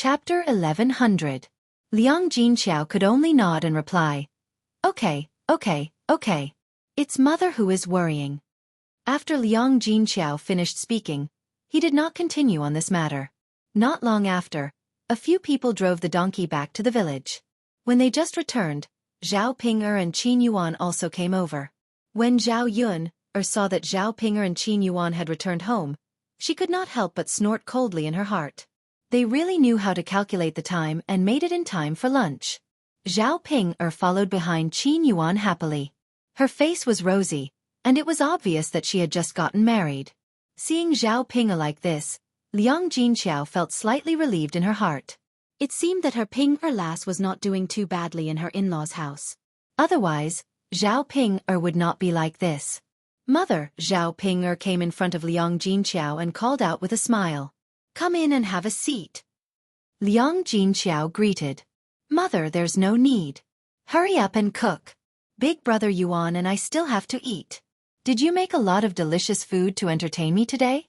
Chapter 1100. Liang Jinqiao could only nod and reply, Okay. It's mother who is worrying. After Liang Jinqiao finished speaking, he did not continue on this matter. Not long after, a few people drove the donkey back to the village. When they just returned, Zhao Ping'er and Qin Yuan also came over. When Zhao Yun saw that Zhao Ping'er and Qin Yuan had returned home, she could not help but snort coldly in her heart. They really knew how to calculate the time and made it in time for lunch. Zhao Ping'er followed behind Qin Yuan happily. Her face was rosy, and it was obvious that she had just gotten married. Seeing Zhao Ping'er like this, Liang Jinqiao felt slightly relieved in her heart. It seemed that her Ping'er lass was not doing too badly in her in-laws' house. Otherwise, Zhao Ping'er would not be like this. Mother, Zhao Ping'er came in front of Liang Jinqiao and called out with a smile. Come in and have a seat. Liang Jinqiao greeted. Mother, there's no need. Hurry up and cook. Big brother Yuan and I still have to eat. Did you make a lot of delicious food to entertain me today?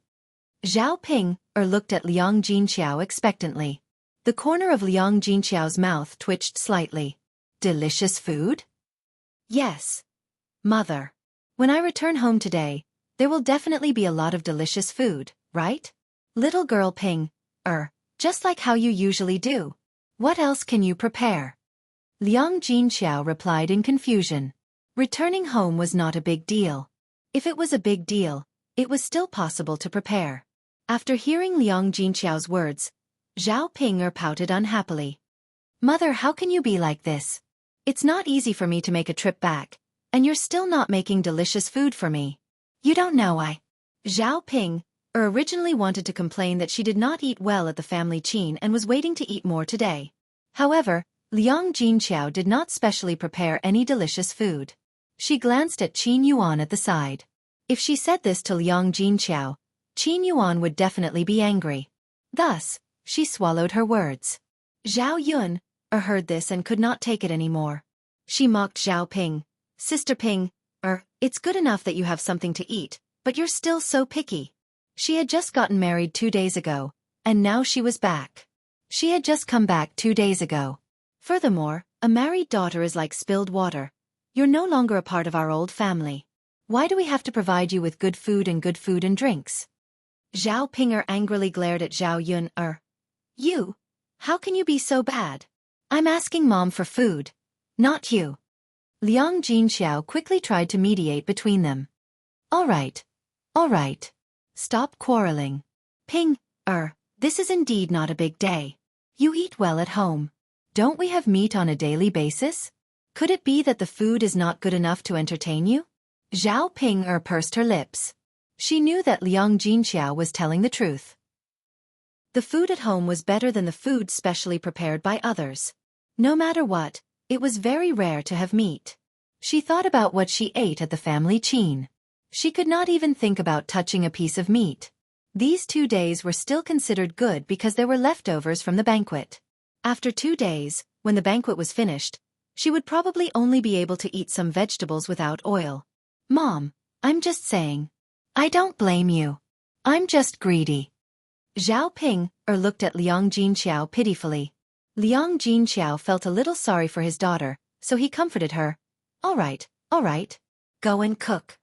Zhao Ping'er looked at Liang Jinqiao expectantly. The corner of Liang Jinqiao's mouth twitched slightly. Delicious food? Yes. Mother. When I return home today, there will definitely be a lot of delicious food, right? Little girl Ping'er, just like how you usually do. What else can you prepare? Liang Jinqiao replied in confusion. Returning home was not a big deal. If it was a big deal, it was still possible to prepare. After hearing Liang Jinqiao's words, Zhao Ping'er pouted unhappily. Mother, how can you be like this? It's not easy for me to make a trip back, and you're still not making delicious food for me. You don't know Zhao Ping'er originally wanted to complain that she did not eat well at the family Qin and was waiting to eat more today. However, Liang Jinqiao did not specially prepare any delicious food. She glanced at Qin Yuan at the side. If she said this to Liang Jinqiao, Qin Yuan would definitely be angry. Thus, she swallowed her words. Zhao Yun heard this and could not take it anymore. She mocked Zhao Ping. Sister Ping'er, it's good enough that you have something to eat, but you're still so picky. She had just gotten married 2 days ago, and now she was back. She had just come back 2 days ago. Furthermore, a married daughter is like spilled water. You're no longer a part of our old family. Why do we have to provide you with good food and drinks? Zhao Ping'er angrily glared at Zhao Yun. You? How can you be so bad? I'm asking Mom for food, not you. Liang Jinqiao quickly tried to mediate between them. All right. Stop quarreling. Ping'er, this is indeed not a big day. You eat well at home. Don't we have meat on a daily basis? Could it be that the food is not good enough to entertain you? Zhao Ping'er pursed her lips. She knew that Liang Jinqiao was telling the truth. The food at home was better than the food specially prepared by others. No matter what, it was very rare to have meat. She thought about what she ate at the family Qin. She could not even think about touching a piece of meat. These 2 days were still considered good because there were leftovers from the banquet. After 2 days, when the banquet was finished, she would probably only be able to eat some vegetables without oil. Mom, I'm just saying. I don't blame you. I'm just greedy. Zhao Ping'er looked at Liang Jinqiao pitifully. Liang Jinqiao felt a little sorry for his daughter, so he comforted her. All right. Go and cook.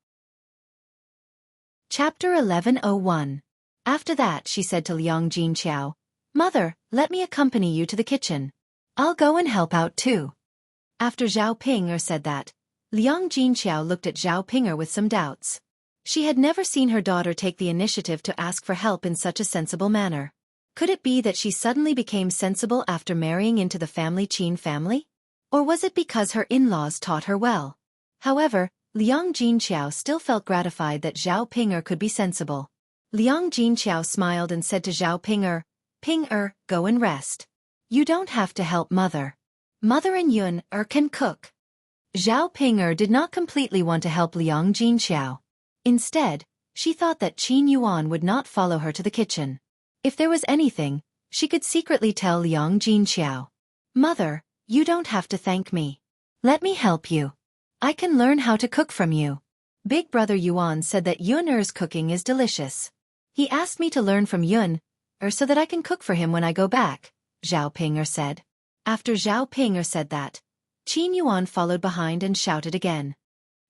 Chapter 1101. After that she said to Liang Jinqiao, Mother, let me accompany you to the kitchen. I'll go and help out too. After Zhao Ping'er said that, Liang Jinqiao looked at Zhao Ping'er with some doubts. She had never seen her daughter take the initiative to ask for help in such a sensible manner. Could it be that she suddenly became sensible after marrying into the family Qin family? Or was it because her in-laws taught her well? However, Liang Jinqiao still felt gratified that Zhao Ping'er could be sensible. Liang Jinqiao smiled and said to Zhao Ping'er, go and rest. You don't have to help Mother. Mother and Yun can cook. Zhao Ping'er did not completely want to help Liang Jinqiao. Instead, she thought that Qin Yuan would not follow her to the kitchen. If there was anything, she could secretly tell Liang Jinqiao. Mother, you don't have to thank me. Let me help you. I can learn how to cook from you. Big brother Yuan said that Yun'er's cooking is delicious. He asked me to learn from Yun'er so that I can cook for him when I go back, Zhao Ping'er said. After Zhao Ping'er said that, Qin Yuan followed behind and shouted again.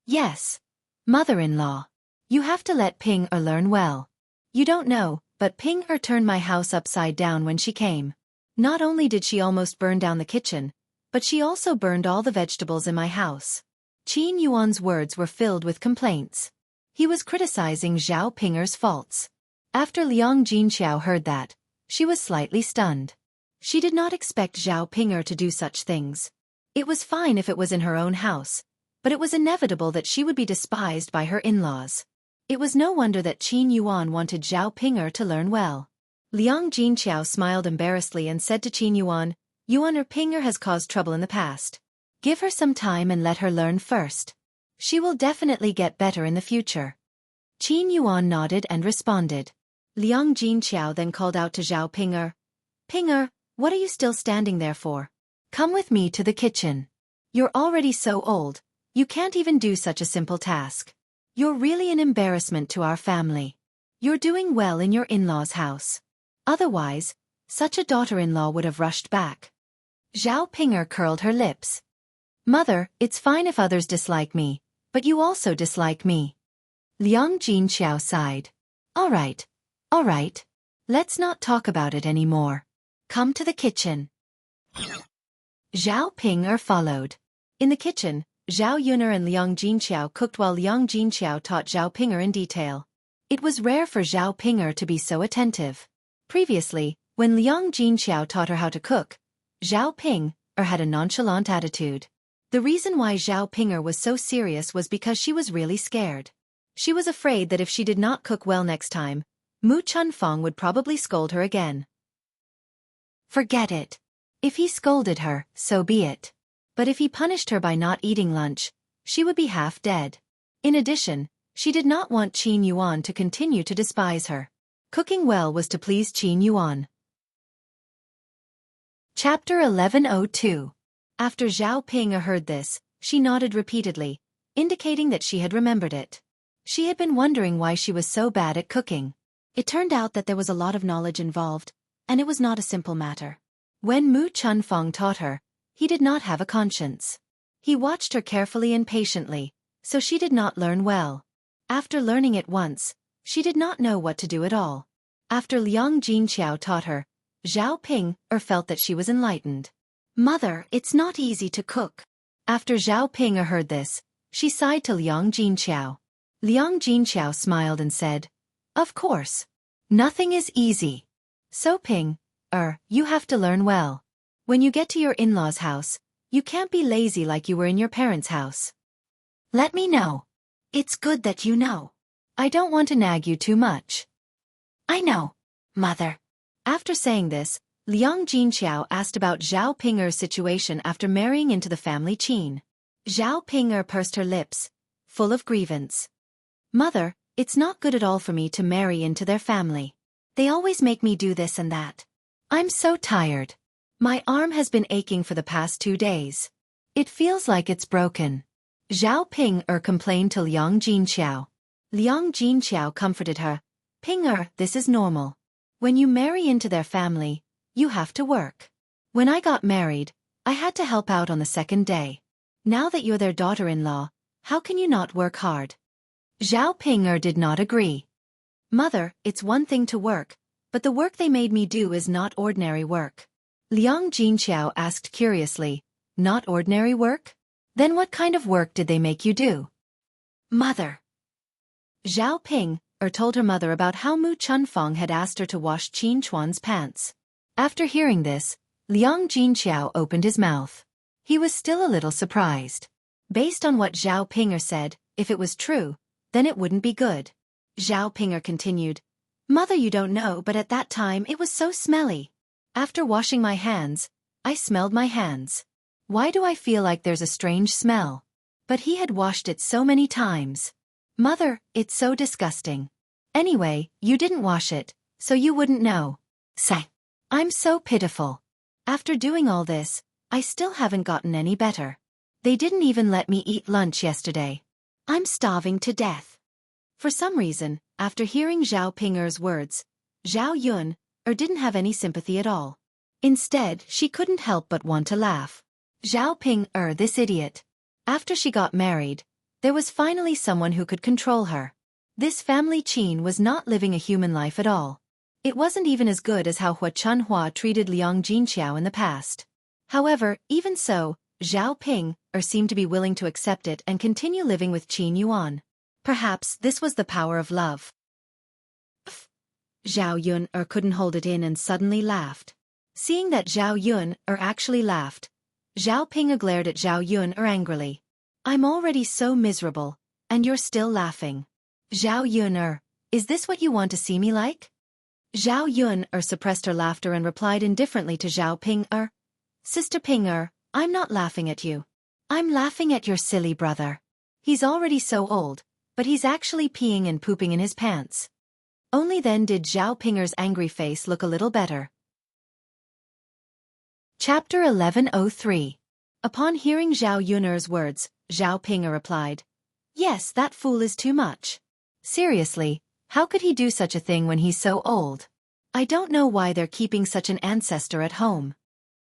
Yes. Mother-in-law. You have to let Ping'er learn well. You don't know, but Ping'er turned my house upside down when she came. Not only did she almost burn down the kitchen, but she also burned all the vegetables in my house. Qin Yuan's words were filled with complaints. He was criticizing Zhao Ping'er's faults. After Liang Jinqiao heard that, she was slightly stunned. She did not expect Zhao Ping'er to do such things. It was fine if it was in her own house, but it was inevitable that she would be despised by her in-laws. It was no wonder that Qin Yuan wanted Zhao Ping'er to learn well. Liang Jinqiao smiled embarrassedly and said to Qin Yuan, Yuan or Ping'er has caused trouble in the past. Give her some time and let her learn first. She will definitely get better in the future. Qin Yuan nodded and responded. Liang Jinqiao then called out to Zhao Ping'er, Ping'er, what are you still standing there for? Come with me to the kitchen. You're already so old, you can't even do such a simple task. You're really an embarrassment to our family. You're doing well in your in-law's house. Otherwise, such a daughter-in-law would have rushed back. Zhao Ping'er curled her lips. Mother, it's fine if others dislike me, but you also dislike me. Liang Jinqiao sighed. All right. Let's not talk about it anymore. Come to the kitchen. Zhao Ping'er followed. In the kitchen, Zhao Yun'er and Liang Jinqiao cooked while Liang Jinqiao taught Zhao Ping'er in detail. It was rare for Zhao Ping'er to be so attentive. Previously, when Liang Jinqiao taught her how to cook, Zhao Ping'er had a nonchalant attitude. The reason why Zhao Ping'er was so serious was because she was really scared. She was afraid that if she did not cook well next time, Mu Chunfeng would probably scold her again. Forget it. If he scolded her, so be it. But if he punished her by not eating lunch, she would be half dead. In addition, she did not want Qin Yuan to continue to despise her. Cooking well was to please Qin Yuan. Chapter 1102. After Zhao Ping'er heard this, she nodded repeatedly, indicating that she had remembered it. She had been wondering why she was so bad at cooking. It turned out that there was a lot of knowledge involved, and it was not a simple matter. When Mu Chunfeng taught her, he did not have a conscience. He watched her carefully and patiently, so she did not learn well. After learning it once, she did not know what to do at all. After Liang Jinqiao taught her, Zhao Ping'er felt that she was enlightened. Mother, it's not easy to cook. After Zhao Ping'er heard this, she sighed to Liang Jinqiao. Liang Jinqiao smiled and said, Of course. Nothing is easy. So Ping'er, you have to learn well. When you get to your in-laws' house, you can't be lazy like you were in your parents' house. Let me know. It's good that you know. I don't want to nag you too much. I know, Mother. After saying this, Liang Jinqiao asked about Zhao Ping'er's situation after marrying into the family Qin. Zhao Ping'er pursed her lips, full of grievance. Mother, it's not good at all for me to marry into their family. They always make me do this and that. I'm so tired. My arm has been aching for the past 2 days. It feels like it's broken. Zhao Ping'er complained to Liang Jinqiao. Liang Jinqiao comforted her. Ping'er, this is normal. When you marry into their family, you have to work. When I got married, I had to help out on the second day. Now that you're their daughter-in-law, how can you not work hard? Zhao Ping'er did not agree. Mother, it's one thing to work, but the work they made me do is not ordinary work. Liang Jinqiao asked curiously, Not ordinary work? Then what kind of work did they make you do? Mother. Zhao Ping'er told her mother about how Mu Chunfeng had asked her to wash Qin Chuan's pants. After hearing this, Liang Jinqiao opened his mouth. He was still a little surprised. Based on what Zhao Ping'er said, if it was true, then it wouldn't be good. Zhao Ping'er continued, Mother, you don't know, but at that time it was so smelly. After washing my hands, I smelled my hands. Why do I feel like there's a strange smell? But he had washed it so many times. Mother, it's so disgusting. Anyway, you didn't wash it, so you wouldn't know. Say, I'm so pitiful. After doing all this, I still haven't gotten any better. They didn't even let me eat lunch yesterday. I'm starving to death. For some reason, after hearing Zhao Ping'er's words, Zhao Yun'er didn't have any sympathy at all. Instead, she couldn't help but want to laugh. Zhao Ping, this idiot. After she got married, there was finally someone who could control her. This family Qin was not living a human life at all. It wasn't even as good as how Hua Chunhua treated Liang Jinqiao in the past. However, even so, Zhao Ping seemed to be willing to accept it and continue living with Qin Yuan. Perhaps this was the power of love. Zhao Yun couldn't hold it in and suddenly laughed. Seeing that Zhao Yun actually laughed, Zhao Ping glared at Zhao Yun angrily. I'm already so miserable, and you're still laughing. Zhao Yun is this what you want to see me like? Zhao Yun suppressed her laughter and replied indifferently to Zhao Ping Sister Ping I'm not laughing at you. I'm laughing at your silly brother. He's already so old, but he's actually peeing and pooping in his pants. Only then did Zhao Pinger's angry face look a little better. Chapter 1103. Upon hearing Zhao Yun's words, Zhao Pinger replied, Yes, that fool is too much. Seriously, how could he do such a thing when he's so old? I don't know why they're keeping such an ancestor at home.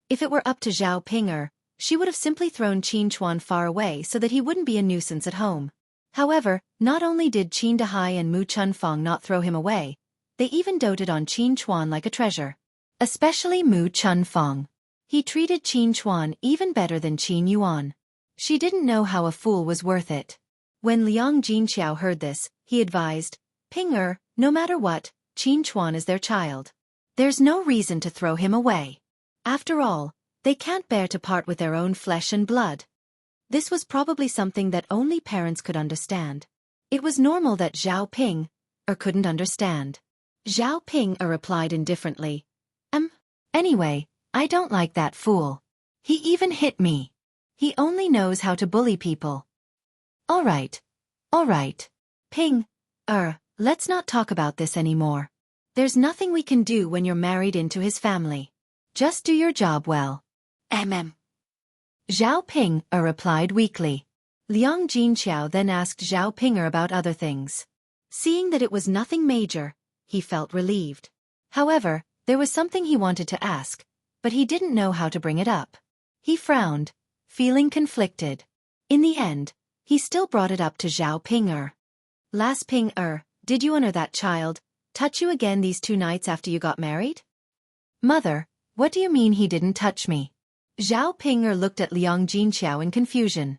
If it were up to Zhao Pinger, she would have simply thrown Qin Chuan far away so that he wouldn't be a nuisance at home. However, not only did Qin Dehai and Mu Chunfang not throw him away, they even doted on Qin Chuan like a treasure. Especially Mu Chunfang. He treated Qin Chuan even better than Qin Yuan. She didn't know how a fool was worth it. When Liang Jinqiao heard this, he advised, Pinger, no matter what, Qin Chuan is their child. There's no reason to throw him away. After all, they can't bear to part with their own flesh and blood. This was probably something that only parents could understand. It was normal that Zhao Ping couldn't understand. Zhao Ping replied indifferently. Anyway, I don't like that fool. He even hit me. He only knows how to bully people. All right. Ping, let's not talk about this anymore. There's nothing we can do when you're married into his family. Just do your job well. Zhao Ping replied weakly. Liang Jinqiao then asked Zhao Pinger about other things. Seeing that it was nothing major, he felt relieved. However, there was something he wanted to ask, but he didn't know how to bring it up. He frowned, feeling conflicted. In the end, he still brought it up to Zhao Pinger. Last Pinger, did you and that child touch you again these 2 nights after you got married? Mother, what do you mean he didn't touch me? Zhao Pinger looked at Liang Jinqiao in confusion.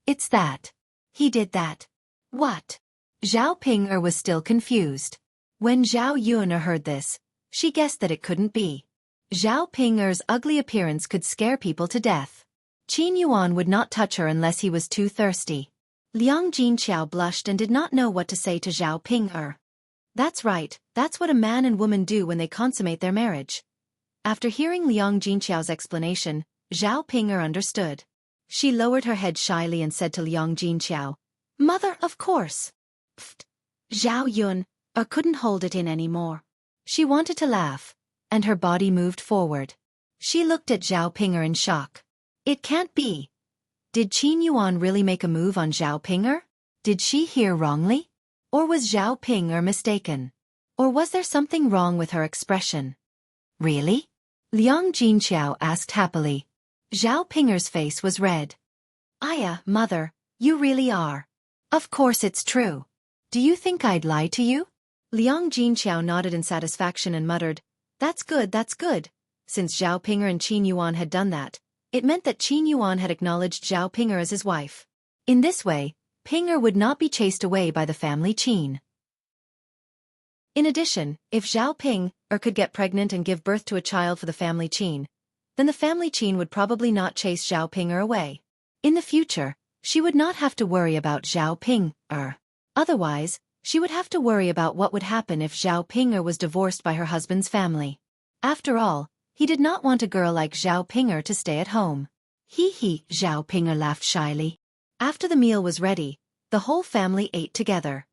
It's that. He did that. What? Zhao Pinger was still confused. When Zhao Yun heard this, she guessed that it couldn't be. Zhao Pinger's ugly appearance could scare people to death. Qin Yuan would not touch her unless he was too thirsty. Liang Jinqiao blushed and did not know what to say to Zhao Pinger. That's right, that's what a man and woman do when they consummate their marriage. After hearing Liang Jinqiao's explanation, Zhao Pinger understood. She lowered her head shyly and said to Liang Jinqiao, Mother, of course. Pfft. Zhao Yun couldn't hold it in anymore. She wanted to laugh, and her body moved forward. She looked at Zhao Pinger in shock. It can't be. Did Qin Yuan really make a move on Zhao Pinger? Did she hear wrongly? Or was Zhao Pinger mistaken? Or was there something wrong with her expression? Really? Liang Jinqiao asked happily. Zhao Pinger's face was red. Aya, mother, you really are. Of course it's true. Do you think I'd lie to you? Liang Jinqiao nodded in satisfaction and muttered, That's good. Since Zhao Pinger and Qin Yuan had done that, it meant that Qin Yuan had acknowledged Zhao Pinger as his wife. In this way, Pinger would not be chased away by the family Qin. In addition, if Zhao Ping could get pregnant and give birth to a child for the family Qin, then the family Qin would probably not chase Zhao Pinger away. In the future, she would not have to worry about Zhao Pinger. Otherwise, she would have to worry about what would happen if Zhao Pinger was divorced by her husband's family. After all, he did not want a girl like Zhao Pinger to stay at home. Hee, Zhao Pinger laughed shyly. After the meal was ready, the whole family ate together.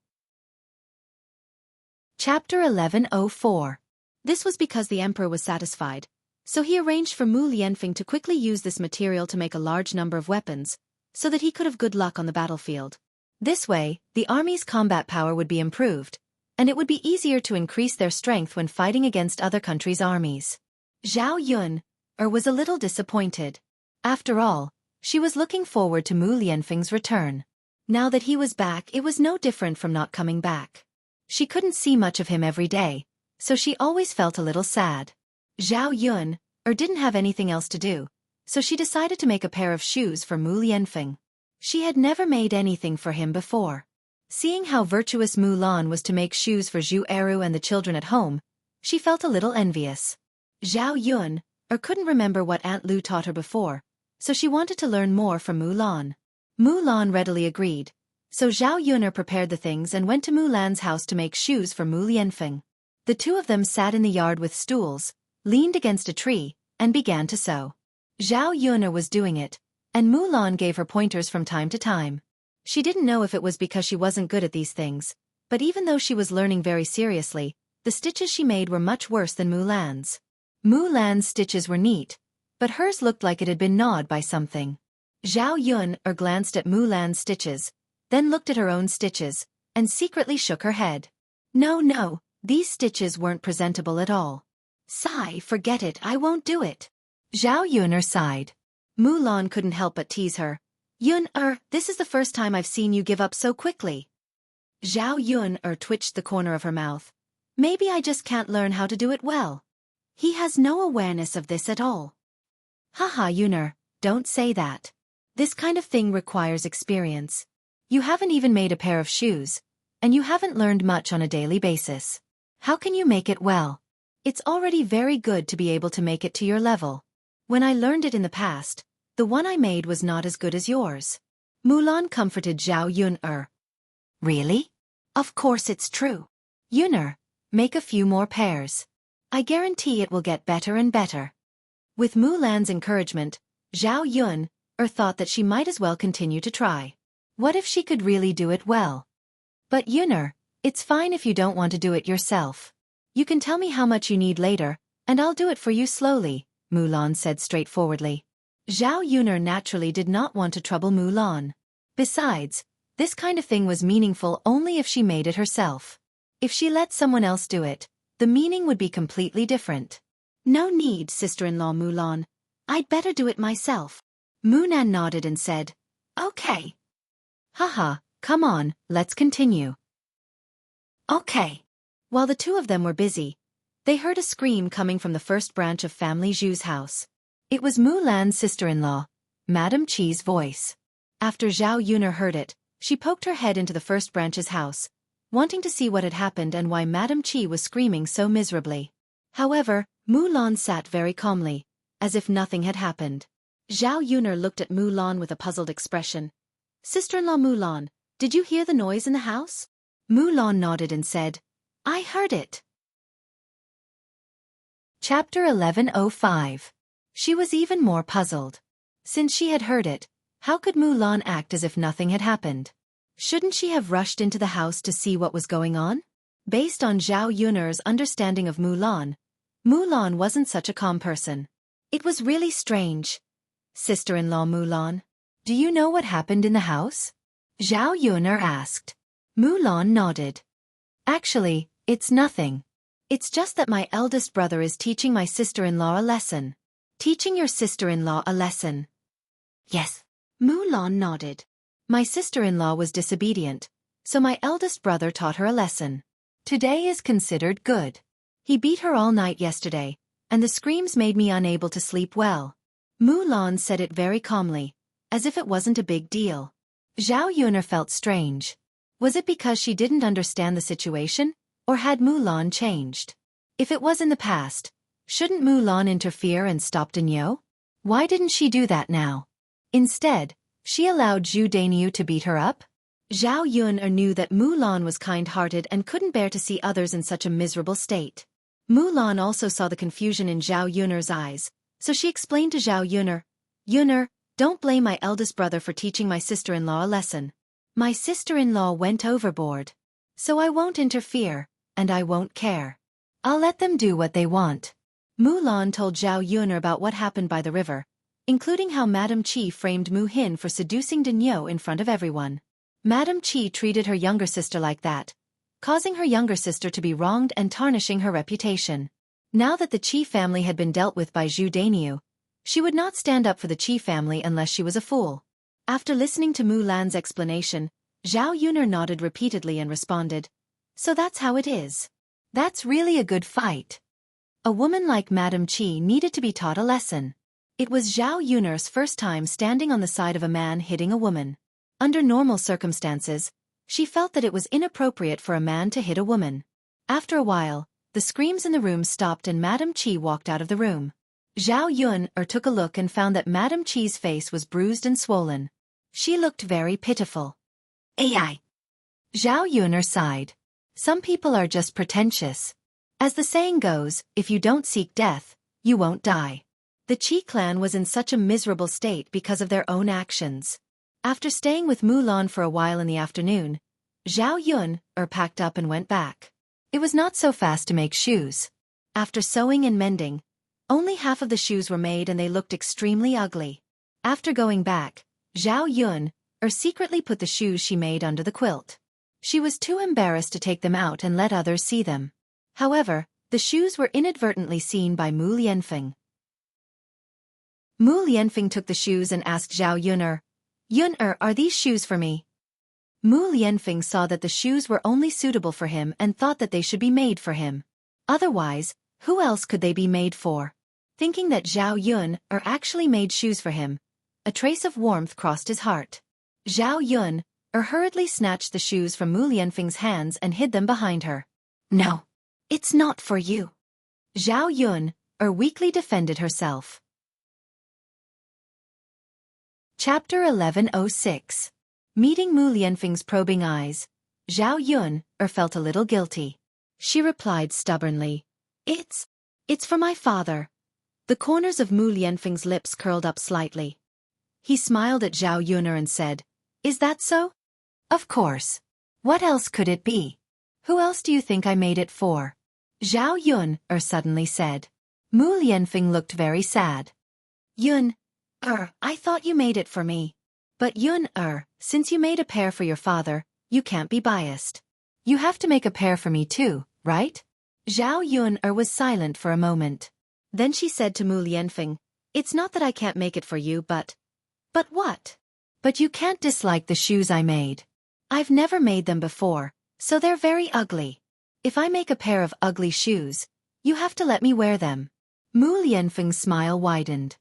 Chapter 1104. This was because the emperor was satisfied, so he arranged for Mu Lianfeng to quickly use this material to make a large number of weapons, so that he could have good luck on the battlefield. This way, the army's combat power would be improved, and it would be easier to increase their strength when fighting against other countries' armies. Zhao Yun was a little disappointed. After all, she was looking forward to Mu Lianfeng's return. Now that he was back, it was no different from not coming back. She couldn't see much of him every day, so she always felt a little sad. Zhao Yun didn't have anything else to do, so she decided to make a pair of shoes for Mu Lianfeng. She had never made anything for him before. Seeing how virtuous Mu Lan was to make shoes for Zhu Eru and the children at home, she felt a little envious. Zhao Yun couldn't remember what Aunt Lu taught her before, so she wanted to learn more from Mu Lan. Mu Lan readily agreed, so Zhao Yun prepared the things and went to Mu Lan's house to make shoes for Mu Lianfeng. The two of them sat in the yard with stools, leaned against a tree, and began to sew. Zhao Yun was doing it, and Mu Lan gave her pointers from time to time. She didn't know if it was because she wasn't good at these things, but even though she was learning very seriously, the stitches she made were much worse than Mu Lan's. Mu Lan's stitches were neat, but hers looked like it had been gnawed by something. Zhao Yun glanced at Mu Lan's stitches, then looked at her own stitches, and secretly shook her head. No, these stitches weren't presentable at all. Sigh, forget it, I won't do it. Zhao Yun sighed. Mu Lan couldn't help but tease her. Yun this is the first time I've seen you give up so quickly. Zhao Yun twitched the corner of her mouth. Maybe I just can't learn how to do it well. He has no awareness of this at all. Haha, Yun don't say that. This kind of thing requires experience. You haven't even made a pair of shoes, and you haven't learned much on a daily basis. How can you make it well? It's already very good to be able to make it to your level. When I learned it in the past, the one I made was not as good as yours. Mu Lan comforted Zhao Yun. Really? Of course it's true. Yun make a few more pairs. I guarantee it will get better and better. With Mu Lan's encouragement, Zhao Yun thought that she might as well continue to try. What if she could really do it well? But Yun it's fine if you don't want to do it yourself. You can tell me how much you need later, and I'll do it for you slowly, Mu Lan said straightforwardly. Zhao Yun naturally did not want to trouble Mu Lan. Besides, this kind of thing was meaningful only if she made it herself. If she let someone else do it, the meaning would be completely different. No need, sister-in-law Mu Lan. I'd better do it myself. Mu Nan nodded and said, Okay. Haha, come on, let's continue. Okay. While the two of them were busy, they heard a scream coming from the first branch of family Zhu's house. It was Mu Lan's sister-in-law, Madame Qi's voice. After Zhao Yun heard it, she poked her head into the first branch's house, wanting to see what had happened and why Madame Qi was screaming so miserably. However, Mu Lan sat very calmly, as if nothing had happened. Zhao Yun looked at Mu Lan with a puzzled expression. Sister-in-law Mu Lan, did you hear the noise in the house? Mu Lan nodded and said, I heard it. Chapter 1105. She was even more puzzled. Since she had heard it, how could Mu Lan act as if nothing had happened? Shouldn't she have rushed into the house to see what was going on? Based on Zhao Yun's understanding of Mu Lan wasn't such a calm person. It was really strange. Sister-in-law Mu Lan, do you know what happened in the house? Zhao Yun asked. Mu Lan nodded. Actually, it's nothing. It's just that my eldest brother is teaching my sister-in-law a lesson. Teaching your sister-in-law a lesson? Yes. Mu Lan nodded. My sister-in-law was disobedient, so my eldest brother taught her a lesson. Today is considered good. He beat her all night yesterday, and the screams made me unable to sleep well. Mu Lan said it very calmly, as if it wasn't a big deal. Zhao Yun felt strange. Was it because she didn't understand the situation, or had Mu Lan changed? If it was in the past, shouldn't Mu Lan interfere and stop Danyo? Why didn't she do that now? Instead, she allowed Zhu Dainyu to beat her up? Zhao Yun knew that Mu Lan was kind-hearted and couldn't bear to see others in such a miserable state. Mu Lan also saw the confusion in Zhao Yun's eyes, so she explained to Zhao Yun, Yun, don't blame my eldest brother for teaching my sister-in-law a lesson. My sister-in-law went overboard. So I won't interfere, and I won't care. I'll let them do what they want. Mu Lan told Zhao Yun about what happened by the river, including how Madame Qi framed Mu Hin for seducing Danyo in front of everyone. Madame Qi treated her younger sister like that, causing her younger sister to be wronged and tarnishing her reputation. Now that the Qi family had been dealt with by Zhu Dainiu, she would not stand up for the Qi family unless she was a fool. After listening to Mu Lan's explanation, Zhao Yuner nodded repeatedly and responded, "So that's how it is. That's really a good fight." A woman like Madame Qi needed to be taught a lesson. It was Zhao Yuner's first time standing on the side of a man hitting a woman. Under normal circumstances, she felt that it was inappropriate for a man to hit a woman. After a while, the screams in the room stopped and Madame Qi walked out of the room. Zhao Yuner took a look and found that Madame Qi's face was bruised and swollen. She looked very pitiful. AI. Zhao Yuner sighed. Some people are just pretentious. As the saying goes, if you don't seek death, you won't die. The Qi clan was in such a miserable state because of their own actions. After staying with Mulan for a while in the afternoon, Zhao Yuner packed up and went back. It was not so fast to make shoes. After sewing and mending, only half of the shoes were made and they looked extremely ugly. After going back, Zhao Yuner secretly put the shoes she made under the quilt. She was too embarrassed to take them out and let others see them. However, the shoes were inadvertently seen by Mu Lianfeng. Mu Lianfeng took the shoes and asked Zhao Yuner, "Yuner, are these shoes for me?" Mu Lianfeng saw that the shoes were only suitable for him and thought that they should be made for him. Otherwise, who else could they be made for? Thinking that Zhao Yuner actually made shoes for him, a trace of warmth crossed his heart. Zhao Yuner hurriedly snatched the shoes from Mu Lianfeng's hands and hid them behind her. "No, it's not for you." Zhao Yuner weakly defended herself. Chapter 1106. Meeting Mu Lianfeng's probing eyes, Zhao Yuner felt a little guilty. She replied stubbornly, It's for my father." The corners of Mu Lianfeng's lips curled up slightly. He smiled at Zhao Yuner and said, "Is that so?" "Of course. What else could it be? Who else do you think I made it for?" Zhao Yuner suddenly said. Mu Lianfeng looked very sad. "Yuner, I thought you made it for me. But Yuner, since you made a pair for your father, you can't be biased. You have to make a pair for me too, right?" Zhao Yuner was silent for a moment. Then she said to Mu Lianfeng, "It's not that I can't make it for you, but what? But you can't dislike the shoes I made. I've never made them before, so they're very ugly. If I make a pair of ugly shoes, you have to let me wear them." Mu Lianfeng's smile widened.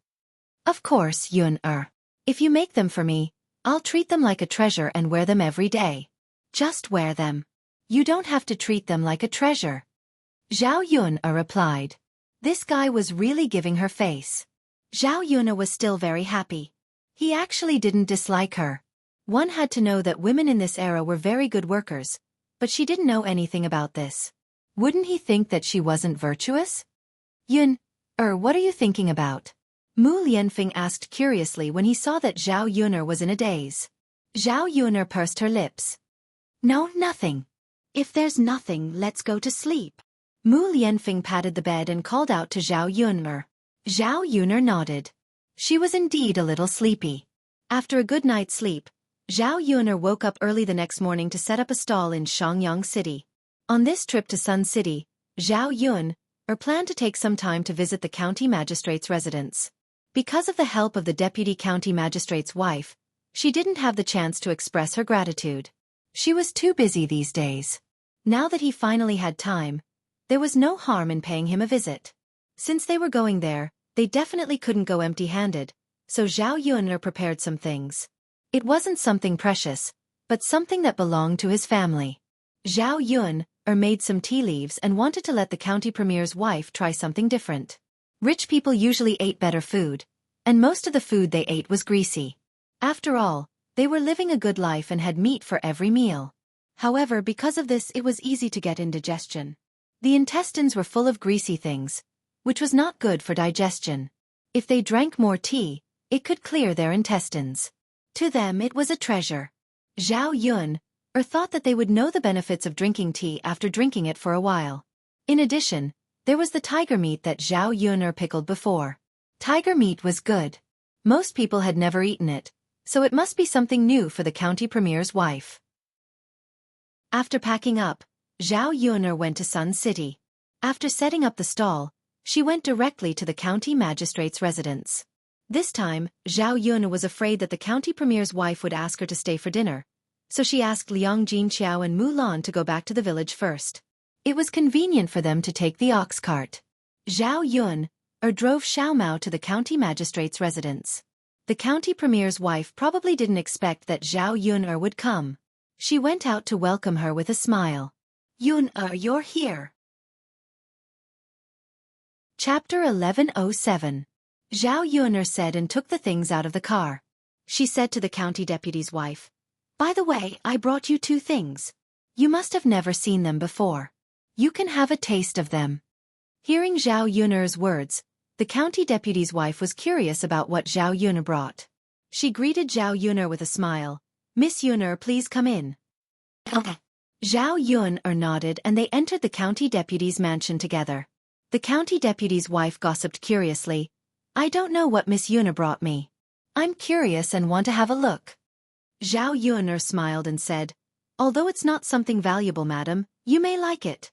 "Of course, Yuner. If you make them for me, I'll treat them like a treasure and wear them every day. Just wear them. You don't have to treat them like a treasure." Zhao Yuner replied. This guy was really giving her face. Zhao Yuner was still very happy. He actually didn't dislike her. One had to know that women in this era were very good workers, but she didn't know anything about this. Wouldn't he think that she wasn't virtuous? "Yuner, what are you thinking about?" Mu Lianfeng asked curiously when he saw that Zhao Yuner was in a daze. Zhao Yuner pursed her lips. "No, nothing. If there's nothing, let's go to sleep." Mu Lianfeng patted the bed and called out to Zhao Yuner. Zhao Yuner nodded. She was indeed a little sleepy. After a good night's sleep, Zhao Yuner woke up early the next morning to set up a stall in Shangyang City. On this trip to Sun City, Zhao Yuner planned to take some time to visit the county magistrate's residence. Because of the help of the deputy county magistrate's wife, she didn't have the chance to express her gratitude. She was too busy these days. Now that he finally had time, there was no harm in paying him a visit. Since they were going there, they definitely couldn't go empty-handed, so Zhao Yuner prepared some things. It wasn't something precious, but something that belonged to his family. Zhao Yuner made some tea leaves and wanted to let the county premier's wife try something different. Rich people usually ate better food, and most of the food they ate was greasy. After all, they were living a good life and had meat for every meal. However, because of this, it was easy to get indigestion. The intestines were full of greasy things, which was not good for digestion. If they drank more tea, it could clear their intestines. To them it was a treasure. Zhao Yuner thought that they would know the benefits of drinking tea after drinking it for a while. In addition, there was the tiger meat that Zhao Yuner pickled before. Tiger meat was good. Most people had never eaten it, so it must be something new for the county premier's wife. After packing up, Zhao Yuner went to Sun City. After setting up the stall, She went directly to the county magistrate's residence. This time, Zhao Yun was afraid that the county premier's wife would ask her to stay for dinner, so she asked Liang Jinqiao and Mu Lan to go back to the village first. It was convenient for them to take the ox cart. Zhao Yun drove Xiao Mao to the county magistrate's residence. The county premier's wife probably didn't expect that Zhao Yun would come. She went out to welcome her with a smile. Yun you're here. Chapter 1107. Zhao Yun said and took the things out of the car. She said to the county deputy's wife, "By the way, I brought you 2 things. You must have never seen them before. You can have a taste of them." Hearing Zhao Yun's words, the county deputy's wife was curious about what Zhao Yun brought. She greeted Zhao Yun with a smile. "Miss Yun, please come in." Okay. Zhao Yun nodded and they entered the county deputy's mansion together. The county deputy's wife gossiped curiously, "I don't know what Miss Yun brought me. I'm curious and want to have a look." Zhao Yun smiled and said, "Although it's not something valuable, madam, you may like it."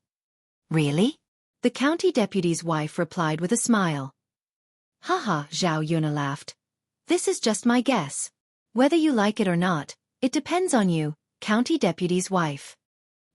"Really?" The county deputy's wife replied with a smile. "Haha," Zhao Yun laughed. "This is just my guess. Whether you like it or not, it depends on you," county deputy's wife.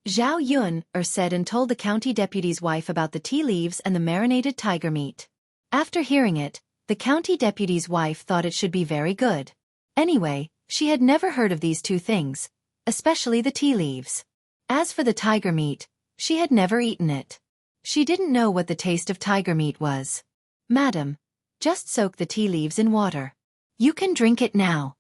Zhao Yun said and told the county deputy's wife about the tea leaves and the marinated tiger meat. After hearing it, the county deputy's wife thought it should be very good. Anyway, she had never heard of these 2 things, especially the tea leaves. As for the tiger meat, she had never eaten it. She didn't know what the taste of tiger meat was. "Madam, just soak the tea leaves in water. You can drink it now."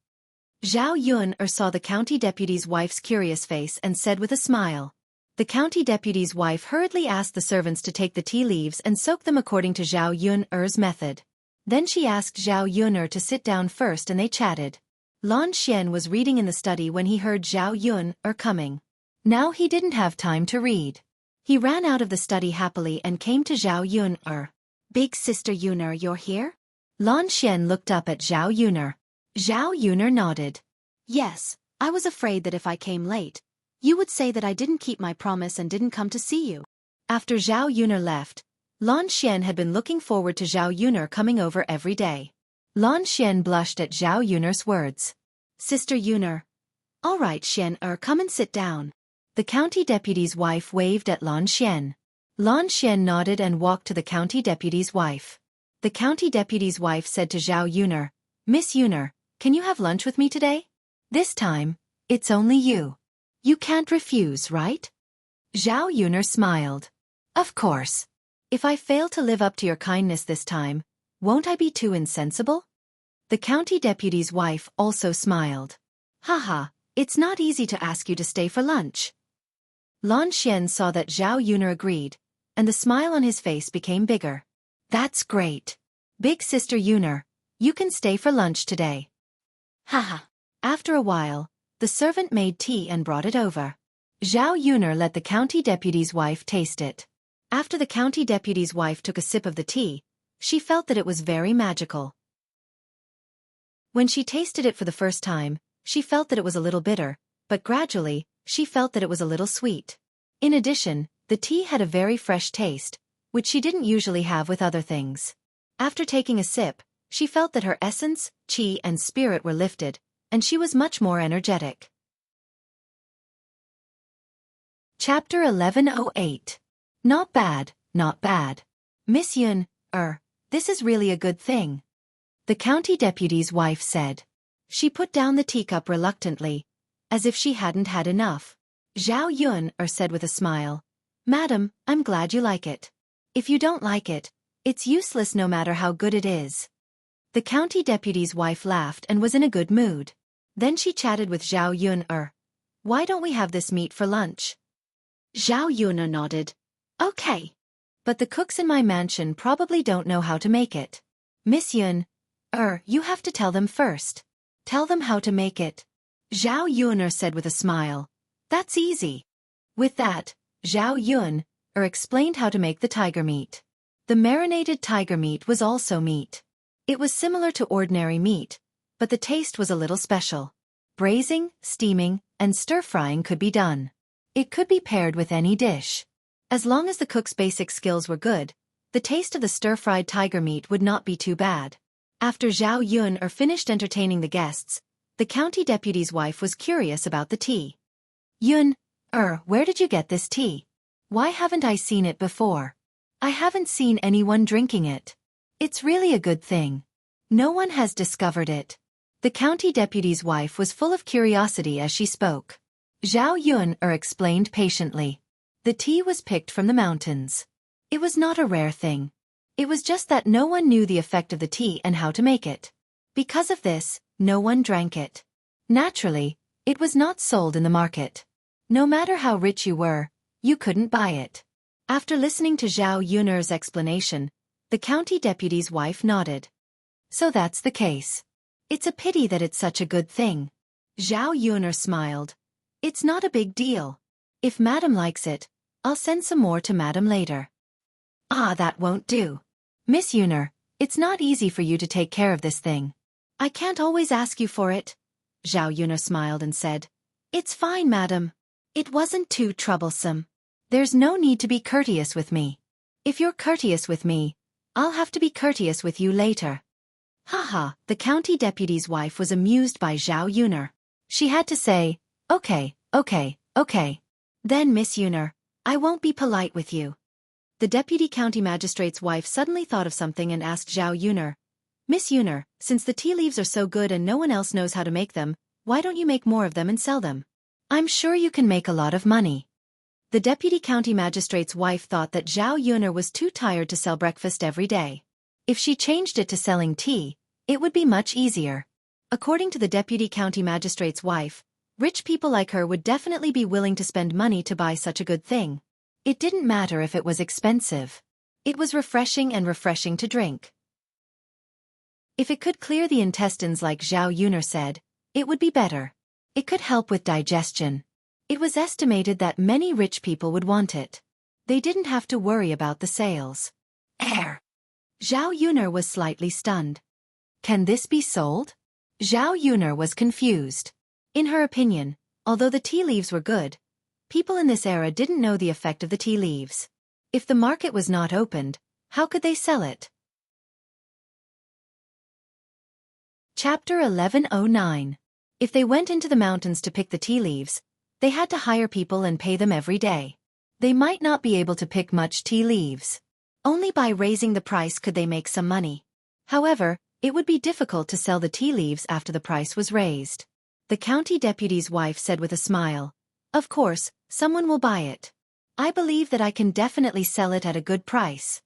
Zhao Yun saw the county deputy's wife's curious face and said with a smile. The county deputy's wife hurriedly asked the servants to take the tea leaves and soak them according to Zhao Yun's method. Then she asked Zhao Yun to sit down first and they chatted. Lan Xian was reading in the study when he heard Zhao Yun coming. Now he didn't have time to read. He ran out of the study happily and came to Zhao Yun. "Big sister Yun, you're here?" Lan Xian looked up at Zhao Yun. Zhao Yun nodded. "Yes, I was afraid that if I came late, you would say that I didn't keep my promise and didn't come to see you." After Zhao Yun left, Lan Xian had been looking forward to Zhao Yun coming over every day. Lan Xian blushed at Zhao Yun's words. "Sister Yun." "All right, Xian, come and sit down." The county deputy's wife waved at Lan Xian. Lan Xian nodded and walked to the county deputy's wife. The county deputy's wife said to Zhao Yun, "Miss Yun, can you have lunch with me today? This time, it's only you. You can't refuse, right?" Zhao Yun smiled. "Of course. If I fail to live up to your kindness this time, won't I be too insensible?" The county deputy's wife also smiled. "Haha, it's not easy to ask you to stay for lunch." Lan Xian saw that Zhao Yun agreed, and the smile on his face became bigger. "That's great. Big sister Yun, you can stay for lunch today." Haha. After a while, the servant made tea and brought it over. Zhao Yun let the county deputy's wife taste it. After the county deputy's wife took a sip of the tea, she felt that it was very magical. When she tasted it for the first time, she felt that it was a little bitter, but gradually, she felt that it was a little sweet. In addition, the tea had a very fresh taste, which she didn't usually have with other things. After taking a sip, she felt that her essence, qi and spirit were lifted, and she was much more energetic. Chapter 1108. Not bad, not bad. Miss Yun, this is really a good thing. The county deputy's wife said. She put down the teacup reluctantly, as if she hadn't had enough. Zhao Yun said with a smile, "Madam, I'm glad you like it. If you don't like it, it's useless no matter how good it is." The county deputy's wife laughed and was in a good mood. Then she chatted with Zhao Yun. "Why don't we have this meat for lunch?" Zhao Yun nodded. "Okay. But the cooks in my mansion probably don't know how to make it. Miss Yun, you have to tell them first. Tell them how to make it." Zhao Yun said with a smile. "That's easy." With that, Zhao Yun explained how to make the tiger meat. The marinated tiger meat was also meat. It was similar to ordinary meat, but the taste was a little special. Braising, steaming, and stir-frying could be done. It could be paired with any dish. As long as the cook's basic skills were good, The taste of the stir-fried tiger meat would not be too bad. After Zhao Yun finished entertaining the guests, the county deputy's wife was curious about the tea. Yun, where did you get this tea? Why haven't I seen it before? I haven't seen anyone drinking it. It's really a good thing. No one has discovered it. The county deputy's wife was full of curiosity as she spoke. Zhao Yun explained patiently. The tea was picked from the mountains. It was not a rare thing. It was just that no one knew the effect of the tea and how to make it. Because of this, no one drank it. Naturally, it was not sold in the market. No matter how rich you were, you couldn't buy it. After listening to Zhao Yun's explanation, the county deputy's wife nodded. So that's the case. It's a pity that it's such a good thing. Zhao Yun smiled. It's not a big deal. If Madam likes it, I'll send some more to Madam later. Ah, that won't do. Miss Yun, it's not easy for you to take care of this thing. I can't always ask you for it. Zhao Yun smiled and said. It's fine, Madam. It wasn't too troublesome. There's no need to be courteous with me. If you're courteous with me, I'll have to be courteous with you later. Haha, the county deputy's wife was amused by Zhao Yun. She had to say, okay. Then Miss Yun, I won't be polite with you. The deputy county magistrate's wife suddenly thought of something and asked Zhao Yun, Miss Yun, since the tea leaves are so good and no one else knows how to make them, why don't you make more of them and sell them? I'm sure you can make a lot of money. The deputy county magistrate's wife thought that Zhao Yun was too tired to sell breakfast every day. If she changed it to selling tea, it would be much easier. According to the deputy county magistrate's wife, rich people like her would definitely be willing to spend money to buy such a good thing. It didn't matter if it was expensive. It was refreshing to drink. If it could clear the intestines like Zhao Yun said, it would be better. It could help with digestion. It was estimated that many rich people would want it. They didn't have to worry about the sales. Zhao Yun was slightly stunned. Can this be sold? Zhao Yun was confused. In her opinion, although the tea leaves were good, people in this era didn't know the effect of the tea leaves. If the market was not opened, how could they sell it? Chapter 1109. If they went into the mountains to pick the tea leaves, they had to hire people and pay them every day. They might not be able to pick much tea leaves. Only by raising the price could they make some money. However, it would be difficult to sell the tea leaves after the price was raised. The county deputy's wife said with a smile, Of course, someone will buy it. I believe that I can definitely sell it at a good price.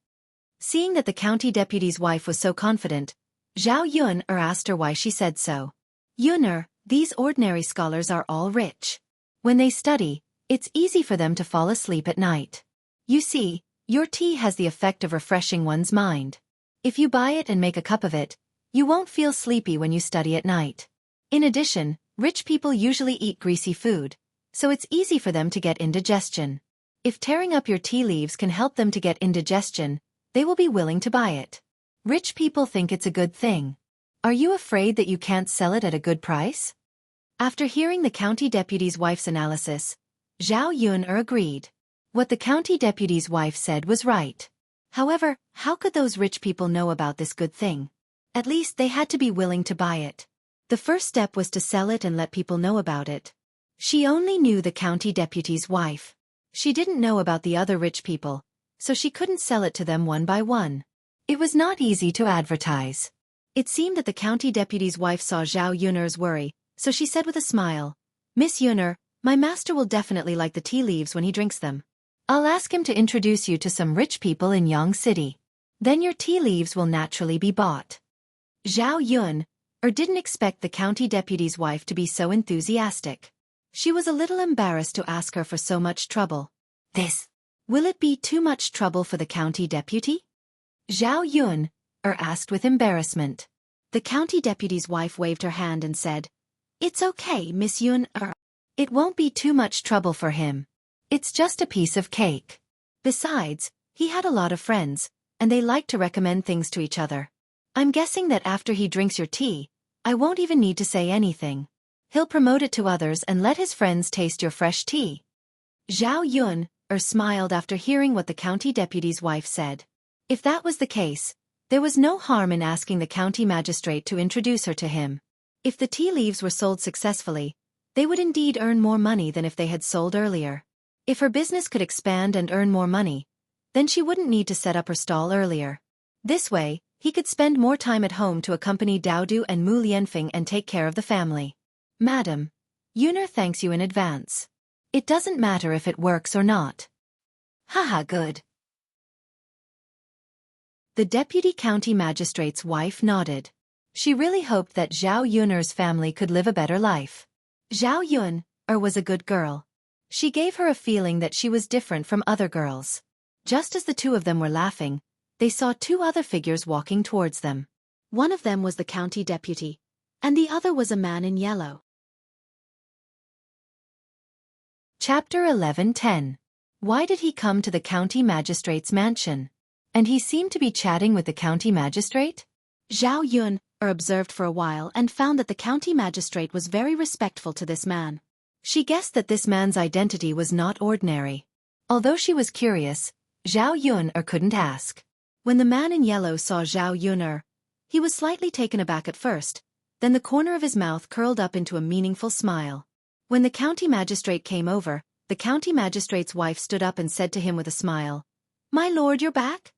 Seeing that the county deputy's wife was so confident, Zhao Yun asked her why she said so. Yun, these ordinary scholars are all rich. When they study, it's easy for them to fall asleep at night. You see, your tea has the effect of refreshing one's mind. If you buy it and make a cup of it, you won't feel sleepy when you study at night. In addition, rich people usually eat greasy food, so it's easy for them to get indigestion. If tearing up your tea leaves can help them to get indigestion, they will be willing to buy it. Rich people think it's a good thing. Are you afraid that you can't sell it at a good price? After hearing the county deputy's wife's analysis, Zhao Yun agreed. What the county deputy's wife said was right. However, how could those rich people know about this good thing? At least they had to be willing to buy it. The first step was to sell it and let people know about it. She only knew the county deputy's wife. She didn't know about the other rich people, so she couldn't sell it to them one by one. It was not easy to advertise. It seemed that the county deputy's wife saw Zhao Yun's worry, so she said with a smile, Miss Yun, my master will definitely like the tea leaves when he drinks them. I'll ask him to introduce you to some rich people in Yang City. Then your tea leaves will naturally be bought. Zhao Yun didn't expect the county deputy's wife to be so enthusiastic. She was a little embarrassed to ask her for so much trouble. Will it be too much trouble for the county deputy? Zhao Yun asked with embarrassment. The county deputy's wife waved her hand and said, It's okay, Miss Yun. It won't be too much trouble for him. It's just a piece of cake. Besides, he had a lot of friends, and they like to recommend things to each other. I'm guessing that after he drinks your tea, I won't even need to say anything. He'll promote it to others and let his friends taste your fresh tea. Zhao Yun smiled after hearing what the county deputy's wife said. If that was the case, there was no harm in asking the county magistrate to introduce her to him. If the tea leaves were sold successfully, they would indeed earn more money than if they had sold earlier. If her business could expand and earn more money, then she wouldn't need to set up her stall earlier. This way, he could spend more time at home to accompany Daodu and Mu Lianfeng and take care of the family. Madam, Yuner thanks you in advance. It doesn't matter if it works or not. Haha, good. The deputy county magistrate's wife nodded. She really hoped that Zhao Yuner's family could live a better life. Zhao Yuner was a good girl. She gave her a feeling that she was different from other girls. Just as the two of them were laughing, they saw two other figures walking towards them. One of them was the county deputy, and the other was a man in yellow. Chapter 11:10. Why did he come to the county magistrate's mansion? And he seemed to be chatting with the county magistrate? Zhao Yuner observed for a while and found that the county magistrate was very respectful to this man. She guessed that this man's identity was not ordinary. Although she was curious, Zhao Yuner couldn't ask. When the man in yellow saw Zhao Yuner, he was slightly taken aback at first, then the corner of his mouth curled up into a meaningful smile. When the county magistrate came over, the county magistrate's wife stood up and said to him with a smile, "My lord, you're back?"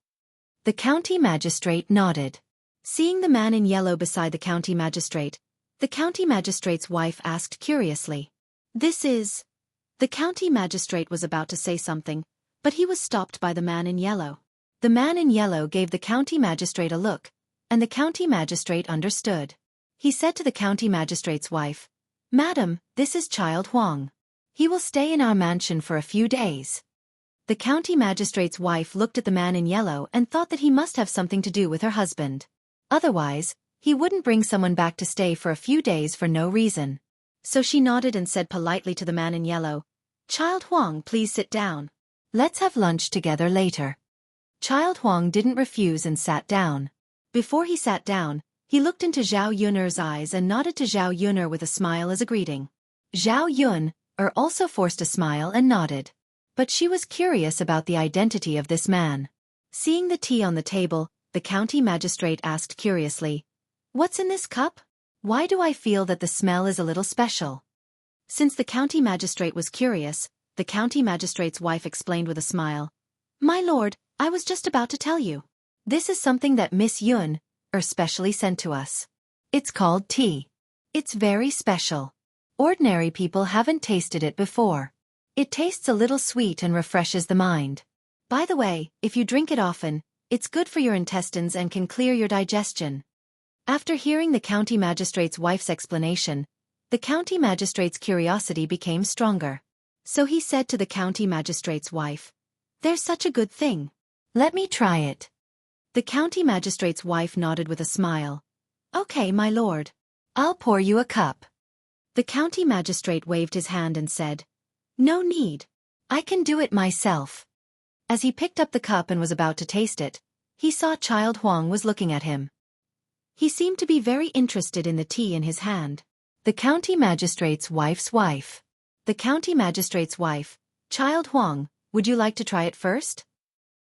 The county magistrate nodded. Seeing the man in yellow beside the county magistrate's wife asked curiously, "This is..." The county magistrate was about to say something, but he was stopped by the man in yellow. The man in yellow gave the county magistrate a look, and the county magistrate understood. He said to the county magistrate's wife, "Madam, this is Child Huang. He will stay in our mansion for a few days." The county magistrate's wife looked at the man in yellow and thought that he must have something to do with her husband. Otherwise, he wouldn't bring someone back to stay for a few days for no reason. So she nodded and said politely to the man in yellow, "Child Huang, please sit down. Let's have lunch together later." Child Huang didn't refuse and sat down. Before he sat down, he looked into Zhao Yuner's eyes and nodded to Zhao Yuner with a smile as a greeting. Zhao Yuner also forced a smile and nodded. But she was curious about the identity of this man. Seeing the tea on the table, the county magistrate asked curiously, "What's in this cup? Why do I feel that the smell is a little special?" Since the county magistrate was curious, the county magistrate's wife explained with a smile, "My lord, I was just about to tell you. This is something that Miss Yuner specially sent to us. It's called tea. It's very special. Ordinary people haven't tasted it before. It tastes a little sweet and refreshes the mind. By the way, if you drink it often, it's good for your intestines and can clear your digestion." After hearing the county magistrate's wife's explanation, the county magistrate's curiosity became stronger. So he said to the county magistrate's wife, "There's such a good thing. Let me try it." The county magistrate's wife nodded with a smile. "Okay, my lord. I'll pour you a cup." The county magistrate waved his hand and said, "No need. I can do it myself." As he picked up the cup and was about to taste it, he saw Child Huang was looking at him. He seemed to be very interested in the tea in his hand. The county magistrate's wife's wife. The county magistrate's wife, "Child Huang, would you like to try it first?"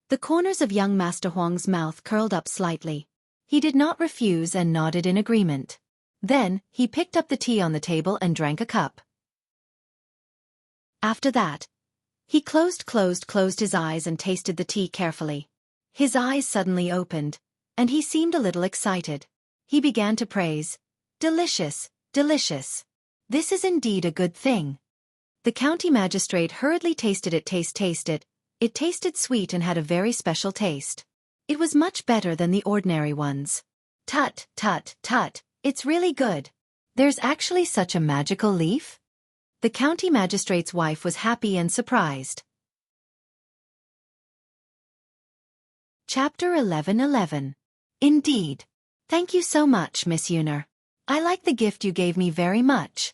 The corners of young Master Huang's mouth curled up slightly. He did not refuse and nodded in agreement. Then, he picked up the tea on the table and drank a cup. After that, he closed his eyes and tasted the tea carefully. His eyes suddenly opened, and he seemed a little excited. He began to praise, "Delicious, delicious. This is indeed a good thing." The county magistrate hurriedly tasted it. It tasted sweet and had a very special taste. It was much better than the ordinary ones. "Tut, tut, tut, it's really good. There's actually such a magical leaf?" The county magistrate's wife was happy and surprised. Chapter 11:11. Indeed. Thank you so much, Miss Yuner. I like the gift you gave me very much.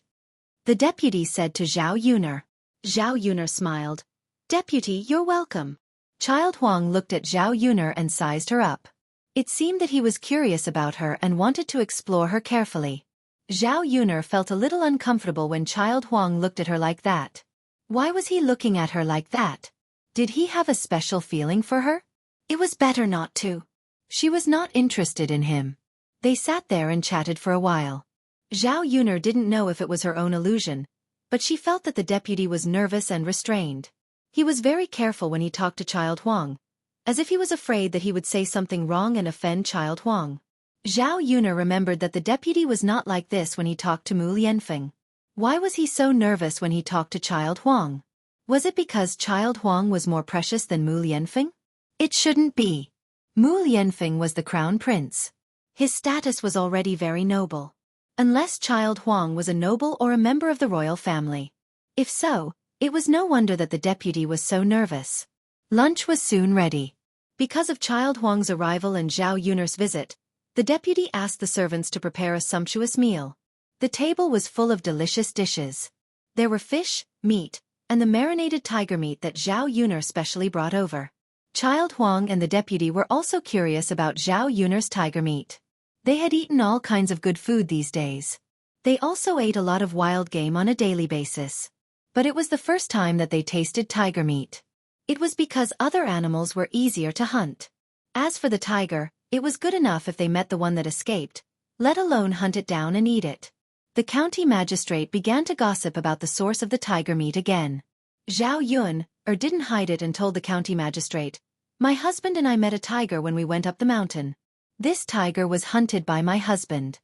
The deputy said to Zhao Yuner. Zhao Yuner smiled. "Deputy, you're welcome." Child Huang looked at Zhao Yuner and sized her up. It seemed that he was curious about her and wanted to explore her carefully. Zhao Yuner felt a little uncomfortable when Child Huang looked at her like that. Why was he looking at her like that? Did he have a special feeling for her? It was better not to. She was not interested in him. They sat there and chatted for a while. Zhao Yuner didn't know if it was her own illusion, but she felt that the deputy was nervous and restrained. He was very careful when he talked to Child Huang, as if he was afraid that he would say something wrong and offend Child Huang. Zhao Yuner remembered that the deputy was not like this when he talked to Mu Lianfeng. Why was he so nervous when he talked to Child Huang? Was it because Child Huang was more precious than Mu Lianfeng? It shouldn't be. Mu Lianfeng was the crown prince. His status was already very noble. Unless Child Huang was a noble or a member of the royal family. If so, it was no wonder that the deputy was so nervous. Lunch was soon ready. Because of Child Huang's arrival and Zhao Yuner's visit, the deputy asked the servants to prepare a sumptuous meal. The table was full of delicious dishes. There were fish, meat, and the marinated tiger meat that Zhao Yuner specially brought over. Child Huang and the deputy were also curious about Zhao Yuner's tiger meat. They had eaten all kinds of good food these days. They also ate a lot of wild game on a daily basis. But it was the first time that they tasted tiger meat. It was because other animals were easier to hunt. As for the tiger, it was good enough if they met the one that escaped, let alone hunt it down and eat it. The county magistrate began to gossip about the source of the tiger meat again. Zhao Yun didn't hide it and told the county magistrate, "My husband and I met a tiger when we went up the mountain. This tiger was hunted by my husband."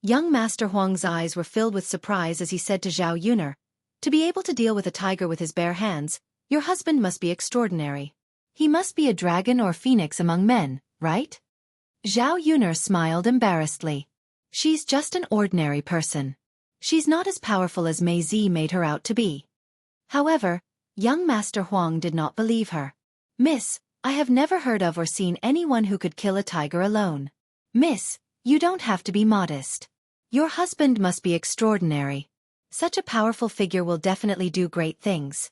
Young Master Huang's eyes were filled with surprise as he said to Zhao Yuner, "To be able to deal with a tiger with his bare hands, your husband must be extraordinary. He must be a dragon or phoenix among men, right?" Zhao Yuner smiled embarrassedly. "She's just an ordinary person. She's not as powerful as Mei Zi made her out to be." However, young Master Huang did not believe her. "Miss, I have never heard of or seen anyone who could kill a tiger alone. Miss, you don't have to be modest. Your husband must be extraordinary. Such a powerful figure will definitely do great things."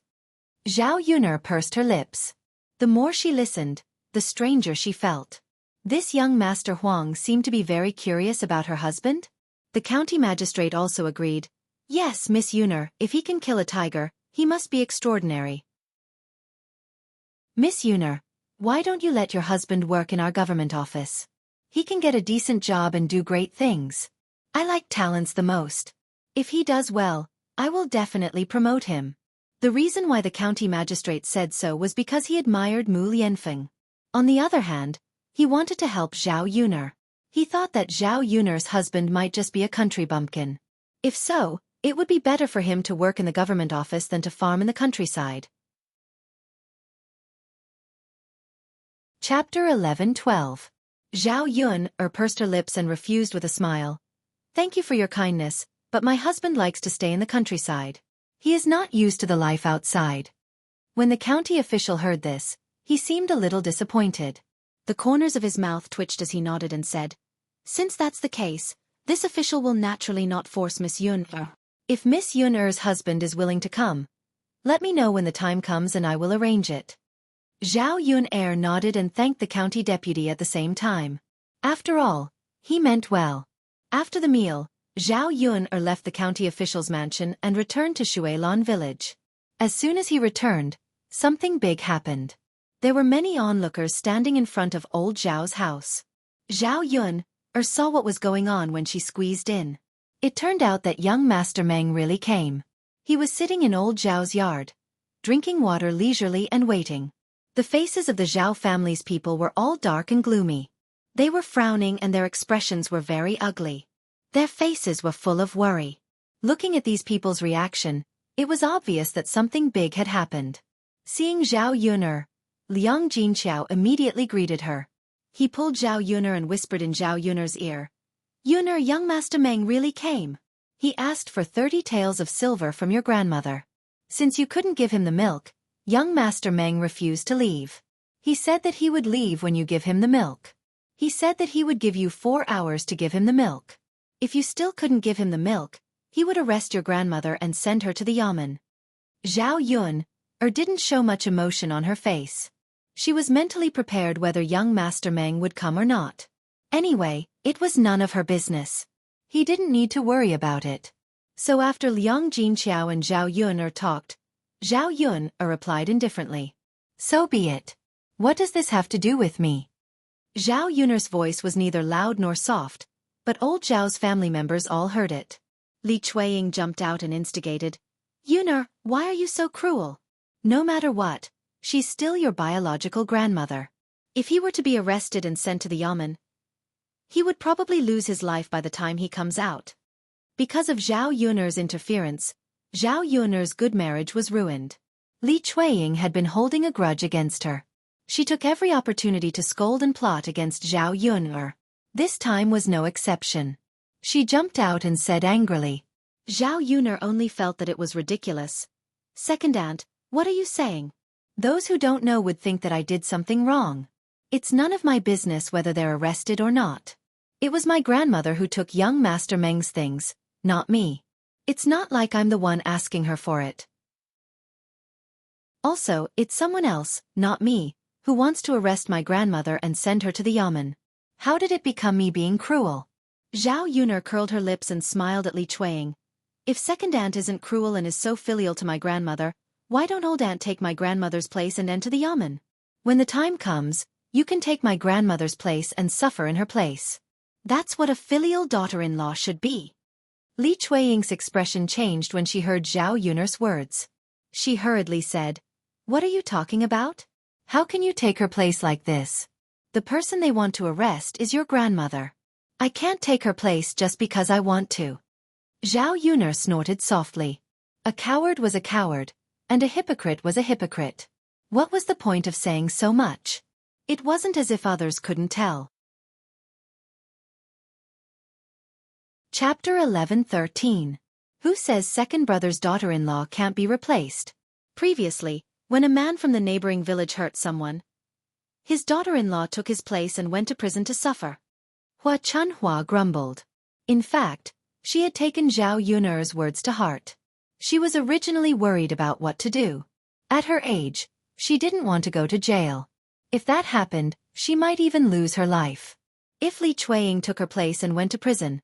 Zhao Yuner pursed her lips. The more she listened, the stranger she felt. This young Master Huang seemed to be very curious about her husband. The county magistrate also agreed. "Yes, Miss Yuner, if he can kill a tiger, he must be extraordinary." "Miss Yuner, why don't you let your husband work in our government office? He can get a decent job and do great things. I like talents the most. If he does well, I will definitely promote him." The reason why the county magistrate said so was because he admired Mu Lianfeng. On the other hand, he wanted to help Zhao Yuner. He thought that Zhao Yuner's husband might just be a country bumpkin. If so, it would be better for him to work in the government office than to farm in the countryside. Chapter 11-12. Zhao Yun pursed her lips and refused with a smile. "Thank you for your kindness, but my husband likes to stay in the countryside. He is not used to the life outside." When the county official heard this, he seemed a little disappointed. The corners of his mouth twitched as he nodded and said, "Since that's the case, this official will naturally not force Miss Yun. If Miss Yun-er's husband is willing to come, let me know when the time comes and I will arrange it." Zhao Yun-er nodded and thanked the county deputy at the same time. After all, he meant well. After the meal, Zhao Yun-er left the county official's mansion and returned to Xuelan village. As soon as he returned, something big happened. There were many onlookers standing in front of old Zhao's house. Zhao Yun-er saw what was going on when she squeezed in. It turned out that young Master Meng really came. He was sitting in old Zhao's yard, drinking water leisurely and waiting. The faces of the Zhao family's people were all dark and gloomy. They were frowning and their expressions were very ugly. Their faces were full of worry. Looking at these people's reaction, it was obvious that something big had happened. Seeing Zhao Yuner, Liang Jinqiao immediately greeted her. He pulled Zhao Yuner and whispered in Zhao Yuner's ear, "Yuner, young Master Meng really came. He asked for 30 taels of silver from your grandmother. Since you couldn't give him the milk, young Master Meng refused to leave. He said that he would leave when you give him the milk. He said that he would give you 4 hours to give him the milk. If you still couldn't give him the milk, he would arrest your grandmother and send her to the yamen." Zhao Yun-er didn't show much emotion on her face. She was mentally prepared whether young Master Meng would come or not. Anyway, it was none of her business. He didn't need to worry about it. So after Liang Jinqiao and Zhao Yun-er talked, Zhao Yun-er replied indifferently, "So be it. What does this have to do with me? Zhao Yun'er's voice was neither loud nor soft, but old Zhao's family members all heard it. Li Chueying jumped out and instigated. Yun'er, why are you so cruel? No matter what, she's still your biological grandmother. If he were to be arrested and sent to the yamen, he would probably lose his life by the time he comes out. Because of Zhao Yun'er's interference, Zhao Yun'er's good marriage was ruined. Li Chueying had been holding a grudge against her. She took every opportunity to scold and plot against Zhao Yun'er. This time was no exception. She jumped out and said angrily. Zhao Yun'er only felt that it was ridiculous. Second aunt, what are you saying? Those who don't know would think that I did something wrong. It's none of my business whether they're arrested or not. It was my grandmother who took young Master Meng's things, not me. It's not like I'm the one asking her for it. Also, it's someone else, not me, who wants to arrest my grandmother and send her to the yamen. How did it become me being cruel? Zhao Yun'er curled her lips and smiled at Li Chueying. If second aunt isn't cruel and is so filial to my grandmother, why don't old aunt take my grandmother's place and enter the yamen? When the time comes, you can take my grandmother's place and suffer in her place. That's what a filial daughter-in-law should be. Li Chueying's expression changed when she heard Zhao Yun'er's words. She hurriedly said, What are you talking about? How can you take her place like this? The person they want to arrest is your grandmother. I can't take her place just because I want to. Zhao Yun'er snorted softly. A coward was a coward, and a hypocrite was a hypocrite. What was the point of saying so much? It wasn't as if others couldn't tell. Chapter 11:13. Who says second brother's daughter-in-law can't be replaced? Previously, when a man from the neighboring village hurt someone, his daughter-in-law took his place and went to prison to suffer. Hua Chunhua grumbled. In fact, she had taken Zhao Yun'er's words to heart. She was originally worried about what to do. At her age, she didn't want to go to jail. If that happened, she might even lose her life. If Li Chueying took her place and went to prison,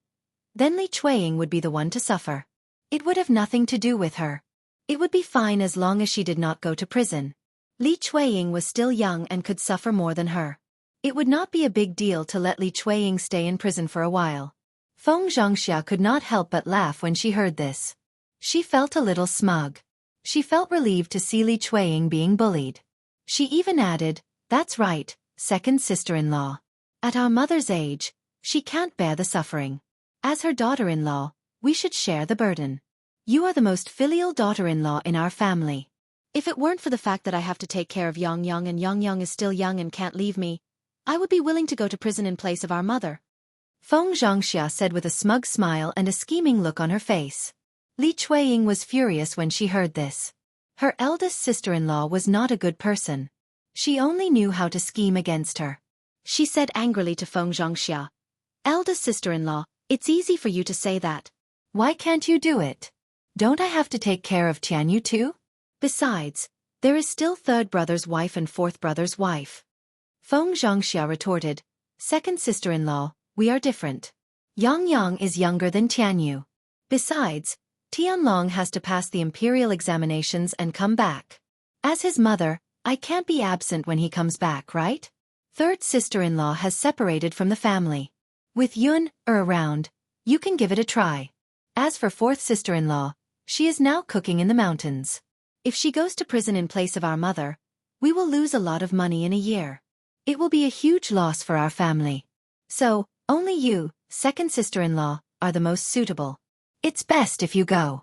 then Li Chueying would be the one to suffer. It would have nothing to do with her. It would be fine as long as she did not go to prison. Li Chueying was still young and could suffer more than her. It would not be a big deal to let Li Chueying stay in prison for a while. Feng Zhangxia could not help but laugh when she heard this. She felt a little smug. She felt relieved to see Li Chueying being bullied. She even added, That's right, second sister-in-law. At our mother's age, she can't bear the suffering. As her daughter-in-law, we should share the burden. You are the most filial daughter-in-law in our family. If it weren't for the fact that I have to take care of Yang Yang and Yang Yang is still young and can't leave me, I would be willing to go to prison in place of our mother. Feng Zhangxia said with a smug smile and a scheming look on her face. Li Chueying was furious when she heard this. Her eldest sister-in-law was not a good person. She only knew how to scheme against her. She said angrily to Feng Zhangxia, Eldest sister-in-law, it's easy for you to say that. Why can't you do it? Don't I have to take care of Tianyu too? Besides, there is still third brother's wife and fourth brother's wife. Feng Zhangxia retorted, Second sister-in-law, we are different. Yang Yang is younger than Tianyu. Besides, Tianlong has to pass the imperial examinations and come back. As his mother, I can't be absent when he comes back, right? Third sister-in-law has separated from the family. With Yun'er around, you can give it a try. As for fourth sister-in-law, she is now cooking in the mountains. If she goes to prison in place of our mother, we will lose a lot of money in a year. It will be a huge loss for our family. So, only you, second sister-in-law, are the most suitable. It's best if you go.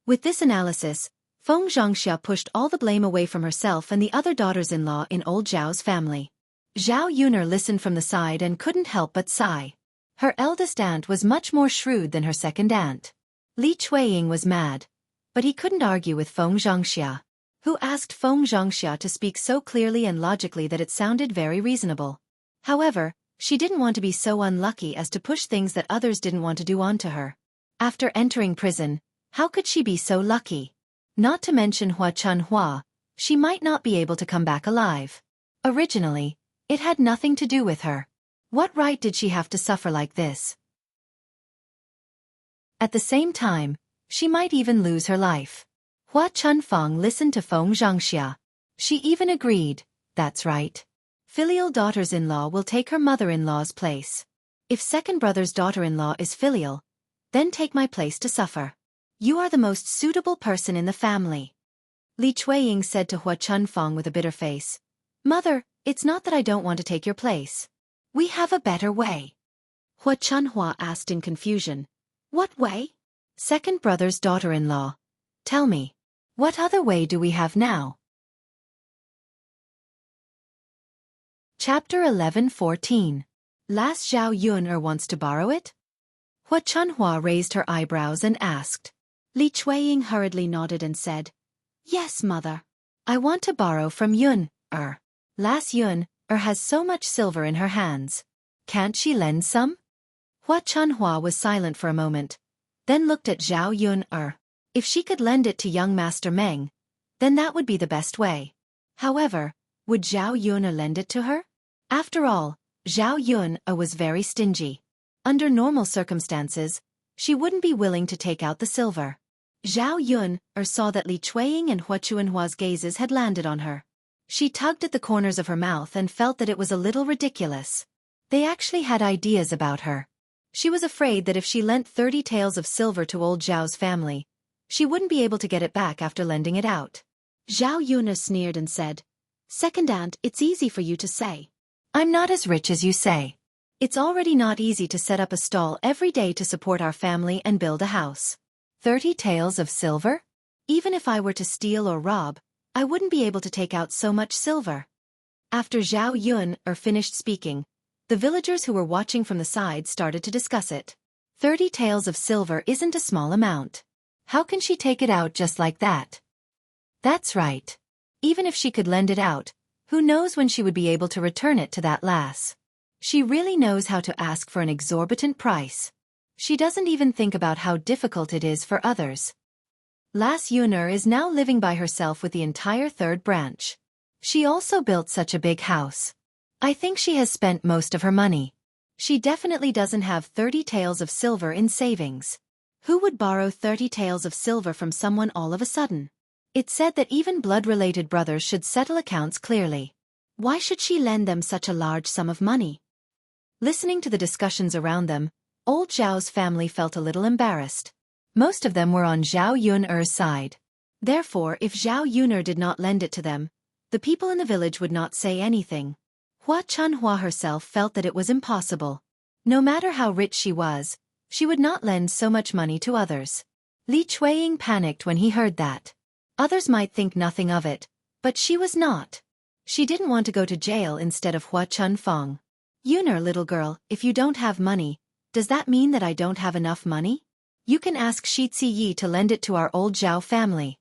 With this analysis, Feng Zhangxia pushed all the blame away from herself and the other daughters-in-law in old Zhao's family. Zhao Yun'er listened from the side and couldn't help but sigh. Her eldest aunt was much more shrewd than her second aunt. Li Chueying was mad, but he couldn't argue with Feng Zhangxia, who asked Feng Zhangxia to speak so clearly and logically that it sounded very reasonable. However, she didn't want to be so unlucky as to push things that others didn't want to do onto her. After entering prison, how could she be so lucky? Not to mention Hua Chunhua, she might not be able to come back alive. Originally, it had nothing to do with her. What right did she have to suffer like this? At the same time, she might even lose her life. Hua Chunfang listened to Feng Zhangxia. She even agreed, That's right. Filial daughters-in-law will take her mother-in-law's place. If second brother's daughter-in-law is filial, then take my place to suffer. You are the most suitable person in the family. Li Chueying said to Hua Chunfang with a bitter face. Mother, it's not that I don't want to take your place. We have a better way. Hua Chunhua asked in confusion. What way? Second brother's daughter-in-law. Tell me, what other way do we have now? Chapter 11:14. Last Zhao Yun wants to borrow it? Hua Chunhua raised her eyebrows and asked. Li Chueying hurriedly nodded and said, Yes, mother. I want to borrow from Yun-er. Last Yun-er has so much silver in her hands. Can't she lend some? Hua Chunhua was silent for a moment, then looked at Zhao Yun-er. If she could lend it to young Master Meng, then that would be the best way. However, would Zhao Yun lend it to her? After all, Zhao Yun was very stingy. Under normal circumstances, she wouldn't be willing to take out the silver. Zhao Yun saw that Li Chueying and Hua Chunhua's gazes had landed on her. She tugged at the corners of her mouth and felt that it was a little ridiculous. They actually had ideas about her. She was afraid that if she lent 30 taels of silver to old Zhao's family, she wouldn't be able to get it back after lending it out. Zhao Yun sneered and said, Second aunt, it's easy for you to say. I'm not as rich as you say. It's already not easy to set up a stall every day to support our family and build a house. 30 taels of silver? Even if I were to steal or rob, I wouldn't be able to take out so much silver. After Zhao Yun finished speaking, the villagers who were watching from the side started to discuss it. 30 taels of silver isn't a small amount. How can she take it out just like that? That's right. Even if she could lend it out, who knows when she would be able to return it to that lass. She really knows how to ask for an exorbitant price. She doesn't even think about how difficult it is for others. Lass Yuner is now living by herself with the entire third branch. She also built such a big house. I think she has spent most of her money. She definitely doesn't have 30 taels of silver in savings. Who would borrow 30 taels of silver from someone all of a sudden? It's said that even blood-related brothers should settle accounts clearly. Why should she lend them such a large sum of money? Listening to the discussions around them, old Zhao's family felt a little embarrassed. Most of them were on Zhao Yun-er's side. Therefore, if Zhao Yun-er did not lend it to them, the people in the village would not say anything. Hua Chunhua herself felt that it was impossible. No matter how rich she was, she would not lend so much money to others. Li Chueying panicked when he heard that. Others might think nothing of it, but she was not. She didn't want to go to jail instead of Hua Chunfang. Yuner, little girl, if you don't have money, does that mean that I don't have enough money? You can ask Xueqi Yi to lend it to our old Zhao family.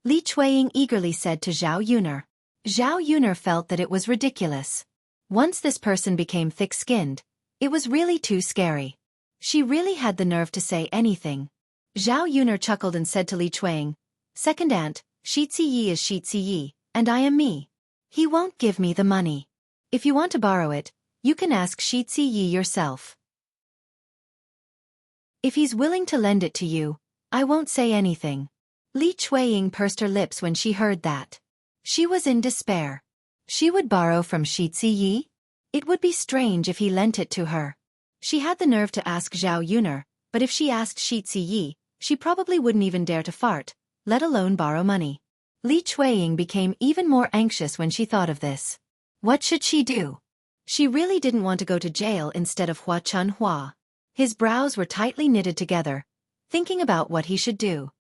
Li Chueying eagerly said to Zhao Yuner. Zhao Yuner felt that it was ridiculous. Once this person became thick-skinned, it was really too scary. She really had the nerve to say anything. Zhao Yuner chuckled and said to Li Chueying, Second aunt, Xueqi Yi is Xueqi Yi, and I am me. He won't give me the money. If you want to borrow it, you can ask Xueqi Yi yourself. If he's willing to lend it to you, I won't say anything. Li Chueying pursed her lips when she heard that. She was in despair. She would borrow from Xueqi Yi? It would be strange if he lent it to her. She had the nerve to ask Zhao Yuner, but if she asked Xueqi Yi, she probably wouldn't even dare to fart, let alone borrow money. Li Chueying became even more anxious when she thought of this. What should she do? She really didn't want to go to jail instead of Hua Chunhua. His brows were tightly knitted together, thinking about what he should do.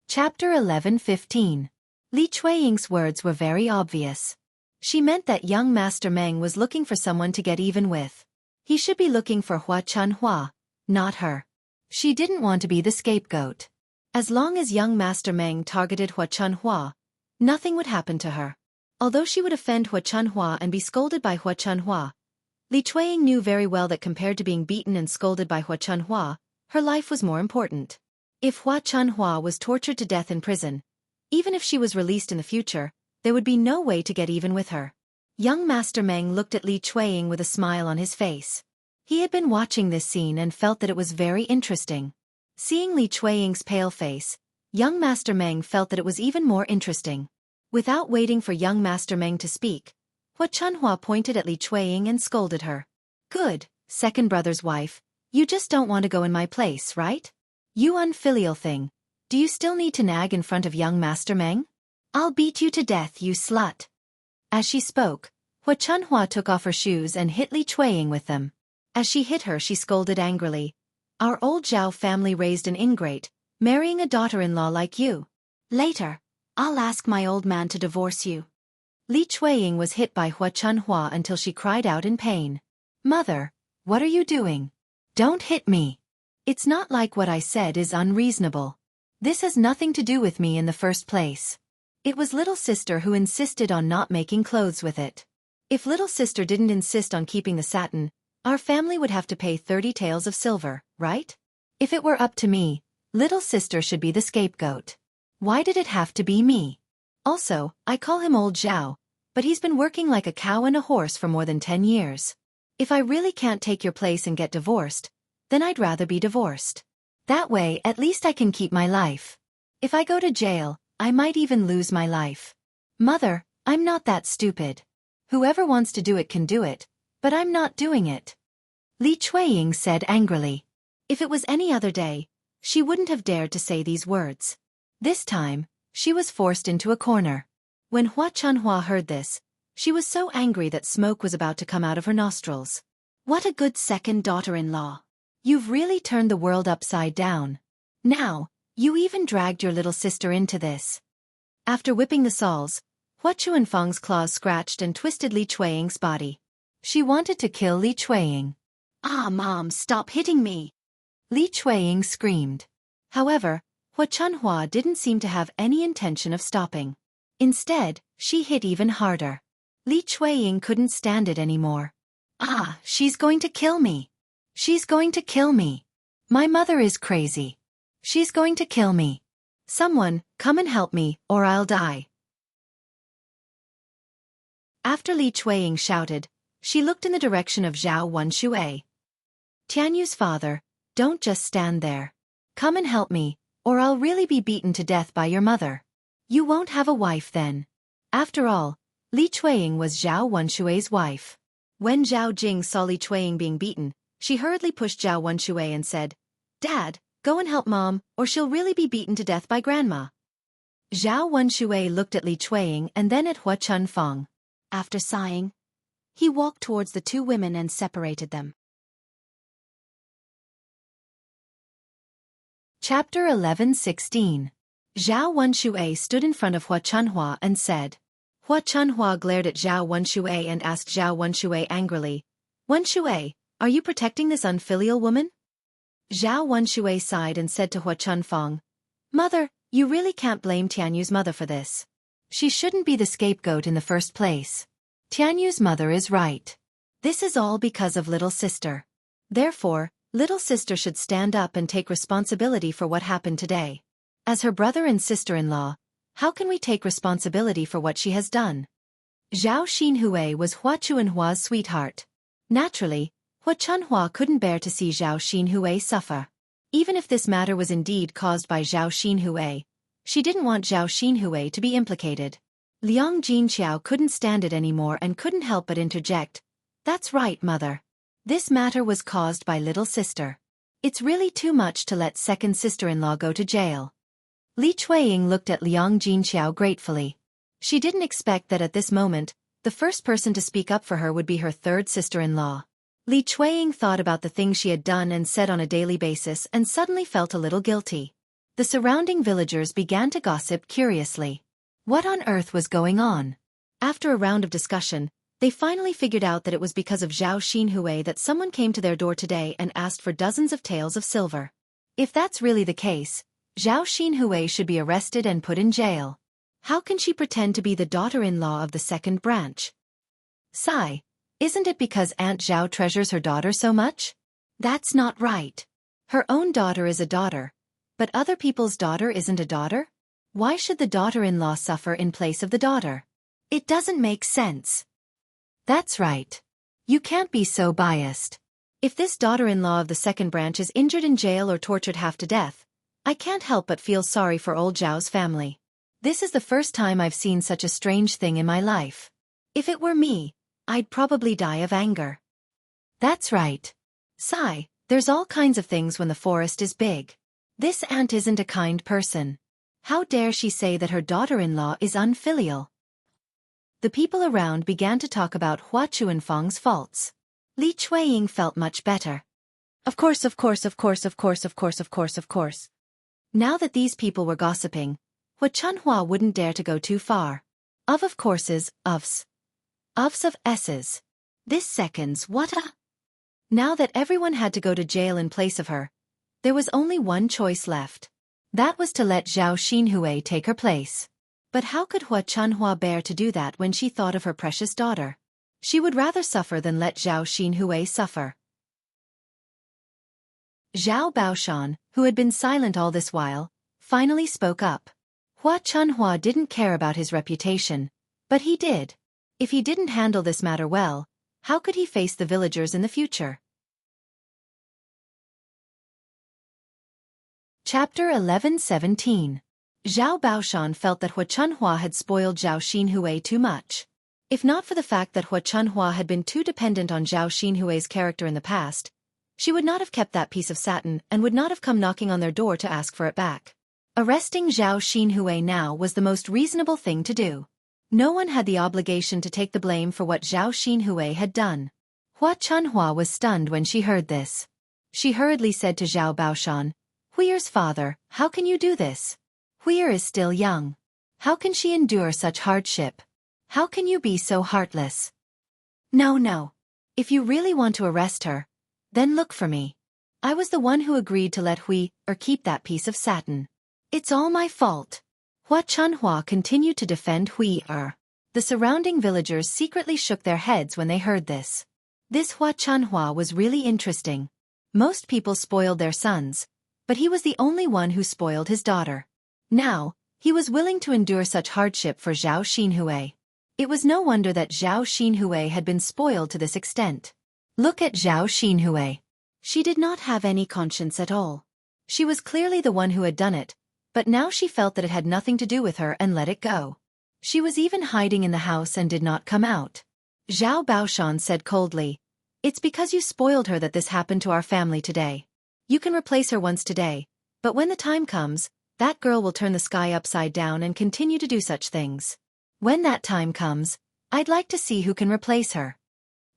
Chapter 11:15. Li Chueying's words were very obvious. She meant that young Master Meng was looking for someone to get even with. He should be looking for Hua Chunhua, not her. She didn't want to be the scapegoat. As long as young Master Meng targeted Hua Chunhua, nothing would happen to her. Although she would offend Hua Chunhua and be scolded by Hua Chunhua, Li Chueying knew very well that compared to being beaten and scolded by Hua Chunhua, her life was more important. If Hua Chunhua was tortured to death in prison, even if she was released in the future, there would be no way to get even with her. Young Master Meng looked at Li Chueying with a smile on his face. He had been watching this scene and felt that it was very interesting. Seeing Li Chueying's pale face, Young Master Meng felt that it was even more interesting. Without waiting for young Master Meng to speak, Hua Chunhua pointed at Li Chueying and scolded her. Good, second brother's wife, you just don't want to go in my place, right? You unfilial thing. Do you still need to nag in front of young Master Meng? I'll beat you to death, you slut. As she spoke, Hua Chunhua took off her shoes and hit Li Chueying with them. As she hit her, she scolded angrily. Our old Zhao family raised an ingrate, marrying a daughter-in-law like you. Later, I'll ask my old man to divorce you. Li Chueying was hit by Hua Chunhua until she cried out in pain. Mother, what are you doing? Don't hit me. It's not like what I said is unreasonable. This has nothing to do with me in the first place. It was little sister who insisted on not making clothes with it. If little sister didn't insist on keeping the satin, our family would have to pay 30 taels of silver, right? If it were up to me, little sister should be the scapegoat. Why did it have to be me? Also, I call him old Zhao, but he's been working like a cow and a horse for more than 10 years. If I really can't take your place and get divorced, then I'd rather be divorced. That way, at least I can keep my life. If I go to jail, I might even lose my life. Mother, I'm not that stupid. Whoever wants to do it can do it, but I'm not doing it. Li Chueying said angrily. If it was any other day, she wouldn't have dared to say these words. This time, she was forced into a corner. When Hua Chunhua heard this, she was so angry that smoke was about to come out of her nostrils. What a good second daughter-in-law. You've really turned the world upside down. Now, you even dragged your little sister into this. After whipping the Sauls, Hua Chuanfeng's claws scratched and twisted Li Chueying's body. She wanted to kill Li Chueying. Ah, Mom, stop hitting me! Li Chueying screamed. However, Hua Chunhua didn't seem to have any intention of stopping. Instead, she hit even harder. Li Chueying couldn't stand it anymore. Ah, she's going to kill me. She's going to kill me. My mother is crazy. She's going to kill me. Someone, come and help me, or I'll die. After Li Chueying shouted, she looked in the direction of Zhao Wenxue. Tianyu's father, don't just stand there. Come and help me, or I'll really be beaten to death by your mother. You won't have a wife then. After all, Li Chueying was Zhao Wenshue's wife. When Zhao Jing saw Li Chueying being beaten, she hurriedly pushed Zhao Wenxue and said, Dad, go and help Mom, or she'll really be beaten to death by Grandma. Zhao Wenxue looked at Li Chueying and then at Hua Chunfeng. After sighing, he walked towards the two women and separated them. Chapter 11:16. Zhao Wenxue stood in front of Hua Chunhua and said. Hua Chunhua glared at Zhao Wenxue and asked Zhao Wenxue angrily, Wenxue, are you protecting this unfilial woman? Zhao Wenxue sighed and said to Hua Chunfeng, Mother, you really can't blame Tianyu's mother for this. She shouldn't be the scapegoat in the first place. Tianyu's mother is right. This is all because of little sister. Therefore, little sister should stand up and take responsibility for what happened today. As her brother and sister-in-law, how can we take responsibility for what she has done? Zhao Xinhui was Hua Chuanhua's sweetheart. Naturally, Hua Chunhua couldn't bear to see Zhao Xinhui suffer. Even if this matter was indeed caused by Zhao Xinhui, she didn't want Zhao Xinhui to be implicated. Liang Jinqiao couldn't stand it anymore and couldn't help but interject. That's right, Mother. This matter was caused by little sister. It's really too much to let second sister-in-law go to jail. Li Chueying looked at Liang Jinqiao gratefully. She didn't expect that at this moment, the first person to speak up for her would be her third sister-in-law. Li Chueying thought about the things she had done and said on a daily basis and suddenly felt a little guilty. The surrounding villagers began to gossip curiously. What on earth was going on? After a round of discussion, they finally figured out that it was because of Zhao Xinhui that someone came to their door today and asked for dozens of taels of silver. If that's really the case, Zhao Xinhui should be arrested and put in jail. How can she pretend to be the daughter-in-law of the second branch? Sigh. Isn't it because Aunt Zhao treasures her daughter so much? That's not right. Her own daughter is a daughter, but other people's daughter isn't a daughter? Why should the daughter-in-law suffer in place of the daughter? It doesn't make sense. That's right. You can't be so biased. If this daughter-in-law of the second branch is injured in jail or tortured half to death, I can't help but feel sorry for old Zhao's family. This is the first time I've seen such a strange thing in my life. If it were me, I'd probably die of anger. That's right. Sigh, there's all kinds of things when the forest is big. This aunt isn't a kind person. How dare she say that her daughter-in-law is unfilial? The people around began to talk about Hua Chuanfang's faults. Li Chueying felt much better. Of course. Now that these people were gossiping, Hua Chunhua wouldn't dare to go too far. Of courses, ofs of s's. This seconds what a... Now that everyone had to go to jail in place of her, there was only one choice left. That was to let Zhao Xinhui take her place. But how could Hua Chunhua bear to do that when she thought of her precious daughter? She would rather suffer than let Zhao Xinhui suffer. Zhao Baoshan, who had been silent all this while, finally spoke up. Hua Chunhua didn't care about his reputation, but he did. If he didn't handle this matter well, how could he face the villagers in the future? Chapter 11:17. Zhao Baoshan felt that Hua Chunhua had spoiled Zhao Xinhui too much. If not for the fact that Hua Chunhua had been too dependent on Zhao Xinhui's character in the past, she would not have kept that piece of satin and would not have come knocking on their door to ask for it back. Arresting Zhao Xinhui now was the most reasonable thing to do. No one had the obligation to take the blame for what Zhao Xinhui had done. Hua Chunhua was stunned when she heard this. She hurriedly said to Zhao Baoshan, "Hui's father, how can you do this? Hui is still young. How can she endure such hardship? How can you be so heartless? No. If you really want to arrest her, then look for me. I was the one who agreed to let Hui keep that piece of satin. It's all my fault." Hua Chunhua continued to defend Hui. The surrounding villagers secretly shook their heads when they heard this. This Hua Chunhua was really interesting. Most people spoiled their sons, but he was the only one who spoiled his daughter. Now, he was willing to endure such hardship for Zhao Xinhui. It was no wonder that Zhao Xinhui had been spoiled to this extent. Look at Zhao Xinhui. She did not have any conscience at all. She was clearly the one who had done it, but now she felt that it had nothing to do with her and let it go. She was even hiding in the house and did not come out. Zhao Baoshan said coldly, "It's because you spoiled her that this happened to our family today. You can replace her once today, but when the time comes, that girl will turn the sky upside down and continue to do such things. When that time comes, I'd like to see who can replace her."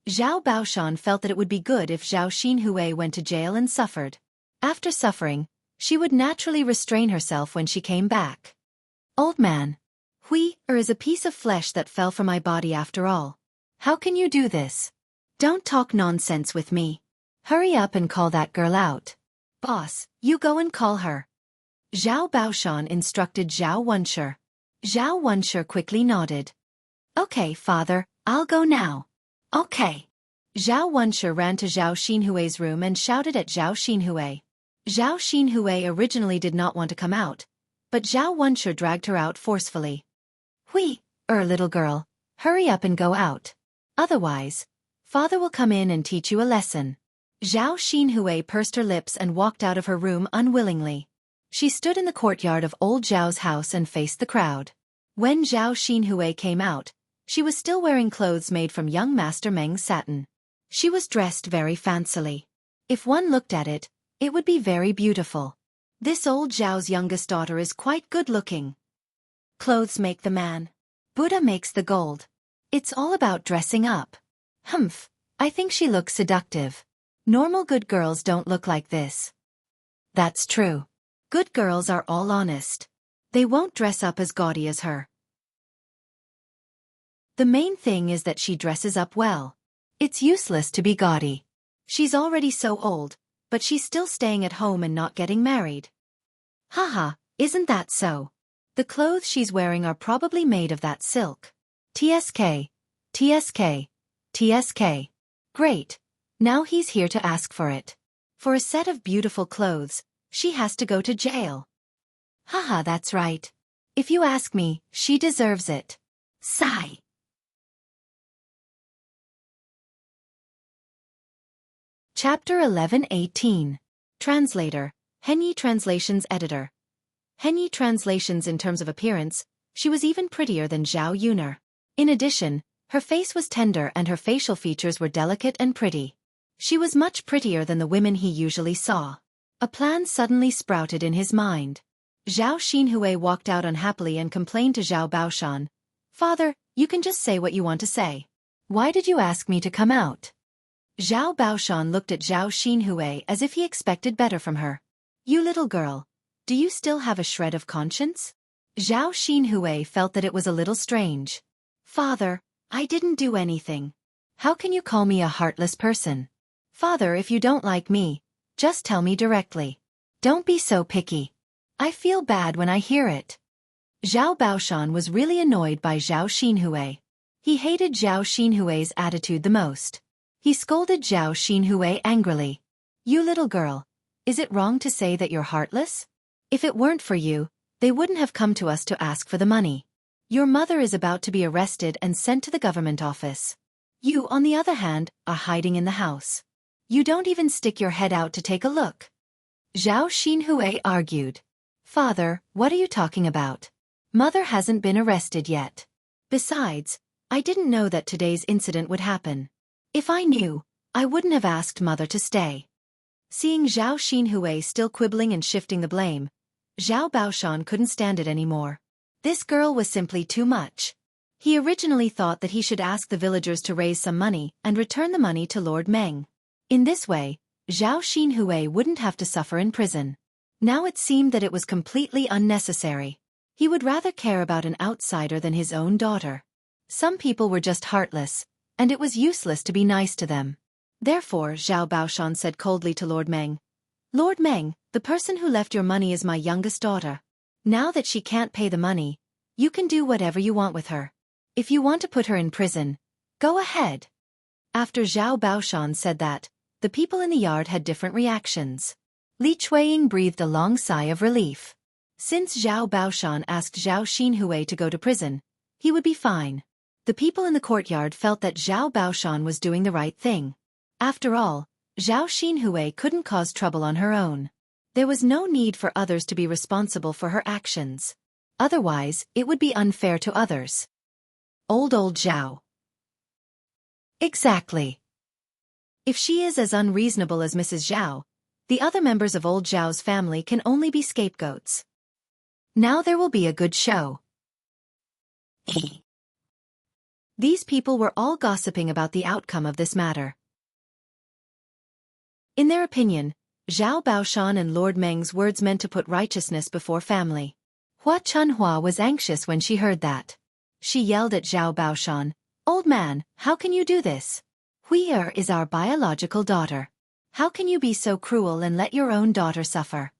Zhao Baoshan felt that it would be good if Zhao Xinhui went to jail and suffered. After suffering, she would naturally restrain herself when she came back. "Old man, Hui is a piece of flesh that fell from my body after all. How can you do this? Don't talk nonsense with me. Hurry up and call that girl out. Boss, you go and call her." Zhao Baoshan instructed Zhao Wenshi. Zhao Wenshi quickly nodded. "Okay, father, I'll go now." "Okay." Zhao Wenshi ran to Zhao Xinhui's room and shouted at Zhao Xinhui. Zhao Xinhui originally did not want to come out, but Zhao Wenshi dragged her out forcefully. "Hui, little girl, hurry up and go out. Otherwise, father will come in and teach you a lesson." Zhao Xinhui pursed her lips and walked out of her room unwillingly. She stood in the courtyard of old Zhao's house and faced the crowd. When Zhao Xinhui came out, she was still wearing clothes made from young Master Meng's satin. She was dressed very fancily. If one looked at it, it would be very beautiful. This old Zhao's youngest daughter is quite good-looking. Clothes make the man. Buddha makes the gold. It's all about dressing up. Humph, I think she looks seductive. Normal good girls don't look like this. That's true. Good girls are all honest. They won't dress up as gaudy as her. The main thing is that she dresses up well. It's useless to be gaudy. She's already so old, but she's still staying at home and not getting married. Haha, isn't that so? The clothes she's wearing are probably made of that silk. TSK. Great. Now he's here to ask for it. For a set of beautiful clothes, she has to go to jail. Haha, that's right. If you ask me, she deserves it. Sigh. Chapter 11:18. Translator. Henyi Translations Editor. Henyi Translations. In terms of appearance, she was even prettier than Zhao Yuner. In addition, her face was tender and her facial features were delicate and pretty. She was much prettier than the women he usually saw. A plan suddenly sprouted in his mind. Zhao Xinhui walked out unhappily and complained to Zhao Baoshan, "Father, you can just say what you want to say. Why did you ask me to come out?" Zhao Baoshan looked at Zhao Xinhui as if he expected better from her. "You little girl, do you still have a shred of conscience?" Zhao Xinhui felt that it was a little strange. "Father, I didn't do anything. How can you call me a heartless person? Father, if you don't like me, just tell me directly. Don't be so picky. I feel bad when I hear it." Zhao Baoshan was really annoyed by Zhao Xinhui. He hated Zhao Xinhui's attitude the most. He scolded Zhao Xinhui angrily. "You little girl, is it wrong to say that you're heartless? If it weren't for you, they wouldn't have come to us to ask for the money. Your mother is about to be arrested and sent to the government office. You, on the other hand, are hiding in the house. You don't even stick your head out to take a look." Zhao Xinhui argued. "Father, what are you talking about? Mother hasn't been arrested yet. Besides, I didn't know that today's incident would happen. If I knew, I wouldn't have asked Mother to stay." Seeing Zhao Xinhui still quibbling and shifting the blame, Zhao Baoshan couldn't stand it anymore. This girl was simply too much. He originally thought that he should ask the villagers to raise some money and return the money to Lord Meng. In this way, Zhao Xinhui wouldn't have to suffer in prison. Now it seemed that it was completely unnecessary. He would rather care about an outsider than his own daughter. Some people were just heartless, and it was useless to be nice to them. Therefore, Zhao Baoshan said coldly to Lord Meng, "Lord Meng, the person who left your money is my youngest daughter. Now that she can't pay the money, you can do whatever you want with her. If you want to put her in prison, go ahead." After Zhao Baoshan said that, the people in the yard had different reactions. Li Chueying breathed a long sigh of relief. Since Zhao Baoshan asked Zhao Xinhui to go to prison, he would be fine. The people in the courtyard felt that Zhao Baoshan was doing the right thing. After all, Zhao Xinhui couldn't cause trouble on her own. There was no need for others to be responsible for her actions. Otherwise, it would be unfair to others. Old Zhao. Exactly. If she is as unreasonable as Mrs. Zhao, the other members of old Zhao's family can only be scapegoats. Now there will be a good show. These people were all gossiping about the outcome of this matter. In their opinion, Zhao Baoshan and Lord Meng's words meant to put righteousness before family. Hua Chunhua was anxious when she heard that. She yelled at Zhao Baoshan, "Old man, how can you do this? Hui Er is our biological daughter. How can you be so cruel and let your own daughter suffer?"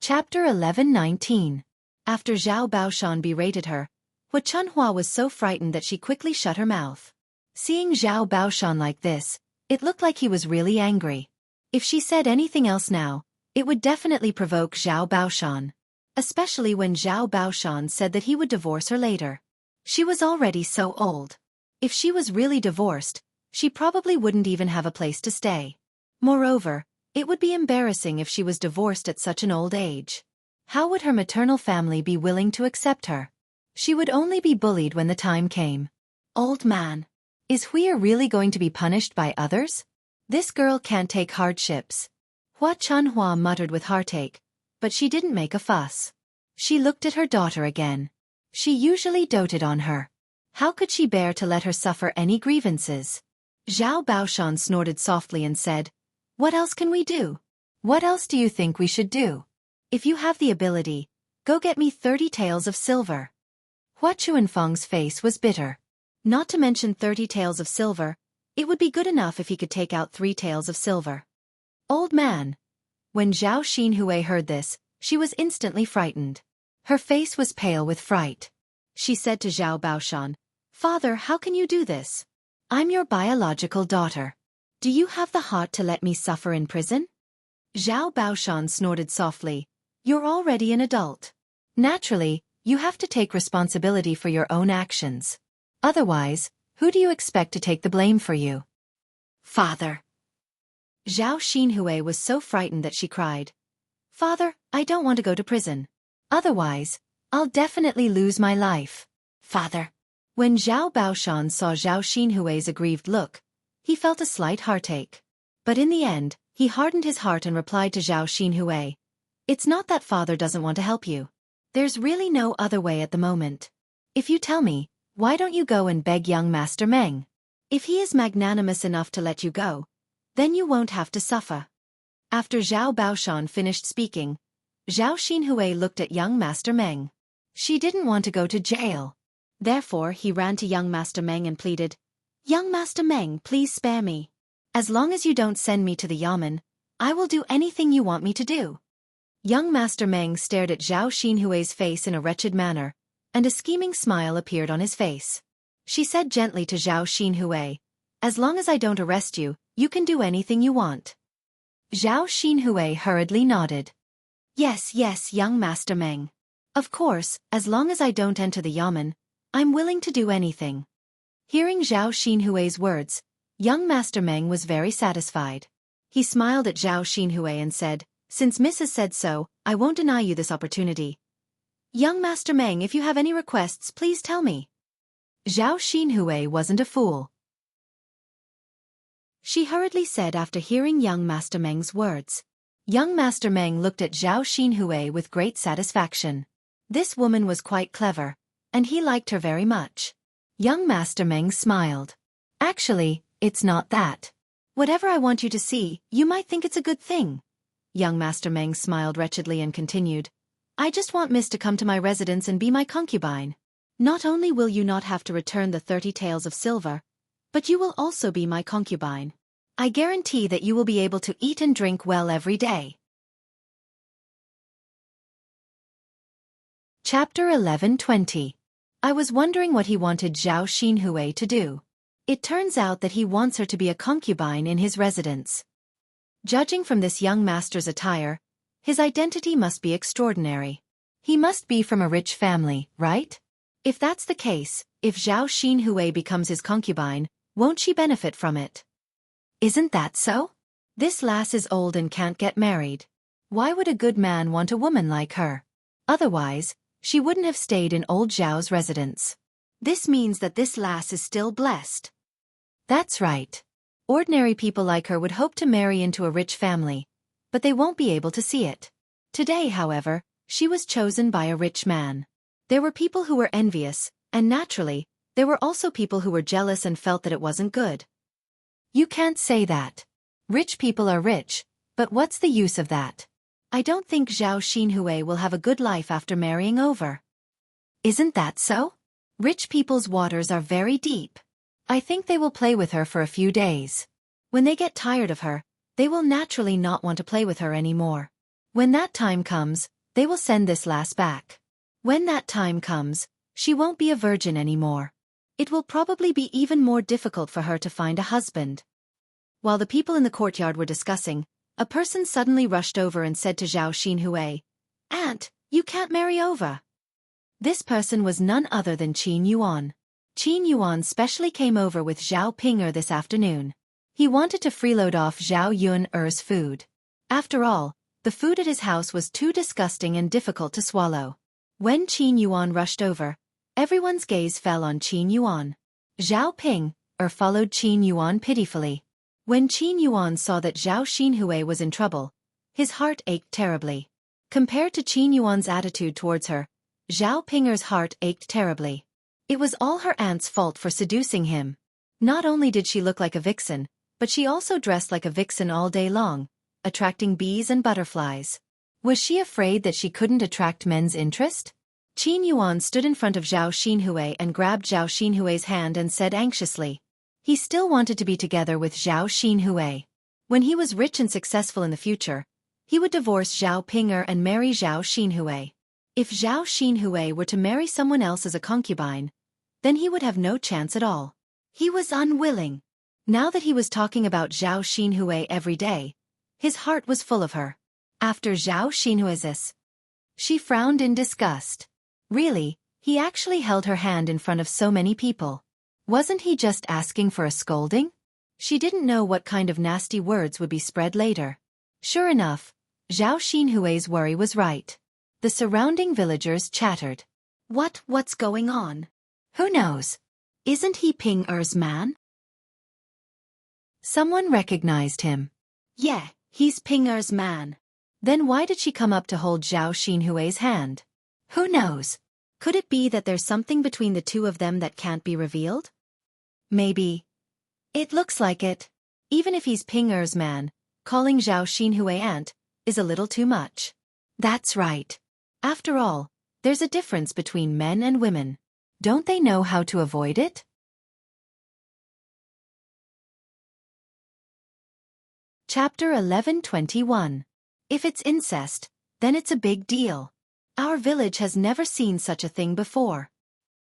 Chapter 11:19. After Zhao Baoshan berated her, Hua Chunhua was so frightened that she quickly shut her mouth. Seeing Zhao Baoshan like this, it looked like he was really angry. If she said anything else now, it would definitely provoke Zhao Baoshan. Especially when Zhao Baoshan said that he would divorce her later. She was already so old. If she was really divorced, she probably wouldn't even have a place to stay. Moreover, it would be embarrassing if she was divorced at such an old age. How would her maternal family be willing to accept her? She would only be bullied when the time came. Old man. Is Hui really going to be punished by others? This girl can't take hardships. Hua Chunhua muttered with heartache, but she didn't make a fuss. She looked at her daughter again. She usually doted on her. How could she bear to let her suffer any grievances? Zhao Baoshan snorted softly and said, "What else can we do? What else do you think we should do? If you have the ability, go get me 30 taels of silver." Hua Chuanfeng's face was bitter. Not to mention 30 taels of silver, it would be good enough if he could take out 3 taels of silver. Old man. When Zhao Xinhui heard this, she was instantly frightened. Her face was pale with fright. She said to Zhao Baoshan, "Father, how can you do this? I'm your biological daughter. Do you have the heart to let me suffer in prison?" Zhao Baoshan snorted softly, "You're already an adult. Naturally, you have to take responsibility for your own actions. Otherwise, who do you expect to take the blame for you?" "Father." Zhao Xinhui was so frightened that she cried, "Father, I don't want to go to prison. Otherwise, I'll definitely lose my life. Father." When Zhao Baoshan saw Zhao Xinhui's aggrieved look, he felt a slight heartache. But in the end, he hardened his heart and replied to Zhao Xinhui, "It's not that father doesn't want to help you. There's really no other way at the moment. If you tell me, why don't you go and beg young Master Meng? If he is magnanimous enough to let you go, then you won't have to suffer." After Zhao Baoshan finished speaking, Zhao Xinhui looked at young Master Meng. She didn't want to go to jail. Therefore he ran to young Master Meng and pleaded, "Young Master Meng, please spare me. As long as you don't send me to the yamen, I will do anything you want me to do." Young Master Meng stared at Zhao Xinhui's face in a wretched manner, and a scheming smile appeared on his face. She said gently to Zhao Xinhui, "As long as I don't arrest you, you can do anything you want." Zhao Xinhui hurriedly nodded. "Yes, yes, young Master Meng. Of course, as long as I don't enter the yamen, I'm willing to do anything." Hearing Zhao Xinhui's words, young Master Meng was very satisfied. He smiled at Zhao Xinhui and said, "Since Mrs. said so, I won't deny you this opportunity. Young Master Meng, if you have any requests, please tell me." Zhao Xinhui wasn't a fool. She hurriedly said after hearing young Master Meng's words. Young Master Meng looked at Zhao Xinhui with great satisfaction. This woman was quite clever, and he liked her very much. Young Master Meng smiled. "Actually, it's not that. Whatever I want you to see, you might think it's a good thing." Young Master Meng smiled wretchedly and continued, "I just want Miss to come to my residence and be my concubine. Not only will you not have to return the 30 taels of silver, but you will also be my concubine. I guarantee that you will be able to eat and drink well every day." Chapter 11:20. I was wondering what he wanted Zhao Xinhui to do. It turns out that he wants her to be a concubine in his residence. Judging from this young master's attire, his identity must be extraordinary. He must be from a rich family, right? If that's the case, if Zhao Xinhui becomes his concubine, won't she benefit from it? Isn't that so? This lass is old and can't get married. Why would a good man want a woman like her? Otherwise, she wouldn't have stayed in old Zhao's residence. This means that this lass is still blessed. That's right. Ordinary people like her would hope to marry into a rich family, but they won't be able to see it. Today, however, she was chosen by a rich man. There were people who were envious, and naturally, there were also people who were jealous and felt that it wasn't good. You can't say that. Rich people are rich, but what's the use of that? I don't think Zhao Xinhui will have a good life after marrying over. Isn't that so? Rich people's waters are very deep. I think they will play with her for a few days. When they get tired of her, they will naturally not want to play with her anymore. When that time comes, they will send this lass back. When that time comes, she won't be a virgin anymore. It will probably be even more difficult for her to find a husband. While the people in the courtyard were discussing, a person suddenly rushed over and said to Zhao Xinhui, "Aunt, you can't marry over." This person was none other than Qin Yuan. Qin Yuan specially came over with Zhao Ping'er this afternoon. He wanted to freeload off Zhao Yun'er's food. After all, the food at his house was too disgusting and difficult to swallow. When Qin Yuan rushed over, everyone's gaze fell on Qin Yuan. Zhao Ping'er followed Qin Yuan pitifully. When Qin Yuan saw that Zhao Xinhui was in trouble, his heart ached terribly. Compared to Qin Yuan's attitude towards her, Zhao Ping'er's heart ached terribly. It was all her aunt's fault for seducing him. Not only did she look like a vixen, but she also dressed like a vixen all day long, attracting bees and butterflies. Was she afraid that she couldn't attract men's interest? Qin Yuan stood in front of Zhao Xinhui and grabbed Zhao Xinhui's hand and said anxiously. He still wanted to be together with Zhao Xinhui. When he was rich and successful in the future, he would divorce Zhao Ping'er and marry Zhao Xinhui. If Zhao Xinhui were to marry someone else as a concubine, then he would have no chance at all. He was unwilling. Now that he was talking about Zhao Xinhui every day, his heart was full of her. After Zhao Xinhui's this, she frowned in disgust. Really, he actually held her hand in front of so many people. Wasn't he just asking for a scolding? She didn't know what kind of nasty words would be spread later. Sure enough, Zhao Xinhui's worry was right. The surrounding villagers chattered. What's going on? Who knows? Isn't he Ping Er's man? Someone recognized him. Yeah, he's Ping Er's man. Then why did she come up to hold Zhao Xinhui's hand? Who knows? Could it be that there's something between the two of them that can't be revealed? Maybe. It looks like it. Even if he's Ping Er's man, calling Zhao Xinhui aunt is a little too much. That's right. After all, there's a difference between men and women. Don't they know how to avoid it? Chapter 11:21. If it's incest, then it's a big deal. Our village has never seen such a thing before.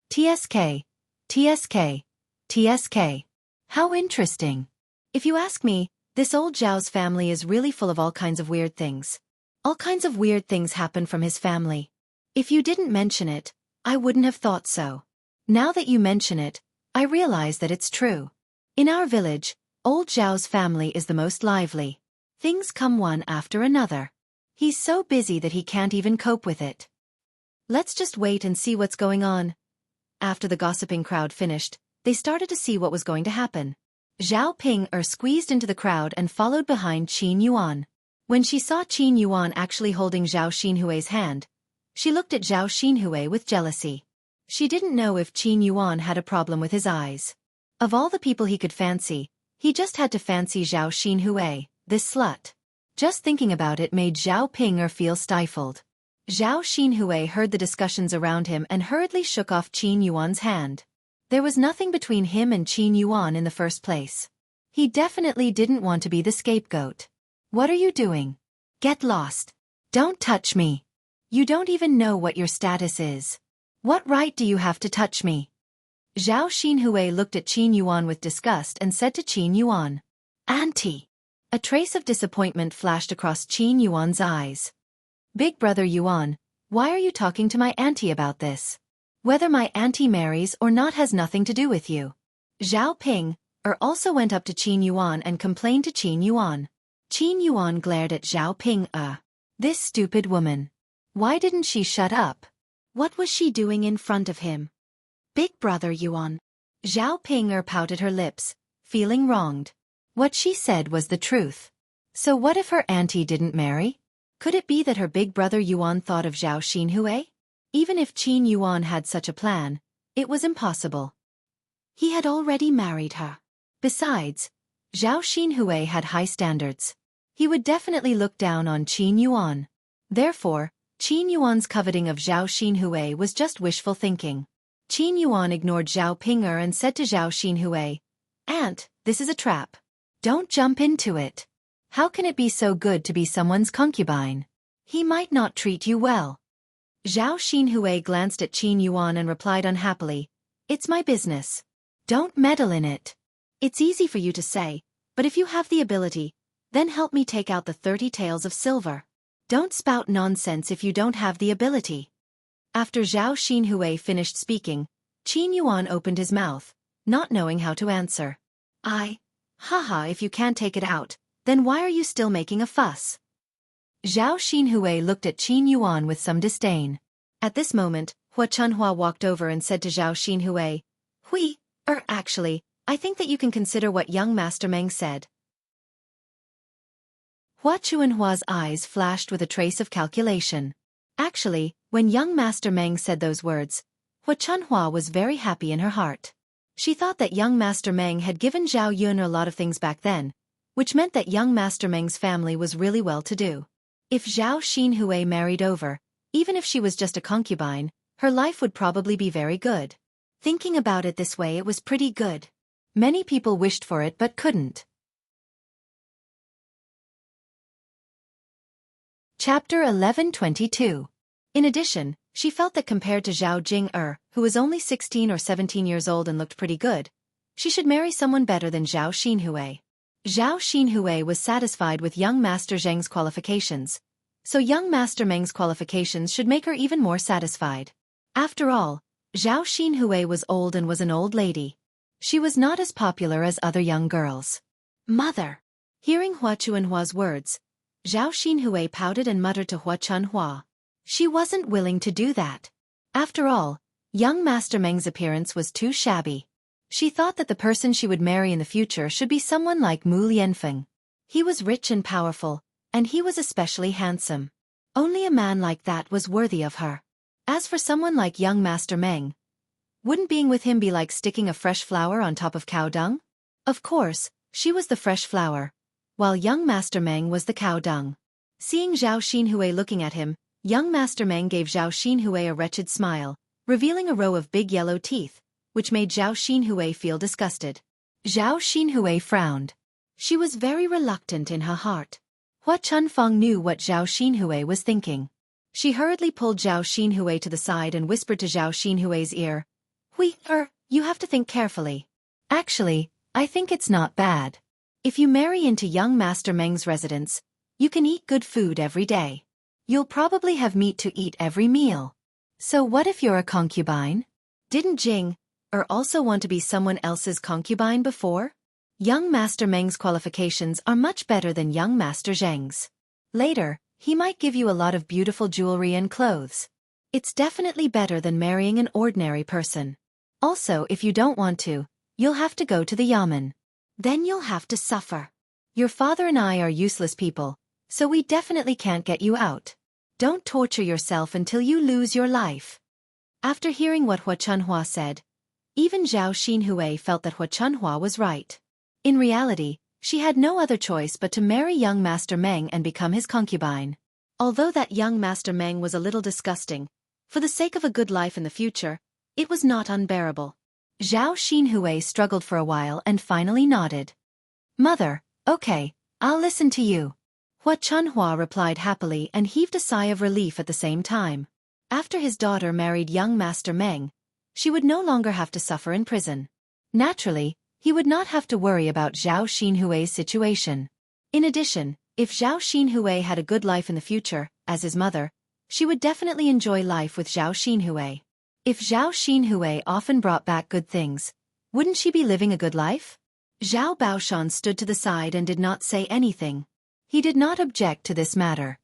TSK, TSK, TSK. How interesting. If you ask me, this old Zhao's family is really full of all kinds of weird things. All kinds of weird things happen from his family. If you didn't mention it, I wouldn't have thought so. Now that you mention it, I realize that it's true. In our village, old Zhao's family is the most lively. Things come one after another. He's so busy that he can't even cope with it. Let's just wait and see what's going on. After the gossiping crowd finished, they started to see what was going to happen. Zhao Ping squeezed into the crowd and followed behind Qin Yuan. When she saw Qin Yuan actually holding Zhao Xinhui's hand, she looked at Zhao Xinhui with jealousy. She didn't know if Qin Yuan had a problem with his eyes. Of all the people he could fancy, he just had to fancy Zhao Xinhui, this slut. Just thinking about it made Zhao Ping feel stifled. Zhao Xinhui heard the discussions around him and hurriedly shook off Qin Yuan's hand. There was nothing between him and Qin Yuan in the first place. He definitely didn't want to be the scapegoat. What are you doing? Get lost. Don't touch me. You don't even know what your status is. What right do you have to touch me? Zhao Xinhui looked at Qin Yuan with disgust and said to Qin Yuan, Auntie. A trace of disappointment flashed across Qin Yuan's eyes. Big brother Yuan, why are you talking to my auntie about this? Whether my auntie marries or not has nothing to do with you. Zhao Ping also went up to Qin Yuan and complained to Qin Yuan. Qin Yuan glared at Zhao Ping. This stupid woman. Why didn't she shut up? What was she doing in front of him? Big brother Yuan. Zhao Ping pouted her lips, feeling wronged. What she said was the truth. So what if her auntie didn't marry? Could it be that her big brother Yuan thought of Zhao Xinhui? Even if Qin Yuan had such a plan, it was impossible. He had already married her. Besides, Zhao Xinhui had high standards. He would definitely look down on Qin Yuan. Therefore, Qin Yuan's coveting of Zhao Xinhui was just wishful thinking. Qin Yuan ignored Zhao Ping and said to Zhao Xinhui, Aunt, this is a trap. Don't jump into it. How can it be so good to be someone's concubine? He might not treat you well. Zhao Xinhui glanced at Qin Yuan and replied unhappily, It's my business. Don't meddle in it. It's easy for you to say, but if you have the ability, then help me take out the 30 taels of silver. Don't spout nonsense if you don't have the ability. After Zhao Xinhui finished speaking, Qin Yuan opened his mouth, not knowing how to answer. Haha, if you can't take it out, then why are you still making a fuss? Zhao Xinhui looked at Qin Yuan with some disdain. At this moment, Hua Chunhua walked over and said to Zhao Xinhui, actually, I think that you can consider what young Master Meng said. Hua Chunhua's eyes flashed with a trace of calculation. Actually, when young Master Meng said those words, Hua Chunhua was very happy in her heart. She thought that young Master Meng had given Zhao Yun a lot of things back then, which meant that young Master Meng's family was really well-to-do. If Zhao Xinhui married over, even if she was just a concubine, her life would probably be very good. Thinking about it this way, it was pretty good. Many people wished for it but couldn't. Chapter 11:22. In addition, she felt that compared to Zhao Jing who was only 16 or 17 years old and looked pretty good, she should marry someone better than Zhao Xinhui. Zhao Xinhui was satisfied with young Master Zheng's qualifications, so young Master Meng's qualifications should make her even more satisfied. After all, Zhao Xinhui was old and was an old lady. She was not as popular as other young girls. Mother! Hearing Hua Chunhua's words, Zhao Xinhui pouted and muttered to Hua Chunhua. She wasn't willing to do that. After all, young Master Meng's appearance was too shabby. She thought that the person she would marry in the future should be someone like Mu Lianfeng. He was rich and powerful, and he was especially handsome. Only a man like that was worthy of her. As for someone like young Master Meng, wouldn't being with him be like sticking a fresh flower on top of cow dung? Of course, she was the fresh flower, while young Master Meng was the cow dung. Seeing Zhao Xinhui looking at him, young Master Meng gave Zhao Xinhui a wretched smile, revealing a row of big yellow teeth, which made Zhao Xinhui feel disgusted. Zhao Xinhui frowned. She was very reluctant in her heart. Hua Chunfeng knew what Zhao Xinhui was thinking. She hurriedly pulled Zhao Xinhui to the side and whispered to Zhao Xinhui's ear, you have to think carefully. Actually, I think it's not bad. If you marry into young Master Meng's residence, you can eat good food every day. You'll probably have meat to eat every meal. So what if you're a concubine? Didn't Jing also want to be someone else's concubine before? Young Master Meng's qualifications are much better than young Master Zheng's. Later, he might give you a lot of beautiful jewelry and clothes. It's definitely better than marrying an ordinary person. Also, if you don't want to, you'll have to go to the yamen. Then you'll have to suffer. Your father and I are useless people, so we definitely can't get you out. Don't torture yourself until you lose your life. After hearing what Hua Chunhua said, even Zhao Xinhui felt that Hua Chunhua was right. In reality, she had no other choice but to marry young Master Meng and become his concubine. Although that young Master Meng was a little disgusting, for the sake of a good life in the future, it was not unbearable. Zhao Xinhui struggled for a while and finally nodded. Mother, okay, I'll listen to you. Hua Chunhua replied happily and heaved a sigh of relief at the same time. After his daughter married young Master Meng, she would no longer have to suffer in prison. Naturally, he would not have to worry about Zhao Xinhui's situation. In addition, if Zhao Xinhui had a good life in the future, as his mother, she would definitely enjoy life with Zhao Xinhui. If Zhao Xinhui often brought back good things, wouldn't she be living a good life? Zhao Baoshan stood to the side and did not say anything. He did not object to this matter.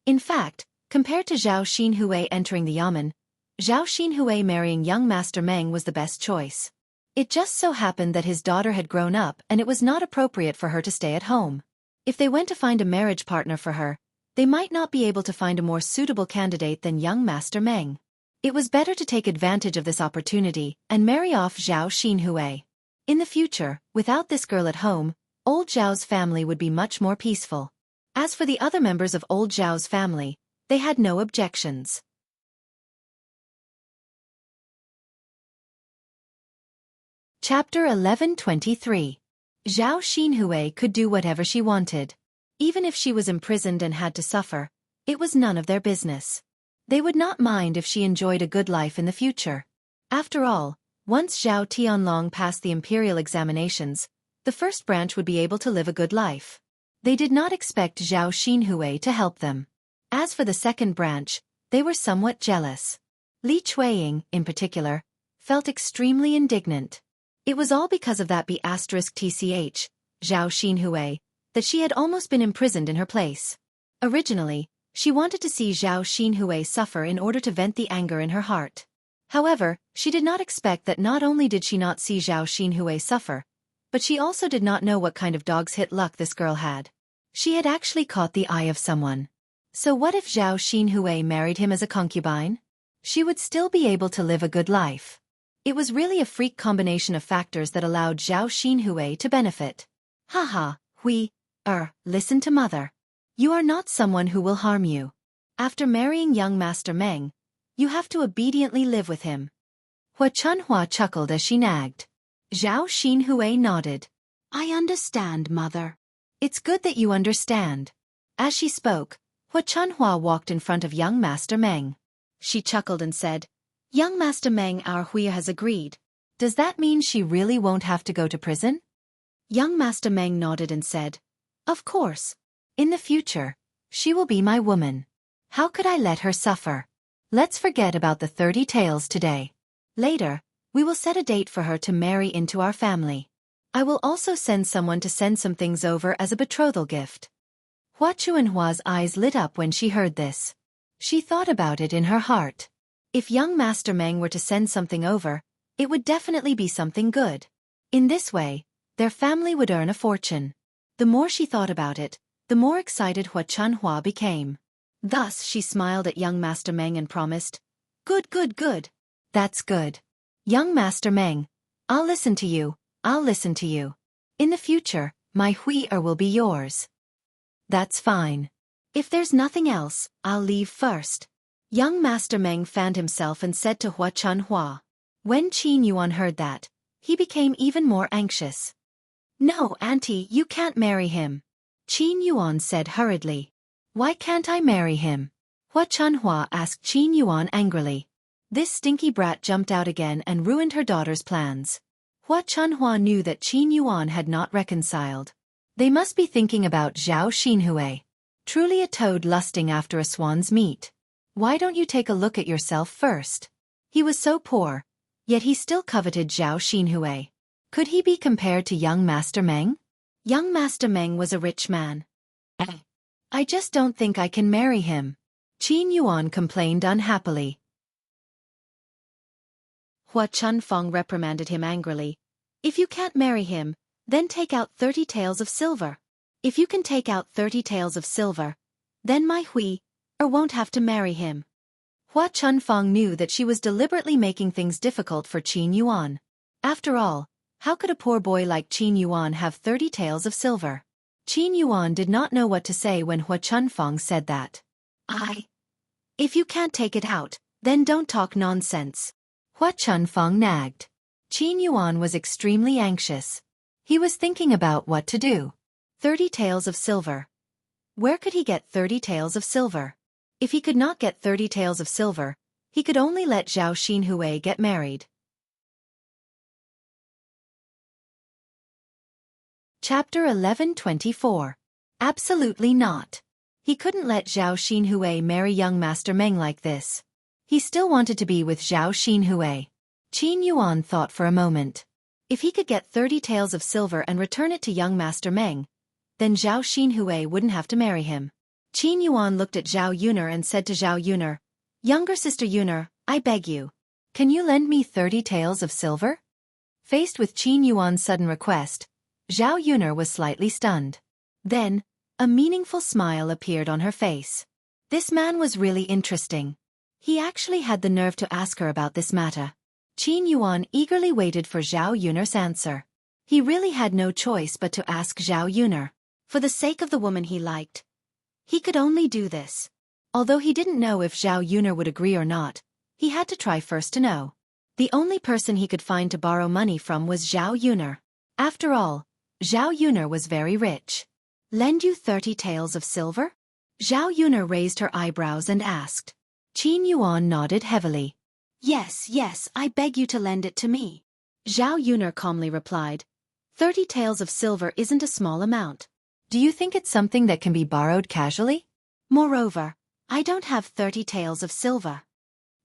In fact, compared to Zhao Xinhui entering the yamen, Zhao Xinhui marrying young Master Meng was the best choice. It just so happened that his daughter had grown up and it was not appropriate for her to stay at home. If they went to find a marriage partner for her, they might not be able to find a more suitable candidate than young Master Meng. It was better to take advantage of this opportunity and marry off Zhao Xinhui. In the future, without this girl at home, old Zhao's family would be much more peaceful. As for the other members of old Zhao's family, they had no objections. Chapter 1123. Zhao Xinhui could do whatever she wanted. Even if she was imprisoned and had to suffer, it was none of their business. They would not mind if she enjoyed a good life in the future. After all, once Zhao Tianlong passed the imperial examinations, the first branch would be able to live a good life. They did not expect Zhao Xinhui to help them. As for the second branch, they were somewhat jealous. Li Chueying, in particular, felt extremely indignant. It was all because of that B*TCH, Zhao Xinhui, that she had almost been imprisoned in her place. Originally, she wanted to see Zhao Xinhui suffer in order to vent the anger in her heart. However, she did not expect that not only did she not see Zhao Xinhui suffer, but she also did not know what kind of dog's hit luck this girl had. She had actually caught the eye of someone. So what if Zhao Xinhui married him as a concubine? She would still be able to live a good life. It was really a freak combination of factors that allowed Zhao Xinhui to benefit. Haha, listen to mother. You are not someone who will harm you. After marrying young Master Meng, you have to obediently live with him. Hua Chunhua chuckled as she nagged. Zhao Xinhui nodded. I understand, mother. It's good that you understand. As she spoke, Hua Chunhua walked in front of young Master Meng. She chuckled and said, Young Master Meng, our Huya has agreed. Does that mean she really won't have to go to prison? Young Master Meng nodded and said, Of course. In the future, she will be my woman. How could I let her suffer? Let's forget about the 30 taels today. Later, We will set a date for her to marry into our family. I will also send someone to send some things over as a betrothal gift. Hua Chuanhua's eyes lit up when she heard this. She thought about it in her heart. If young Master Meng were to send something over, it would definitely be something good. In this way, their family would earn a fortune. The more she thought about it, the more excited Hua Chuanhua became. Thus she smiled at young Master Meng and promised, "Good, good, good. That's good. Young Master Meng, I'll listen to you, I'll listen to you. In the future, my Hui-er will be yours." "That's fine. If there's nothing else, I'll leave first." Young Master Meng fanned himself and said to Hua Chuanhua. When Qin Yuan heard that, he became even more anxious. "No, Auntie, you can't marry him," Qin Yuan said hurriedly. "Why can't I marry him?" Hua Chuanhua asked Qin Yuan angrily. This stinky brat jumped out again and ruined her daughter's plans. Hua Chuanhua knew that Qin Yuan had not reconciled. They must be thinking about Zhao Xinhui. Truly a toad lusting after a swan's meat. Why don't you take a look at yourself first? He was so poor, yet he still coveted Zhao Xinhui. Could he be compared to young Master Meng? Young Master Meng was a rich man. I just don't think I can marry him," Qin Yuan complained unhappily. Hua Chunfeng reprimanded him angrily. "If you can't marry him, then take out 30 taels of silver. If you can take out 30 taels of silver, then my Hui-er won't have to marry him." Hua Chunfeng knew that she was deliberately making things difficult for Qin Yuan. After all, how could a poor boy like Qin Yuan have 30 taels of silver? Qin Yuan did not know what to say when Hua Chunfeng said that. If you can't take it out, then don't talk nonsense," Hua Chunfeng nagged. Qin Yuan was extremely anxious. He was thinking about what to do. 30 taels of silver. Where could he get 30 taels of silver? If he could not get 30 taels of silver, he could only let Zhao Xinhui get married. Chapter 1124. Absolutely not. He couldn't let Zhao Xinhui marry young Master Meng like this. He still wanted to be with Zhao Xinhui. Qin Yuan thought for a moment. If he could get 30 taels of silver and return it to young Master Meng, then Zhao Xinhui wouldn't have to marry him. Qin Yuan looked at Zhao Yuner and said to Zhao Yuner, "Younger sister Yuner, I beg you. Can you lend me 30 taels of silver?" Faced with Qin Yuan's sudden request, Zhao Yuner was slightly stunned. Then, a meaningful smile appeared on her face. This man was really interesting. He actually had the nerve to ask her about this matter. Qin Yuan eagerly waited for Zhao Yuner's answer. He really had no choice but to ask Zhao Yuner. For the sake of the woman he liked, he could only do this. Although he didn't know if Zhao Yuner would agree or not, he had to try first to know. The only person he could find to borrow money from was Zhao Yuner. After all, Zhao Yuner was very rich. "Lend you 30 taels of silver?" Zhao Yuner raised her eyebrows and asked. Qin Yuan nodded heavily. Yes, I beg you to lend it to me." Zhao Yuner calmly replied. 30 taels of silver isn't a small amount. Do you think it's something that can be borrowed casually? Moreover, I don't have 30 taels of silver.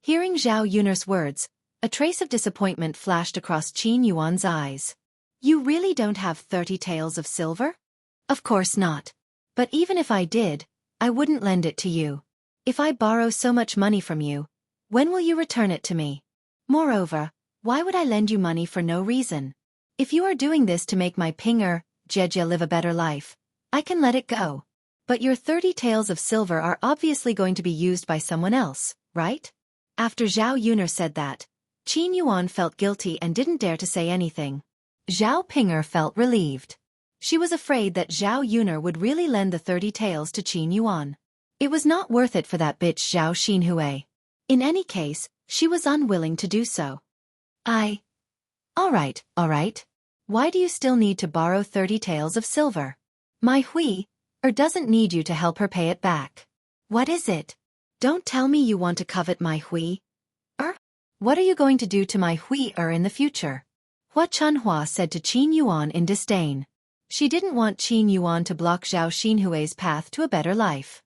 Hearing Zhao Yuner's words, a trace of disappointment flashed across Qin Yuan's eyes. You really don't have 30 taels of silver? Of course not. But even if I did, I wouldn't lend it to you. If I borrow so much money from you, when will you return it to me? Moreover, why would I lend you money for no reason? If you are doing this to make my Pinger, Jejia live a better life, I can let it go. But your 30 taels of silver are obviously going to be used by someone else, right? After Zhao Yuner said that, Qin Yuan felt guilty and didn't dare to say anything. Zhao Pinger felt relieved. She was afraid that Zhao Yuner would really lend the 30 taels to Qin Yuan. It was not worth it for that bitch Zhao Xinhui. In any case, she was unwilling to do so. All right. Why do you still need to borrow 30 taels of silver? My Hui-er doesn't need you to help her pay it back. What is it? Don't tell me you want to covet my Hui-er? What are you going to do to my Hui-er in the future? Hua Chunhua said to Qin Yuan in disdain. She didn't want Qin Yuan to block Zhao Xinhui's path to a better life.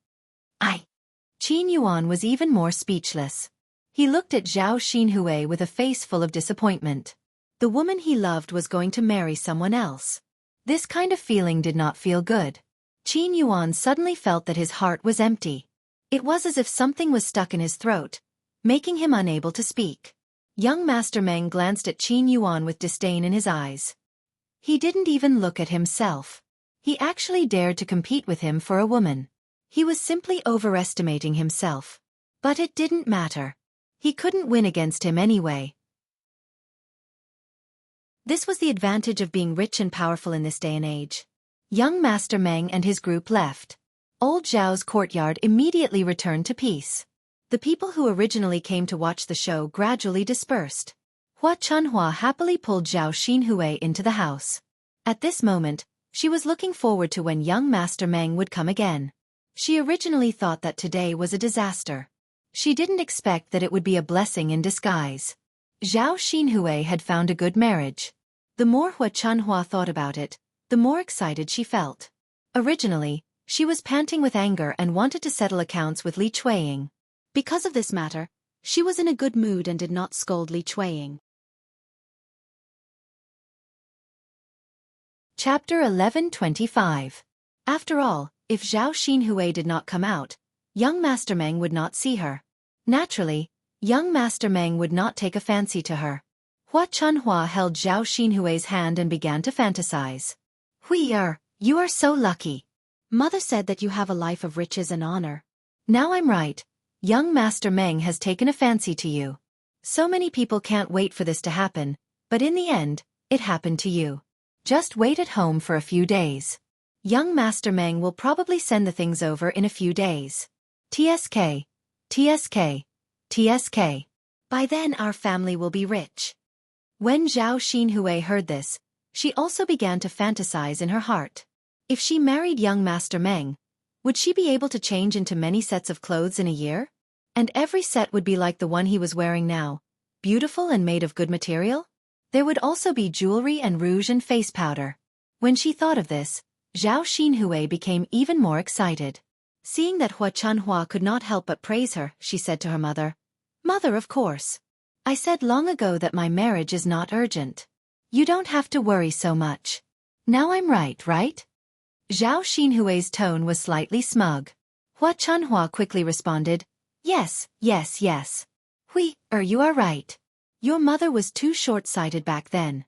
Qin Yuan was even more speechless. He looked at Zhao Xinhui with a face full of disappointment. The woman he loved was going to marry someone else. This kind of feeling did not feel good. Qin Yuan suddenly felt that his heart was empty. It was as if something was stuck in his throat, making him unable to speak. Young Master Meng glanced at Qin Yuan with disdain in his eyes. He didn't even look at himself. He actually dared to compete with him for a woman. He was simply overestimating himself. But it didn't matter. He couldn't win against him anyway. This was the advantage of being rich and powerful in this day and age. Young Master Meng and his group left. Old Zhao's courtyard immediately returned to peace. The people who originally came to watch the show gradually dispersed. Hua Chunhua happily pulled Zhao Xinhui into the house. At this moment, she was looking forward to when young Master Meng would come again. She originally thought that today was a disaster. She didn't expect that it would be a blessing in disguise. Zhao Xinhui had found a good marriage. The more Hua Chunhua thought about it, the more excited she felt. Originally, she was panting with anger and wanted to settle accounts with Li Chueying. Because of this matter, she was in a good mood and did not scold Li Chueying. Chapter 11:25. After all, if Zhao Xinhui did not come out, young Master Meng would not see her. Naturally, young Master Meng would not take a fancy to her. Hua Chunhua held Zhao Xinhui's hand and began to fantasize. Hui you are so lucky. Mother said that you have a life of riches and honor. Now I'm right. Young Master Meng has taken a fancy to you. So many people can't wait for this to happen, but in the end, it happened to you. Just wait at home for a few days. Young Master Meng will probably send the things over in a few days. TSK. TSK. TSK. By then our family will be rich. When Zhao Xinhui heard this, she also began to fantasize in her heart. If she married young Master Meng, would she be able to change into many sets of clothes in a year? And every set would be like the one he was wearing now, beautiful and made of good material? There would also be jewelry and rouge and face powder. When she thought of this, Zhao Xinhui became even more excited. Seeing that Hua Chunhua could not help but praise her, she said to her mother, "Mother, of course. I said long ago that my marriage is not urgent. You don't have to worry so much. Now I'm right? Zhao Xinhui's tone was slightly smug. Hua Chunhua quickly responded, Yes. Hui, you are right. Your mother was too short-sighted back then.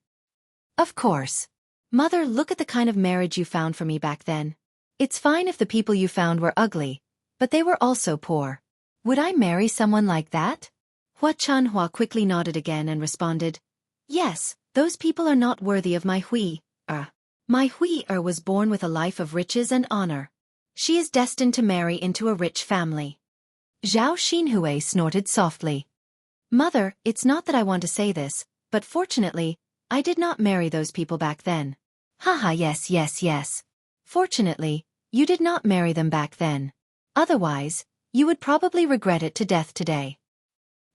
Of course. Mother, look at the kind of marriage you found for me back then. It's fine if the people you found were ugly, but they were also poor. Would I marry someone like that? Hua Chunhua quickly nodded again and responded, Yes, those people are not worthy of my Hui. My Hui was born with a life of riches and honor. She is destined to marry into a rich family. Zhao Xinhui snorted softly. Mother, it's not that I want to say this, but fortunately, I did not marry those people back then. Haha, yes. Fortunately, you did not marry them back then. Otherwise, you would probably regret it to death today.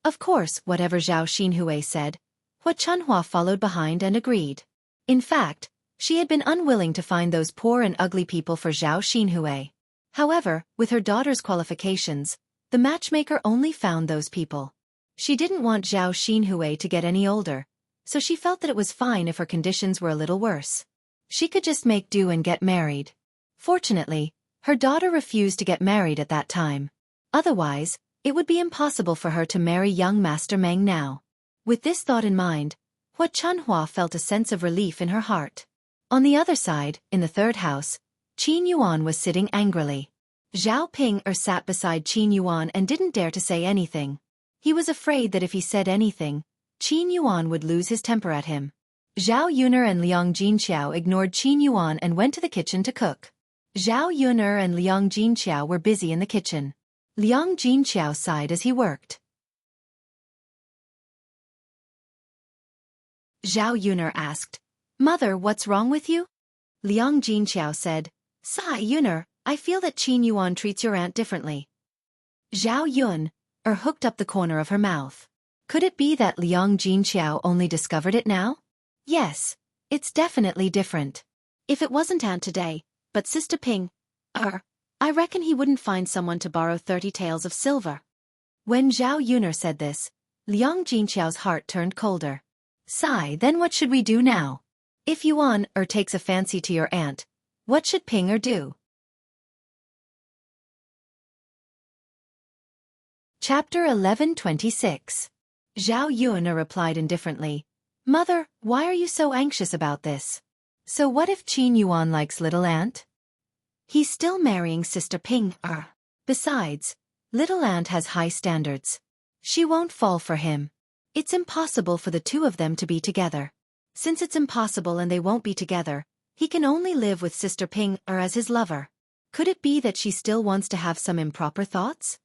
Of course, whatever Zhao Xinhui said, Hua Chunhua followed behind and agreed. In fact, she had been unwilling to find those poor and ugly people for Zhao Xinhui. However, with her daughter's qualifications, the matchmaker only found those people. She didn't want Zhao Xinhui to get any older, so she felt that it was fine if her conditions were a little worse. She could just make do and get married. Fortunately, her daughter refused to get married at that time. Otherwise, it would be impossible for her to marry young Master Meng now. With this thought in mind, Hua Chunhua felt a sense of relief in her heart. On the other side, in the third house, Qin Yuan was sitting angrily. Zhao Ping sat beside Qin Yuan and didn't dare to say anything. He was afraid that if he said anything, Qin Yuan would lose his temper at him. Zhao Yuner and Liang Jinqiao ignored Qin Yuan and went to the kitchen to cook. Zhao Yuner and Liang Jinqiao were busy in the kitchen. Liang Jinqiao sighed as he worked. Zhao Yuner asked, Mother, what's wrong with you? Liang Jinqiao said, Sai Yuner, I feel that Qin Yuan treats your aunt differently. Zhao Yun hooked up the corner of her mouth. Could it be that Liang Jinqiao only discovered it now? Yes, it's definitely different. If it wasn't Aunt today, but Sister Ping, I reckon he wouldn't find someone to borrow 30 taels of silver. When Zhao Yuner said this, Liang Jinqiao's heart turned colder. Sigh, then what should we do now? If Yuan takes a fancy to your aunt, what should Ping do? Chapter 1126. Zhao Yuan replied indifferently, Mother, why are you so anxious about this? So what if Qin Yuan likes little aunt? He's still marrying Sister Ping. Besides, little aunt has high standards. She won't fall for him. It's impossible for the two of them to be together. Since it's impossible and they won't be together, he can only live with Sister Ping as his lover. Could it be that she still wants to have some improper thoughts?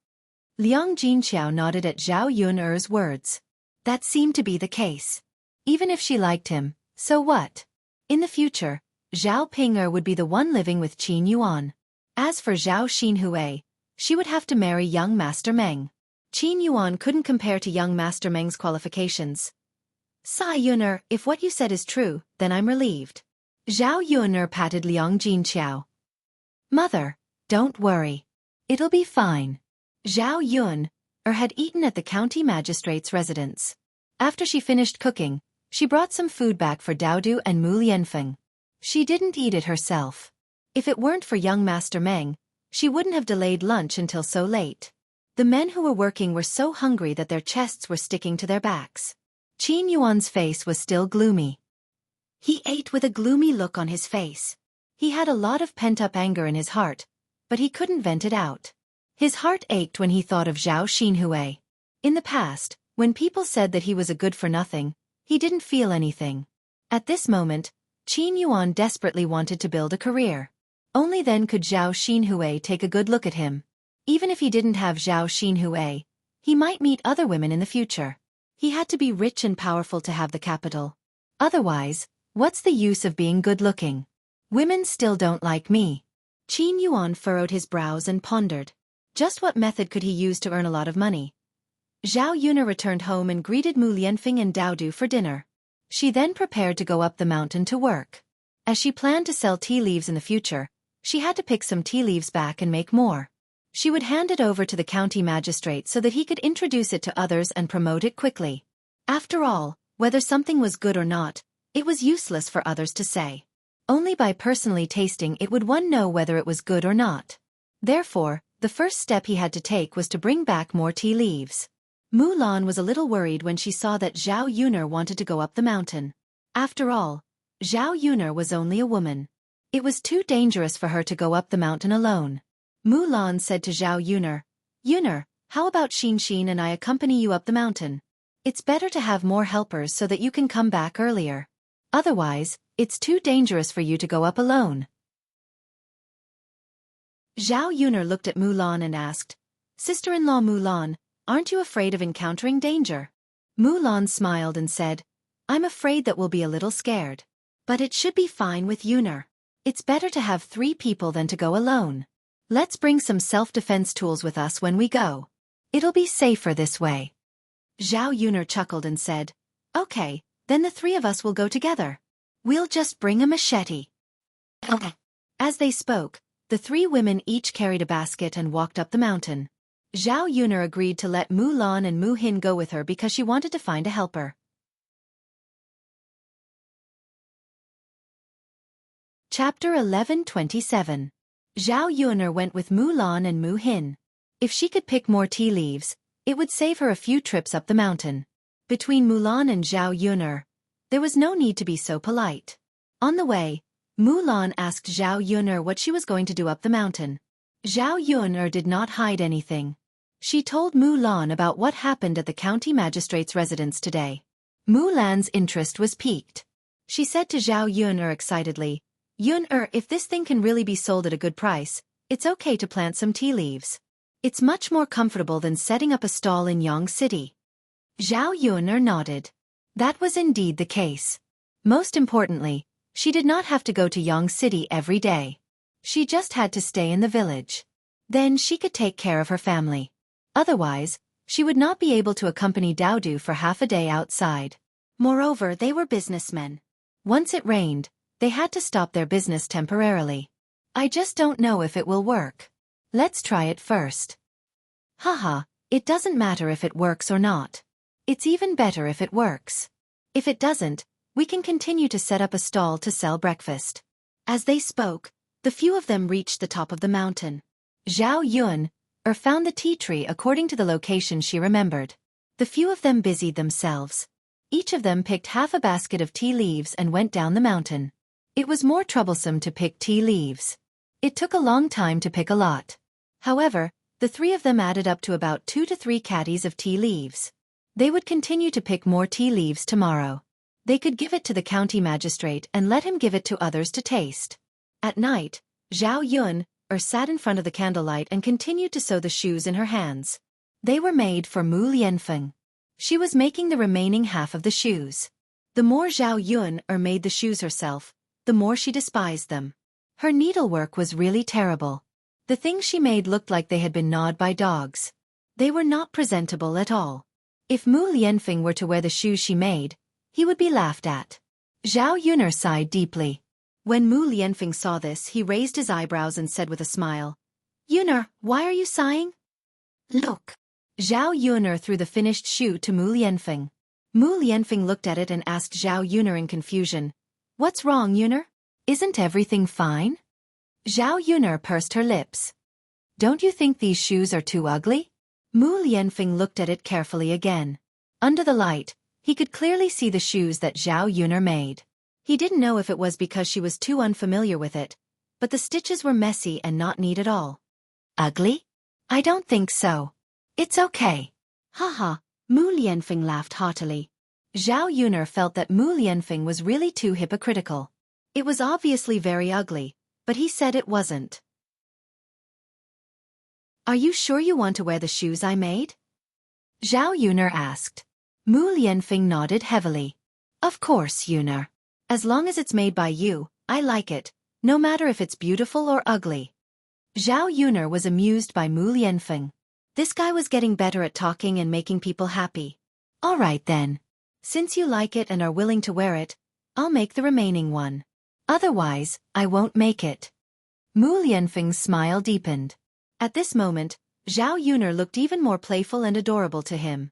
Liang Jinqiao nodded at Zhao Yun's words. That seemed to be the case. Even if she liked him, so what? In the future, Zhao Ping would be the one living with Qin Yuan. As for Zhao Xinhui, she would have to marry young Master Meng. Qin Yuan couldn't compare to young Master Meng's qualifications. Sa Yuner, if what you said is true, then I'm relieved. Zhao Yuner patted Liang Jinqiao. Mother, don't worry. It'll be fine. Zhao Yun had eaten at the county magistrate's residence. After she finished cooking, she brought some food back for Daodu and Mu Lianfeng. She didn't eat it herself. If it weren't for young Master Meng, she wouldn't have delayed lunch until so late. The men who were working were so hungry that their chests were sticking to their backs. Qin Yuan's face was still gloomy. He ate with a gloomy look on his face. He had a lot of pent-up anger in his heart, but he couldn't vent it out. His heart ached when he thought of Zhao Xinhui. In the past, when people said that he was a good-for-nothing, he didn't feel anything. At this moment, Qin Yuan desperately wanted to build a career. Only then could Zhao Xinhui take a good look at him. Even if he didn't have Zhao Xinhui, he might meet other women in the future. He had to be rich and powerful to have the capital. Otherwise, what's the use of being good-looking? Women still don't like me. Qin Yuan furrowed his brows and pondered. Just what method could he use to earn a lot of money? Zhao Yuna returned home and greeted Mu Lianfeng and Daodu for dinner. She then prepared to go up the mountain to work. As she planned to sell tea leaves in the future, she had to pick some tea leaves back and make more. She would hand it over to the county magistrate so that he could introduce it to others and promote it quickly. After all, whether something was good or not, it was useless for others to say. Only by personally tasting it would one know whether it was good or not. Therefore, the first step he had to take was to bring back more tea leaves. Mulan was a little worried when she saw that Zhao Yuner wanted to go up the mountain. After all, Zhao Yuner was only a woman. It was too dangerous for her to go up the mountain alone. Mulan said to Zhao Yuner, Yuner, how about Xin and I accompany you up the mountain? It's better to have more helpers so that you can come back earlier. Otherwise, it's too dangerous for you to go up alone. Zhao Yuner looked at Mulan and asked, Sister-in-law Mulan, aren't you afraid of encountering danger? Mulan smiled and said, I'm afraid that we'll be a little scared. But it should be fine with Yuner. It's better to have 3 people than to go alone. Let's bring some self-defense tools with us when we go. It'll be safer this way. Zhao Yuner chuckled and said, Okay, then the 3 of us will go together. We'll just bring a machete. As they spoke, the 3 women each carried a basket and walked up the mountain. Zhao Yuner agreed to let Mulan and Mu Hin go with her because she wanted to find a helper. Chapter 1127. Zhao Yuner went with Mulan and Mu Hin. If she could pick more tea leaves, it would save her a few trips up the mountain. Between Mulan and Zhao Yuner, there was no need to be so polite. On the way, Mulan asked Zhao Yuner what she was going to do up the mountain. Zhao Yuner did not hide anything. She told Mulan about what happened at the county magistrate's residence today. Mulan's interest was piqued. She said to Zhao Yuner excitedly, Yuner, if this thing can really be sold at a good price, it's okay to plant some tea leaves. It's much more comfortable than setting up a stall in Yang City. Zhao Yuner nodded. That was indeed the case. Most importantly, she did not have to go to Yang City every day. She just had to stay in the village. Then she could take care of her family. Otherwise, she would not be able to accompany Daodu for half a day outside. Moreover, they were businessmen. Once it rained, they had to stop their business temporarily. I just don't know if it will work. Let's try it first. Haha, It doesn't matter if it works or not. It's even better if it works. If it doesn't, we can continue to set up a stall to sell breakfast. As they spoke, the few of them reached the top of the mountain. Zhao Yun found the tea tree according to the location she remembered. The few of them busied themselves. Each of them picked half a basket of tea leaves and went down the mountain. It was more troublesome to pick tea leaves. It took a long time to pick a lot. However, the three of them added up to about 2 to 3 caddies of tea leaves. They would continue to pick more tea leaves tomorrow. They could give it to the county magistrate and let him give it to others to taste. At night, Zhao Yun sat in front of the candlelight and continued to sew the shoes in her hands. They were made for Mu Lianfeng. She was making the remaining half of the shoes. The more Zhao Yun made the shoes herself, the more she despised them. Her needlework was really terrible. The things she made looked like they had been gnawed by dogs. They were not presentable at all. If Mu Lianfeng were to wear the shoes she made, he would be laughed at. Zhao Yun sighed deeply. When Mu Lianfeng saw this, he raised his eyebrows and said with a smile, "Yun, why are you sighing?" "Look." Zhao Yun threw the finished shoe to Mu Lianfeng. Mu Lianfeng looked at it and asked Zhao Yun in confusion, "What's wrong, Yun? Isn't everything fine?" Zhao Yun pursed her lips. "Don't you think these shoes are too ugly?" Mu Lianfeng looked at it carefully again. Under the light, he could clearly see the shoes that Zhao Yun made. He didn't know if it was because she was too unfamiliar with it, but the stitches were messy and not neat at all. "Ugly? I don't think so. It's okay." "Haha," Mu Lianfeng laughed haughtily. Zhao Yun felt that Mu Lianfeng was really too hypocritical. It was obviously very ugly, but he said it wasn't. "Are you sure you want to wear the shoes I made?" Zhao Yun asked. Mu Lianfeng nodded heavily. "Of course, Yun. As long as it's made by you, I like it, no matter if it's beautiful or ugly." Zhao Yun was amused by Mu Lianfeng. This guy was getting better at talking and making people happy. "All right then. Since you like it and are willing to wear it, I'll make the remaining one. Otherwise, I won't make it." Mu Lianfeng's smile deepened. At this moment, Zhao Yun looked even more playful and adorable to him.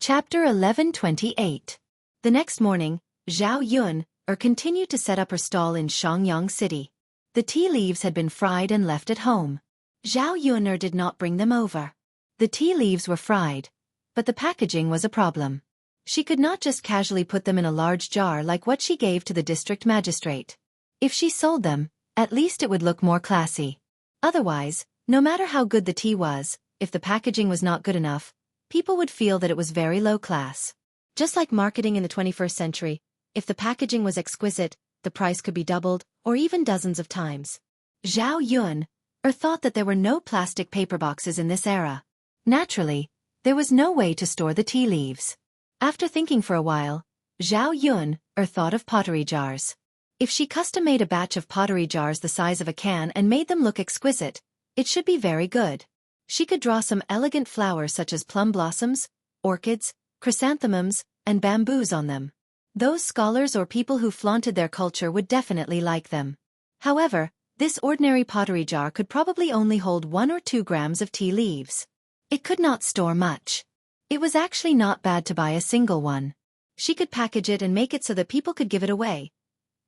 Chapter 1128. The next morning, Zhao Yun continued to set up her stall in Shangyang City. The tea leaves had been fried and left at home. Zhao Yun did not bring them over. The tea leaves were fried, but the packaging was a problem. She could not just casually put them in a large jar like what she gave to the district magistrate. If she sold them, at least it would look more classy. Otherwise, no matter how good the tea was, if the packaging was not good enough, people would feel that it was very low class. Just like marketing in the 21st century, if the packaging was exquisite, the price could be doubled, or even dozens of times. Zhao Yun thought that there were no plastic paper boxes in this era. Naturally, there was no way to store the tea leaves. After thinking for a while, Zhao Yun thought of pottery jars. If she custom-made a batch of pottery jars the size of a can and made them look exquisite, it should be very good. She could draw some elegant flowers such as plum blossoms, orchids, chrysanthemums, and bamboos on them. Those scholars or people who flaunted their culture would definitely like them. However, this ordinary pottery jar could probably only hold 1 or 2 grams of tea leaves. It could not store much. It was actually not bad to buy a single one. She could package it and make it so that people could give it away.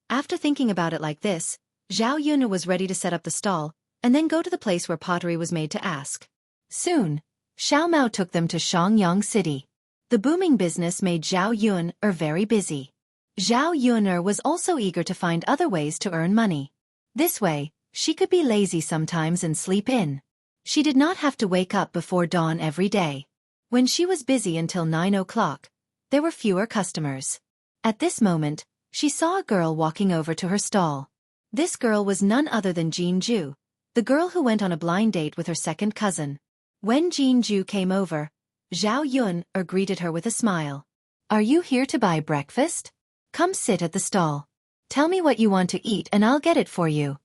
After thinking about it like this, Zhao Yun was ready to set up the stall, and then go to the place where pottery was made to ask. Soon, Xiao Mao took them to Shangyang City. The booming business made Zhao Yun very busy. Zhao Yun was also eager to find other ways to earn money. This way, she could be lazy sometimes and sleep in. She did not have to wake up before dawn every day. When she was busy until 9 o'clock, there were fewer customers. At this moment, she saw a girl walking over to her stall. This girl was none other than Jean Ju, the girl who went on a blind date with her second cousin. When Jean Ju came over, Zhao Yun greeted her with a smile. "Are you here to buy breakfast? Come sit at the stall. Tell me what you want to eat and I'll get it for you."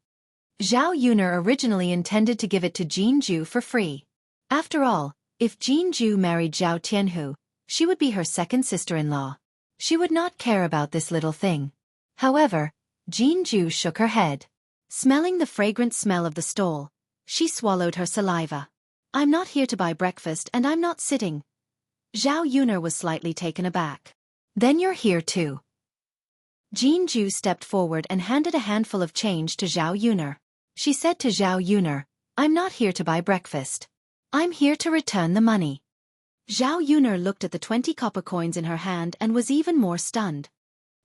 Zhao Yun originally intended to give it to Jean Ju for free. After all, if Jean Ju married Zhao Tianhu, she would be her second sister-in-law. She would not care about this little thing. However, Jean Ju shook her head. Smelling the fragrant smell of the stall, she swallowed her saliva. I'm not here to buy breakfast and I'm not sitting. Zhao Yuner was slightly taken aback. Then you're here too. Jinju stepped forward and handed a handful of change to Zhao Yuner. She said to Zhao Yuner, I'm not here to buy breakfast. I'm here to return the money. Zhao Yuner looked at the 20 copper coins in her hand and was even more stunned.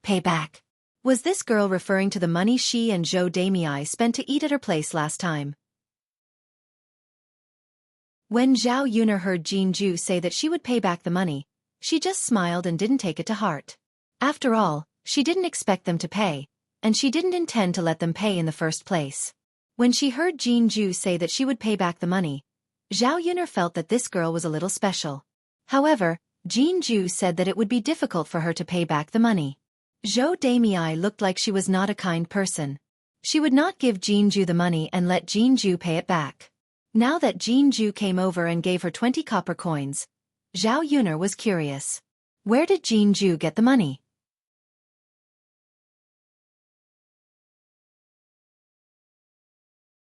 Pay back. Was this girl referring to the money she and Zhou Damei spent to eat at her place last time? When Zhao Yuner heard Jinju say that she would pay back the money, she just smiled and didn't take it to heart. After all, she didn't expect them to pay, and she didn't intend to let them pay in the first place. When she heard Jinju say that she would pay back the money, Zhao Yuner felt that this girl was a little special. However, Jinju said that it would be difficult for her to pay back the money. Zhou Damei looked like she was not a kind person. She would not give Jinju the money and let Jinju pay it back. Now that Jinju came over and gave her 20 copper coins, Zhao Yuner was curious. Where did Jinju get the money?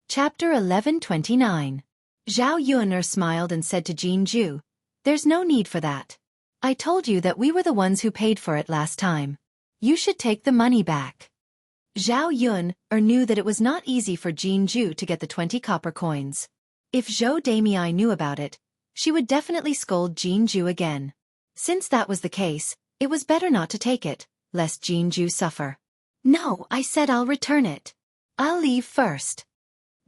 Chapter 1129. Zhao Yuner smiled and said to Jinju, There's no need for that. I told you that we were the ones who paid for it last time. You should take the money back. Zhao Yuner knew that it was not easy for Jinju to get the 20 copper coins. If Zhou Damei knew about it, she would definitely scold Jinju again. Since that was the case, it was better not to take it, lest Jinju suffer. No, I said I'll return it. I'll leave first.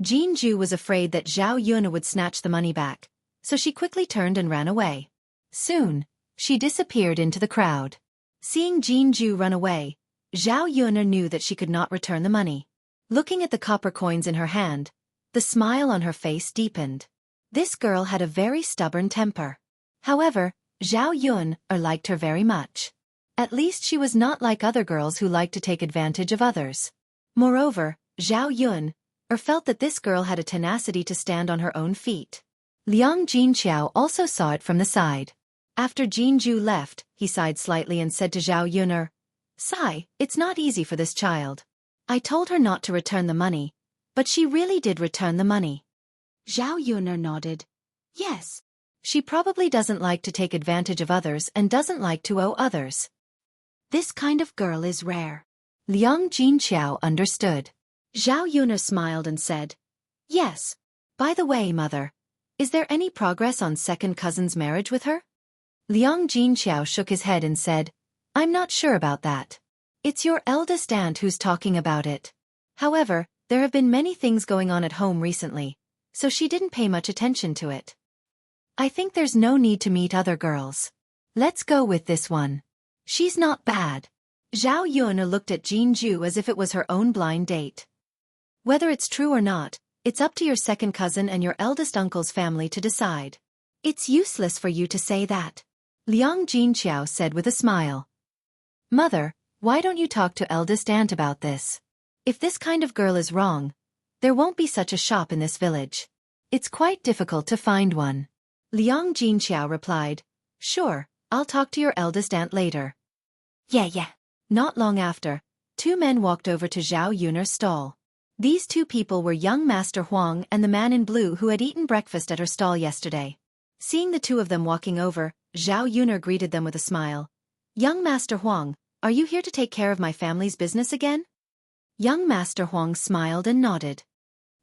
Jinju was afraid that Zhao Yuner would snatch the money back, so she quickly turned and ran away. Soon, she disappeared into the crowd. Seeing Jinju run away, Zhao Yuner knew that she could not return the money. Looking at the copper coins in her hand, the smile on her face deepened. This girl had a very stubborn temper. However, Zhao Yuner liked her very much. At least she was not like other girls who liked to take advantage of others. Moreover, Zhao Yuner felt that this girl had a tenacity to stand on her own feet. Liang Jinqiao also saw it from the side. After Jinju left, he sighed slightly and said to Zhao Yuner, Sigh, it's not easy for this child. I told her not to return the money, but she really did return the money. Zhao Yuner nodded. Yes. She probably doesn't like to take advantage of others and doesn't like to owe others. This kind of girl is rare. Liang Jinqiao understood. Zhao Yuner smiled and said, Yes. By the way, mother, is there any progress on second cousin's marriage with her? Liang Jinqiao shook his head and said, I'm not sure about that. It's your eldest aunt who's talking about it. However, there have been many things going on at home recently, so she didn't pay much attention to it. I think there's no need to meet other girls. Let's go with this one. She's not bad. Zhao Yuner looked at Jinju as if it was her own blind date. Whether it's true or not, it's up to your second cousin and your eldest uncle's family to decide. It's useless for you to say that. Liang Jinqiao said with a smile. Mother, why don't you talk to eldest aunt about this? If this kind of girl is wrong, there won't be such a shop in this village. It's quite difficult to find one. Liang Jinqiao replied, Sure, I'll talk to your eldest aunt later. Yeah. Not long after, two men walked over to Zhao Yuner's stall. These two people were young Master Huang and the man in blue who had eaten breakfast at her stall yesterday. Seeing the two of them walking over, Zhao Yuner greeted them with a smile. Young Master Huang, are you here to take care of my family's business again? Young Master Huang smiled and nodded.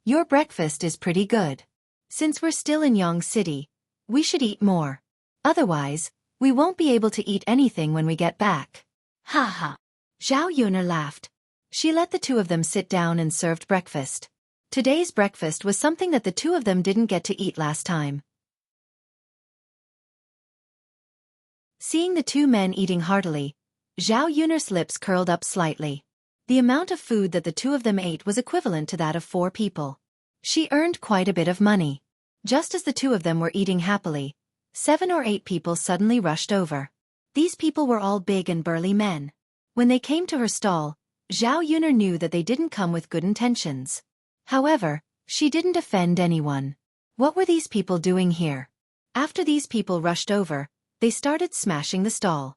Your breakfast is pretty good. Since we're still in Yang City, we should eat more. Otherwise, we won't be able to eat anything when we get back. Ha ha. Zhao Yuner laughed. She let the two of them sit down and served breakfast. Today's breakfast was something that the two of them didn't get to eat last time. Seeing the two men eating heartily, Zhao Yuner's lips curled up slightly. The amount of food that the two of them ate was equivalent to that of 4 people. She earned quite a bit of money. Just as the two of them were eating happily, 7 or 8 people suddenly rushed over. These people were all big and burly men. When they came to her stall, Zhao Yuner knew that they didn't come with good intentions. However, she didn't offend anyone. What were these people doing here? After these people rushed over, they started smashing the stall.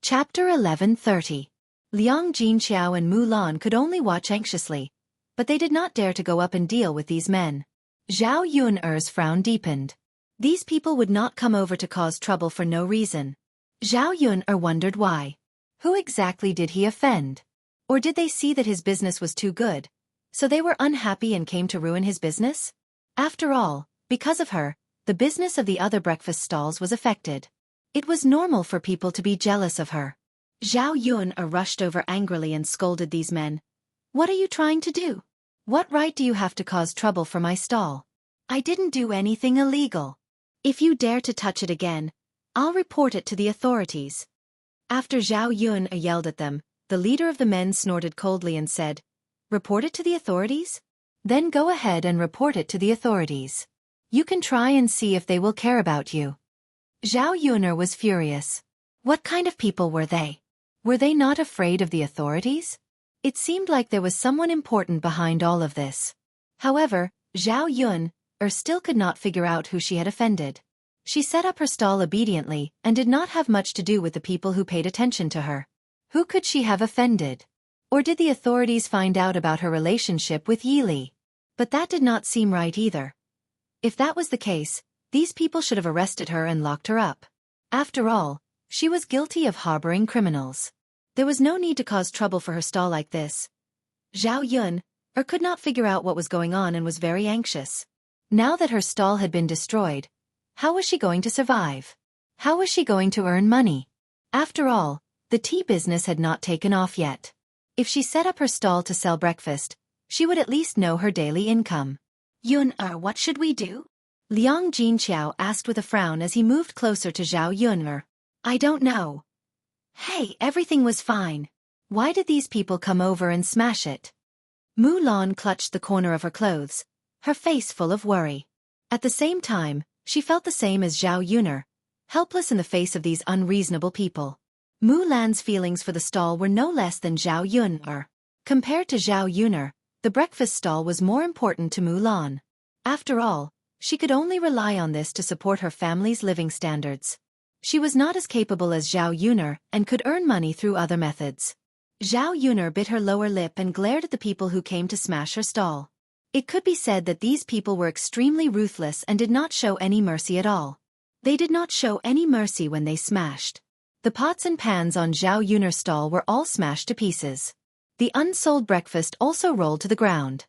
Chapter 11:30. Liang Jinqiao and Mu Lan could only watch anxiously, but they did not dare to go up and deal with these men. Zhao Yun'er's frown deepened. These people would not come over to cause trouble for no reason. Zhao Yun'er wondered why. Who exactly did he offend? Or did they see that his business was too good, so they were unhappy and came to ruin his business? After all, because of her, the business of the other breakfast stalls was affected. It was normal for people to be jealous of her. Zhao Yun'er rushed over angrily and scolded these men. What are you trying to do? What right do you have to cause trouble for my stall? I didn't do anything illegal. If you dare to touch it again, I'll report it to the authorities. After Zhao Yun'er yelled at them, the leader of the men snorted coldly and said, Report it to the authorities? Then go ahead and report it to the authorities. You can try and see if they will care about you. Zhao Yun'er was furious. What kind of people were they? Were they not afraid of the authorities? It seemed like there was someone important behind all of this. However, Zhao Yun'er still could not figure out who she had offended. She set up her stall obediently and did not have much to do with the people who paid attention to her. Who could she have offended? Or did the authorities find out about her relationship with Yili? But that did not seem right either. If that was the case, these people should have arrested her and locked her up. After all, she was guilty of harboring criminals. There was no need to cause trouble for her stall like this. Zhao Yun'er could not figure out what was going on and was very anxious. Now that her stall had been destroyed, how was she going to survive? How was she going to earn money? After all, the tea business had not taken off yet. If she set up her stall to sell breakfast, she would at least know her daily income. Yun'er, what should we do? Liang Jinqiao asked with a frown as he moved closer to Zhao Yun'er. I don't know. Hey, everything was fine. Why did these people come over and smash it? Mu Lan clutched the corner of her clothes, her face full of worry. At the same time, she felt the same as Zhao Yun'er, helpless in the face of these unreasonable people. Mu Lan's feelings for the stall were no less than Zhao Yun'er. Compared to Zhao Yun'er, the breakfast stall was more important to Mu Lan. After all, she could only rely on this to support her family's living standards. She was not as capable as Zhao Yun'er and could earn money through other methods. Zhao Yun'er bit her lower lip and glared at the people who came to smash her stall. It could be said that these people were extremely ruthless and did not show any mercy at all. They did not show any mercy when they smashed. The pots and pans on Zhao Yun'er's stall were all smashed to pieces. The unsold breakfast also rolled to the ground.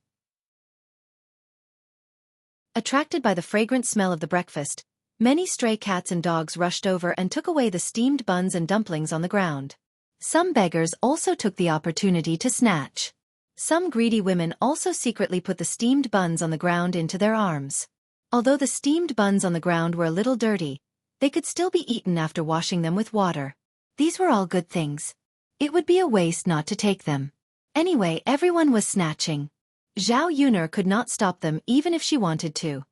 Attracted by the fragrant smell of the breakfast, many stray cats and dogs rushed over and took away the steamed buns and dumplings on the ground. Some beggars also took the opportunity to snatch. Some greedy women also secretly put the steamed buns on the ground into their arms. Although the steamed buns on the ground were a little dirty, they could still be eaten after washing them with water. These were all good things. It would be a waste not to take them. Anyway, everyone was snatching. Zhao Yun'er could not stop them even if she wanted to.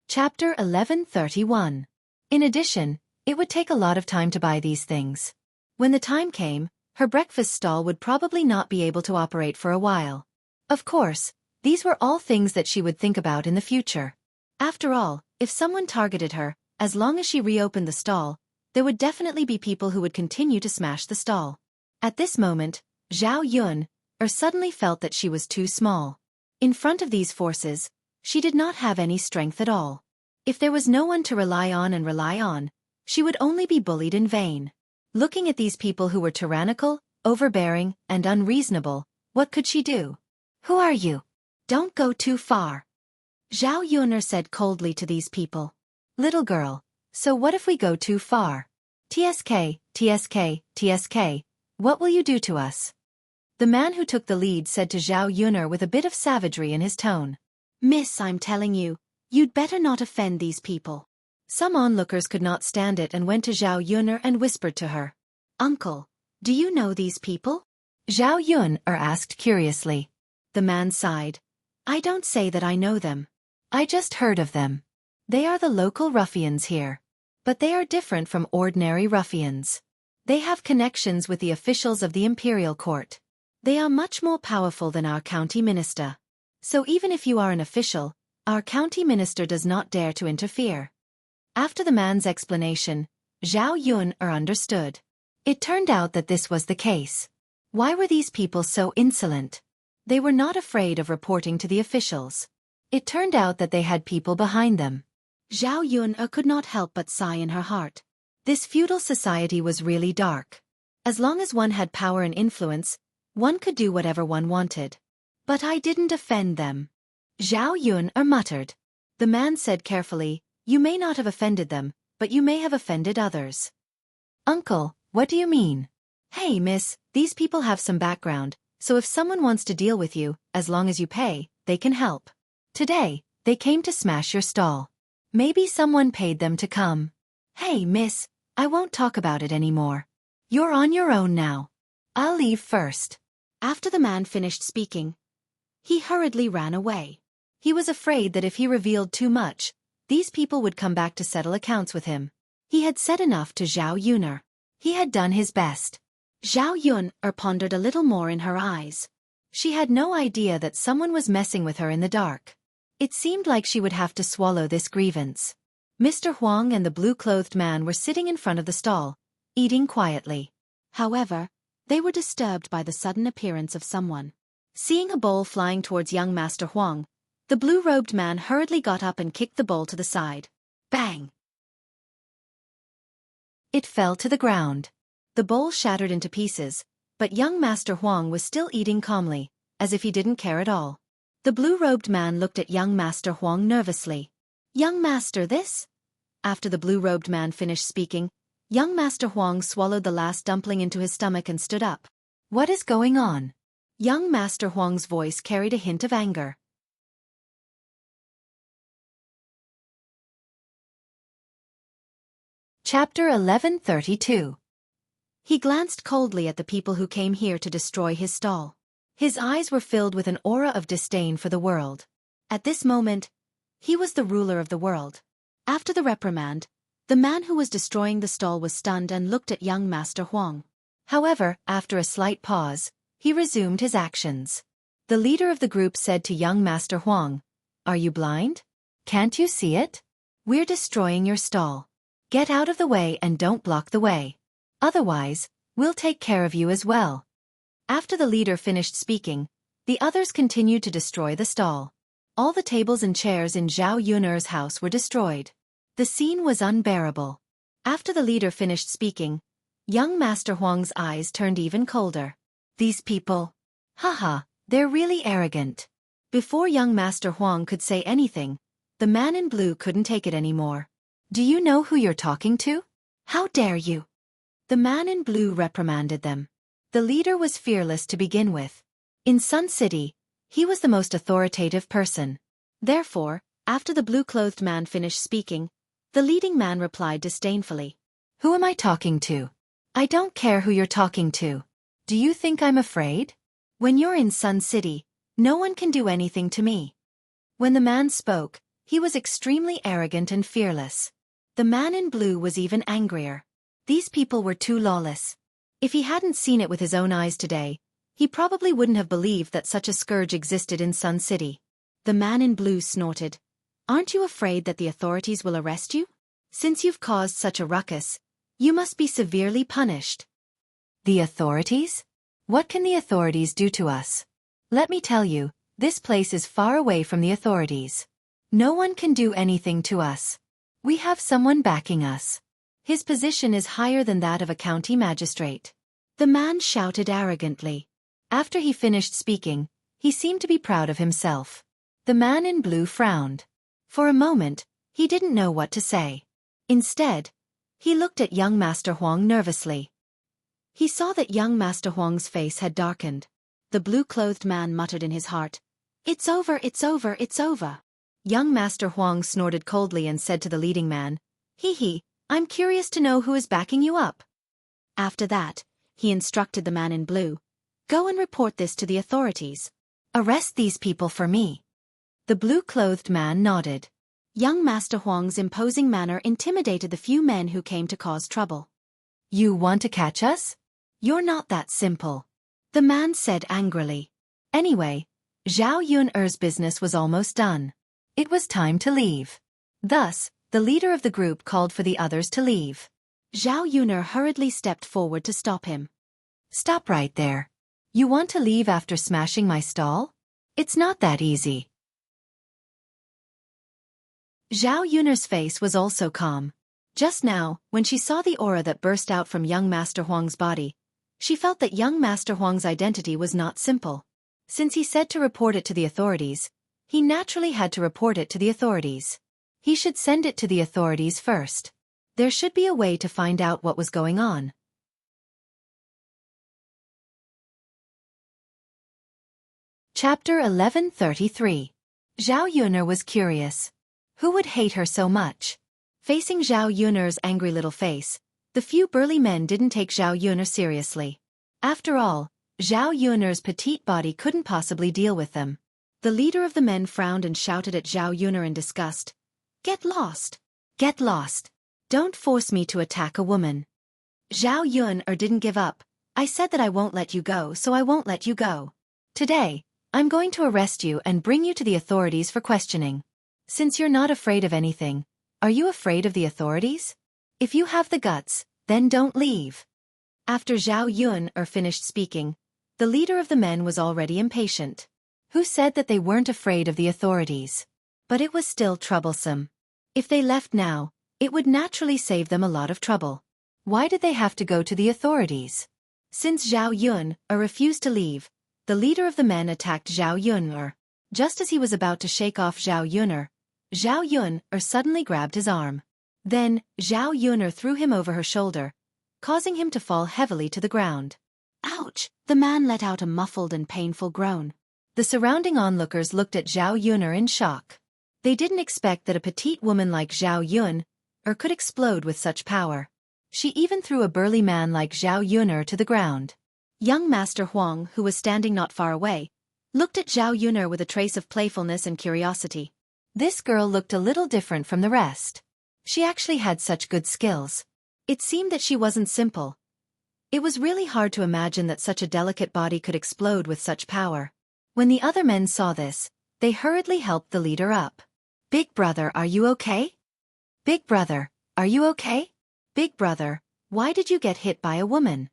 Chapter 11:31. In addition, it would take a lot of time to buy these things. When the time came, her breakfast stall would probably not be able to operate for a while. Of course, these were all things that she would think about in the future. After all, if someone targeted her, as long as she reopened the stall, there would definitely be people who would continue to smash the stall. At this moment, Zhao Yun'er suddenly felt that she was too small. In front of these forces, she did not have any strength at all. If there was no one to rely on, she would only be bullied in vain. Looking at these people who were tyrannical, overbearing, and unreasonable, what could she do? Who are you? Don't go too far. Zhao Yun'er said coldly to these people. Little girl, so what if we go too far? TSK, TSK, TSK, what will you do to us? The man who took the lead said to Zhao Yun'er with a bit of savagery in his tone. Miss, I'm telling you, you'd better not offend these people. Some onlookers could not stand it and went to Zhao Yun'er and whispered to her. Uncle, do you know these people? Zhao Yun'er asked curiously. The man sighed. I don't say that I know them. I just heard of them. They are the local ruffians here. But they are different from ordinary ruffians. They have connections with the officials of the imperial court. They are much more powerful than our county minister. So even if you are an official, our county minister does not dare to interfere. After the man's explanation, Zhao Yun understood. It turned out that this was the case. Why were these people so insolent? They were not afraid of reporting to the officials. It turned out that they had people behind them. Zhao Yun could not help but sigh in her heart. This feudal society was really dark. As long as one had power and influence, one could do whatever one wanted. But I didn't offend them. Zhao Yun muttered. The man said carefully, "You may not have offended them, but you may have offended others." "Uncle, what do you mean?" "Hey miss, these people have some background, so if someone wants to deal with you, as long as you pay, they can help. Today, they came to smash your stall. Maybe someone paid them to come." "Hey miss, I won't talk about it anymore. You're on your own now. I'll leave first." After the man finished speaking, he hurriedly ran away. He was afraid that if he revealed too much, these people would come back to settle accounts with him. He had said enough to Zhao Yun. He had done his best. Zhao Yun pondered a little more in her eyes. She had no idea that someone was messing with her in the dark. It seemed like she would have to swallow this grievance. Mr. Huang and the blue-clothed man were sitting in front of the stall, eating quietly. However, they were disturbed by the sudden appearance of someone. Seeing a bowl flying towards young Master Huang, the blue-robed man hurriedly got up and kicked the bowl to the side. Bang! It fell to the ground. The bowl shattered into pieces, but young Master Huang was still eating calmly, as if he didn't care at all. The blue-robed man looked at young Master Huang nervously. "Young Master, this?" After the blue-robed man finished speaking, young Master Huang swallowed the last dumpling into his stomach and stood up. "What is going on?" Young Master Huang's voice carried a hint of anger. Chapter 1132. He glanced coldly at the people who came here to destroy his stall. His eyes were filled with an aura of disdain for the world. At this moment, he was the ruler of the world. After the reprimand, the man who was destroying the stall was stunned and looked at young Master Huang. However, after a slight pause, he resumed his actions. The leader of the group said to young Master Huang, "Are you blind? Can't you see it? We're destroying your stall. Get out of the way and don't block the way. Otherwise, we'll take care of you as well." After the leader finished speaking, the others continued to destroy the stall. All the tables and chairs in Zhao Yun's house were destroyed. The scene was unbearable. After the leader finished speaking, young Master Huang's eyes turned even colder. "These people. Haha, they're really arrogant." Before young Master Huang could say anything, the man in blue couldn't take it anymore. "Do you know who you're talking to? How dare you?" The man in blue reprimanded them. The leader was fearless to begin with. In Sun City, he was the most authoritative person. Therefore, after the blue-clothed man finished speaking, the leading man replied disdainfully. "Who am I talking to? I don't care who you're talking to. Do you think I'm afraid? When you're in Sun City, no one can do anything to me." When the man spoke, he was extremely arrogant and fearless. The man in blue was even angrier. These people were too lawless. If he hadn't seen it with his own eyes today, he probably wouldn't have believed that such a scourge existed in Sun City. The man in blue snorted. "Aren't you afraid that the authorities will arrest you? Since you've caused such a ruckus, you must be severely punished." "The authorities? What can the authorities do to us? Let me tell you, this place is far away from the authorities. No one can do anything to us. We have someone backing us. His position is higher than that of a county magistrate." The man shouted arrogantly. After he finished speaking, he seemed to be proud of himself. The man in blue frowned. For a moment, he didn't know what to say. Instead, he looked at young Master Huang nervously. He saw that young Master Huang's face had darkened. The blue-clothed man muttered in his heart, "It's over, it's over, it's over." Young Master Huang snorted coldly and said to the leading man, "Hee, I'm curious to know who is backing you up." After that, he instructed the man in blue, "Go and report this to the authorities. Arrest these people for me." The blue-clothed man nodded. Young Master Huang's imposing manner intimidated the few men who came to cause trouble. "You want to catch us? You're not that simple," the man said angrily. Anyway, Zhao Yun's business was almost done. It was time to leave. Thus, The leader of the group called for the others to leave. Zhao Yuner hurriedly stepped forward to stop him. Stop right there. You want to leave after smashing my stall? It's not that easy. Zhao Yuner's face was also calm. Just now, when she saw the aura that burst out from young Master Huang's body, she felt that young Master Huang's identity was not simple. Since he said to report it to the authorities, he naturally had to report it to the authorities. He should send it to the authorities first. There should be a way to find out what was going on. Chapter 1133. Zhao Yuner was curious. Who would hate her so much? Facing Zhao Yuner's angry little face, the few burly men didn't take Zhao Yuner seriously. After all, Zhao Yuner's petite body couldn't possibly deal with them. The leader of the men frowned and shouted at Zhao Yuner in disgust. Get lost! Get lost! Don't force me to attack a woman. Zhao Yuner didn't give up. I said that I won't let you go, so I won't let you go. Today, I'm going to arrest you and bring you to the authorities for questioning. Since you're not afraid of anything, are you afraid of the authorities? If you have the guts, then don't leave. After Zhao Yuner finished speaking, the leader of the men was already impatient. Who said that they weren't afraid of the authorities? But it was still troublesome. If they left now, it would naturally save them a lot of trouble. Why did they have to go to the authorities? Since Zhao Yuner refused to leave, the leader of the men attacked Zhao Yuner. Just as he was about to shake off Zhao Yuner suddenly grabbed his arm. Then, Zhao Yuner threw him over her shoulder, causing him to fall heavily to the ground. Ouch! The man let out a muffled and painful groan. The surrounding onlookers looked at Zhao Yuner in shock. They didn't expect that a petite woman like Zhao Yuner could explode with such power. She even threw a burly man like Zhao Yuner to the ground. Young Master Huang, who was standing not far away, looked at Zhao Yuner with a trace of playfulness and curiosity. This girl looked a little different from the rest. She actually had such good skills. It seemed that she wasn't simple. It was really hard to imagine that such a delicate body could explode with such power. When the other men saw this, they hurriedly helped the leader up. Big brother, are you okay? Big brother, are you okay? Big brother, why did you get hit by a woman?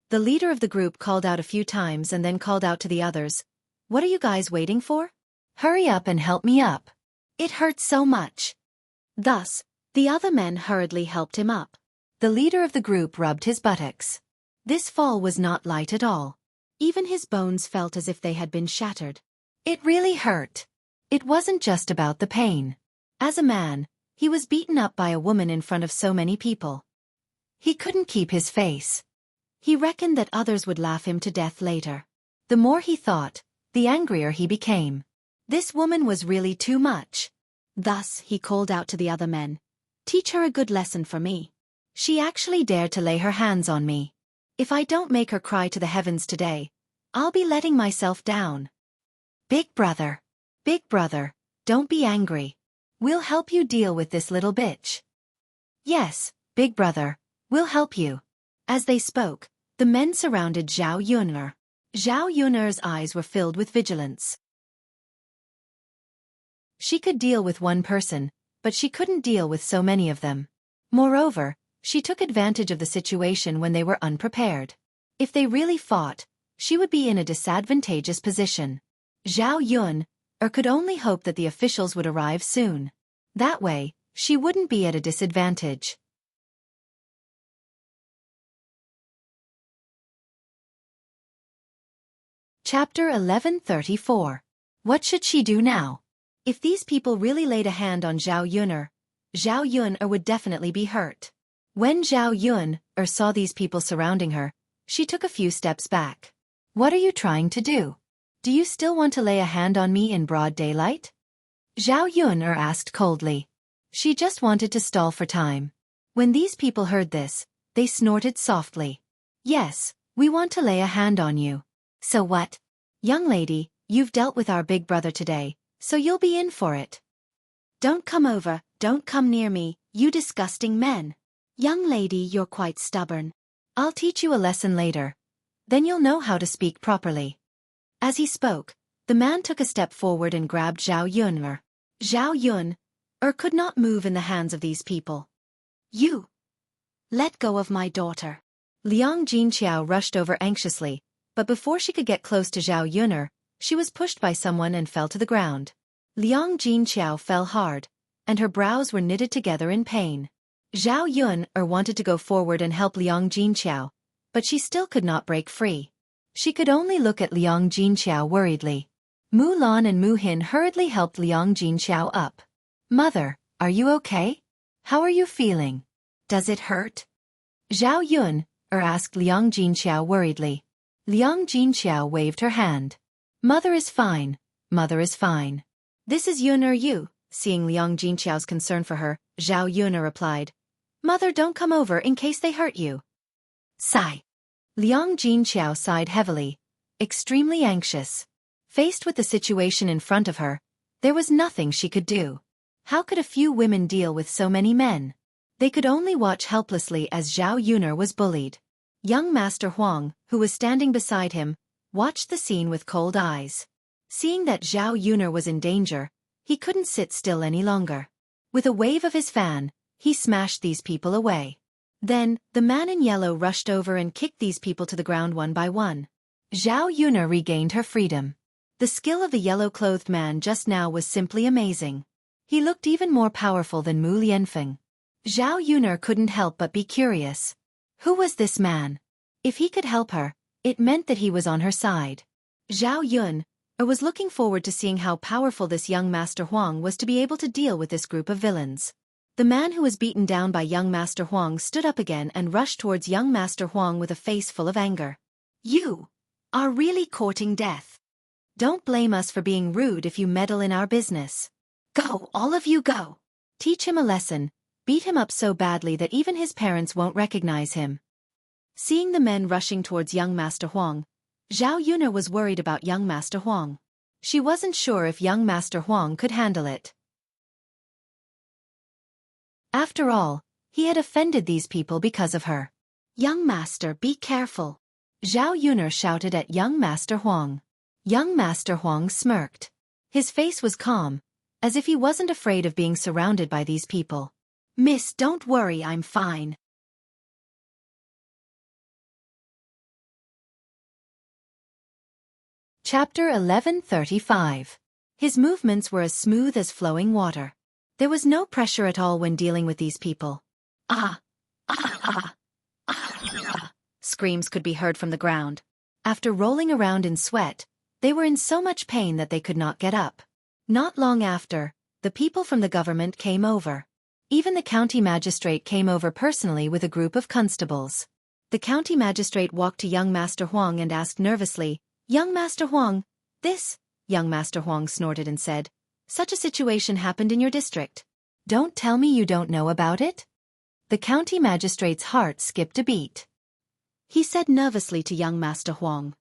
The leader of the group called out a few times and then called out to the others. What are you guys waiting for? Hurry up and help me up. It hurts so much. Thus, the other men hurriedly helped him up. The leader of the group rubbed his buttocks. This fall was not light at all. Even his bones felt as if they had been shattered. It really hurt. It wasn't just about the pain. As a man, he was beaten up by a woman in front of so many people. He couldn't keep his face. He reckoned that others would laugh him to death later. The more he thought, the angrier he became. This woman was really too much. Thus, he called out to the other men. Teach her a good lesson for me. She actually dared to lay her hands on me. If I don't make her cry to the heavens today, I'll be letting myself down. Big brother, don't be angry. We'll help you deal with this little bitch. Yes, big brother, we'll help you. As they spoke, the men surrounded Zhao Yuner. Zhao Yuner's eyes were filled with vigilance. She could deal with one person, but she couldn't deal with so many of them. Moreover, she took advantage of the situation when they were unprepared. If they really fought, she would be in a disadvantageous position. Zhao Yuner could only hope that the officials would arrive soon. That way, she wouldn't be at a disadvantage. Chapter 1134. What should she do now? If these people really laid a hand on Zhao Yuner would definitely be hurt. When Zhao Yuner saw these people surrounding her, she took a few steps back. What are you trying to do? Do you still want to lay a hand on me in broad daylight? Zhao Yuner asked coldly. She just wanted to stall for time. When these people heard this, they snorted softly. Yes, we want to lay a hand on you. So what? Young lady, you've dealt with our big brother today, so you'll be in for it. Don't come over, don't come near me, you disgusting men. Young lady, you're quite stubborn. I'll teach you a lesson later. Then you'll know how to speak properly. As he spoke, the man took a step forward and grabbed Zhao Yuner. Zhao Yuner or could not move in the hands of these people. You! Let go of my daughter. Liang Jinqiao rushed over anxiously, but before she could get close to Zhao Yuner, she was pushed by someone and fell to the ground. Liang Jinqiao fell hard, and her brows were knitted together in pain. Zhao Yuner wanted to go forward and help Liang Jinqiao, but she still could not break free. She could only look at Liang Jinqiao worriedly. Mu Lan and Mu Hin hurriedly helped Liang Jinqiao up. Mother, are you okay? How are you feeling? Does it hurt? Zhao Yuner asked Liang Jinqiao worriedly. Liang Jinqiao waved her hand. Mother is fine, mother is fine. This is Yuner Yu. Seeing Liang Jinqiao's concern for her, Zhao Yuner replied. Mother, don't come over in case they hurt you. Sigh. Liang Jinqiao sighed heavily, extremely anxious. Faced with the situation in front of her, there was nothing she could do. How could a few women deal with so many men? They could only watch helplessly as Zhao Yuner was bullied. Young Master Huang, who was standing beside him, watched the scene with cold eyes. Seeing that Zhao Yuner was in danger, he couldn't sit still any longer. With a wave of his fan, he smashed these people away. Then, the man in yellow rushed over and kicked these people to the ground one by one. Zhao Yuner regained her freedom. The skill of the yellow-clothed man just now was simply amazing. He looked even more powerful than Mu Lianfeng. Zhao Yuner couldn't help but be curious. Who was this man? If he could help her, it meant that he was on her side. Zhao Yuner was looking forward to seeing how powerful this young Master Huang was to be able to deal with this group of villains. The man who was beaten down by young Master Huang stood up again and rushed towards young Master Huang with a face full of anger. You are really courting death. Don't blame us for being rude if you meddle in our business. Go, all of you go. Teach him a lesson, beat him up so badly that even his parents won't recognize him. Seeing the men rushing towards young Master Huang, Zhao Yuner was worried about young Master Huang. She wasn't sure if young Master Huang could handle it. After all, he had offended these people because of her. Young Master, be careful. Zhao Yuner shouted at young Master Huang. Young Master Huang smirked. His face was calm, as if he wasn't afraid of being surrounded by these people. Miss, don't worry, I'm fine. Chapter 1135. His movements were as smooth as flowing water. There was no pressure at all when dealing with these people. Screams could be heard from the ground. After rolling around in sweat, they were in so much pain that they could not get up. Not long after, the people from the government came over. Even the county magistrate came over personally with a group of constables. The county magistrate walked to young Master Huang and asked nervously, Young Master Huang, this? Young Master Huang snorted and said, Such a situation happened in your district. Don't tell me you don't know about it? The county magistrate's heart skipped a beat. He said nervously to young Master Huang,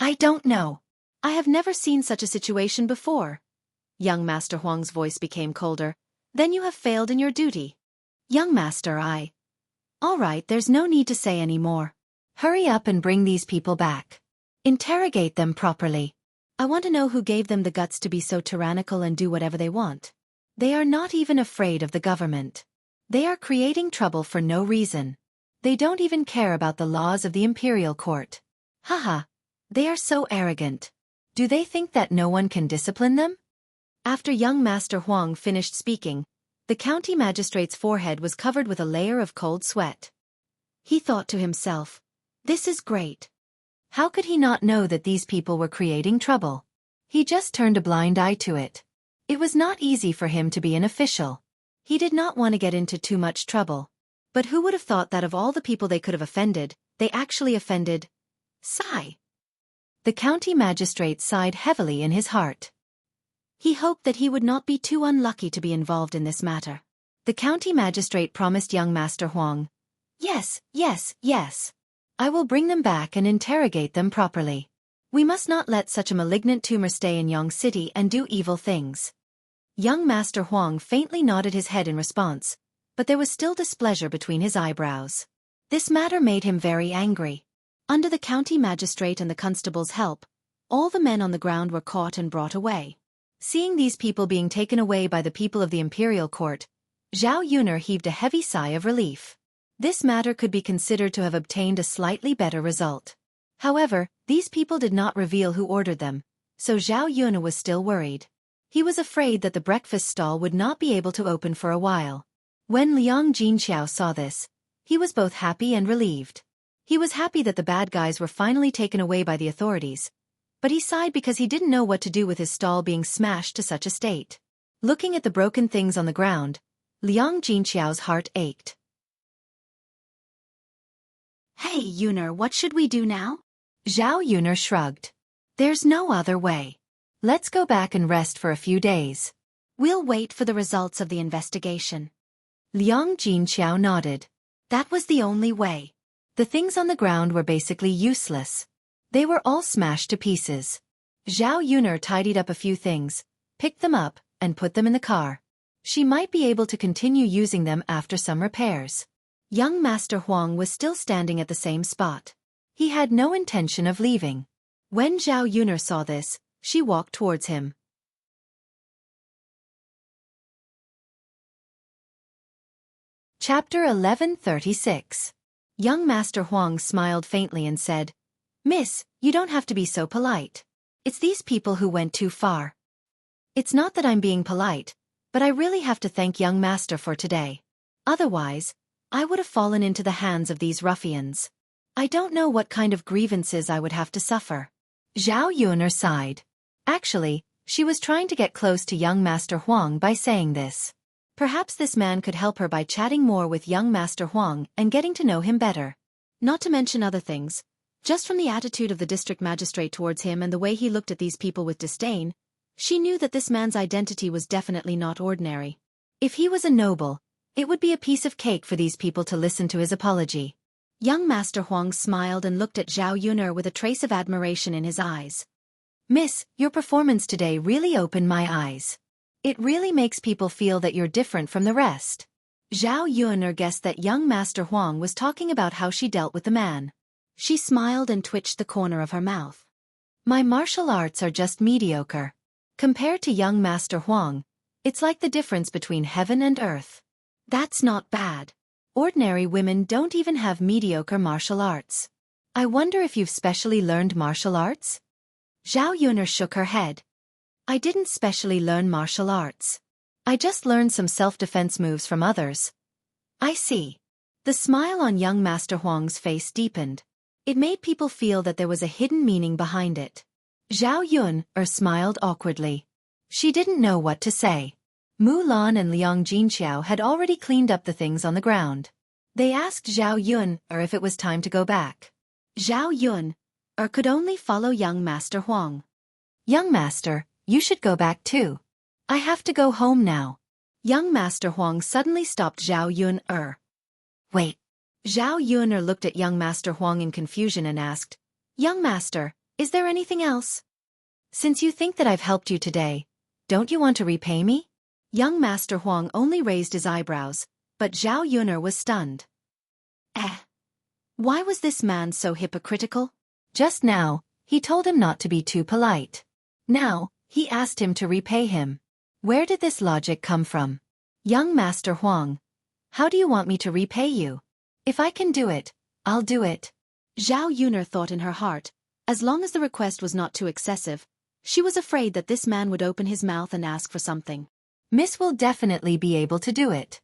I don't know. I have never seen such a situation before. Young Master Huang's voice became colder. Then you have failed in your duty. Young Master, All right, there's no need to say any more. Hurry up and bring these people back. Interrogate them properly. I want to know who gave them the guts to be so tyrannical and do whatever they want. They are not even afraid of the government. They are creating trouble for no reason. They don't even care about the laws of the imperial court. Haha. They are so arrogant. Do they think that no one can discipline them? After young Master Huang finished speaking, the county magistrate's forehead was covered with a layer of cold sweat. He thought to himself, This is great. How could he not know that these people were creating trouble? He just turned a blind eye to it. It was not easy for him to be an official. He did not want to get into too much trouble. But who would have thought that of all the people they could have offended, they actually offended? Sigh. The county magistrate sighed heavily in his heart. He hoped that he would not be too unlucky to be involved in this matter. The county magistrate promised young Master Huang, Yes. I will bring them back and interrogate them properly. We must not let such a malignant tumor stay in Yong City and do evil things. Young Master Huang faintly nodded his head in response, but there was still displeasure between his eyebrows. This matter made him very angry. Under the county magistrate and the constable's help, all the men on the ground were caught and brought away. Seeing these people being taken away by the people of the imperial court, Zhao Yuner heaved a heavy sigh of relief. This matter could be considered to have obtained a slightly better result. However, these people did not reveal who ordered them, so Zhao Yuner was still worried. He was afraid that the breakfast stall would not be able to open for a while. When Liang Jinqiao saw this, he was both happy and relieved. He was happy that the bad guys were finally taken away by the authorities, but he sighed because he didn't know what to do with his stall being smashed to such a state. Looking at the broken things on the ground, Liang Jinqiao's heart ached. Hey, Yuner, what should we do now? Zhao Yuner shrugged. There's no other way. Let's go back and rest for a few days. We'll wait for the results of the investigation. Liang Jinqiao nodded. That was the only way. The things on the ground were basically useless. They were all smashed to pieces. Zhao Yuner tidied up a few things, picked them up, and put them in the car. She might be able to continue using them after some repairs. Young Master Huang was still standing at the same spot. He had no intention of leaving. When Zhao Yuner saw this, she walked towards him. Chapter 1136. Young Master Huang smiled faintly and said, "Miss, you don't have to be so polite. It's these people who went too far. It's not that I'm being polite, but I really have to thank young Master for today. Otherwise, I would have fallen into the hands of these ruffians. I don't know what kind of grievances I would have to suffer." Zhao Yuner sighed. Actually, she was trying to get close to young Master Huang by saying this. Perhaps this man could help her by chatting more with young Master Huang and getting to know him better. Not to mention other things. Just from the attitude of the district magistrate towards him and the way he looked at these people with disdain, she knew that this man's identity was definitely not ordinary. If he was a noble, it would be a piece of cake for these people to listen to his apology. Young Master Huang smiled and looked at Zhao Yuner with a trace of admiration in his eyes. "Miss, your performance today really opened my eyes. It really makes people feel that you're different from the rest." Zhao Yuner guessed that young Master Huang was talking about how she dealt with the man. She smiled and twitched the corner of her mouth. "My martial arts are just mediocre. Compared to young Master Huang, it's like the difference between heaven and earth." "That's not bad. Ordinary women don't even have mediocre martial arts. I wonder if you've specially learned martial arts?" Zhao Yuner shook her head. "I didn't specially learn martial arts. I just learned some self-defense moves from others." "I see." The smile on young Master Huang's face deepened. It made people feel that there was a hidden meaning behind it. Zhao Yuner smiled awkwardly. She didn't know what to say. Mulan and Liang Jinqiao had already cleaned up the things on the ground. They asked Zhao Yuner if it was time to go back. Zhao Yuner could only follow young Master Huang. "Young Master, you should go back too. I have to go home now." Young Master Huang suddenly stopped Zhao Yuner. "Wait." Zhao Yuner looked at young Master Huang in confusion and asked, "Young Master, is there anything else? Since you think that I've helped you today, don't you want to repay me?" Young Master Huang only raised his eyebrows, but Zhao Yuner was stunned. Why was this man so hypocritical? Just now, he told him not to be too polite. Now, he asked him to repay him. Where did this logic come from? "Young Master Huang, how do you want me to repay you? If I can do it, I'll do it." Zhao Yuner thought in her heart, as long as the request was not too excessive, she was afraid that this man would open his mouth and ask for something. "Miss will definitely be able to do it."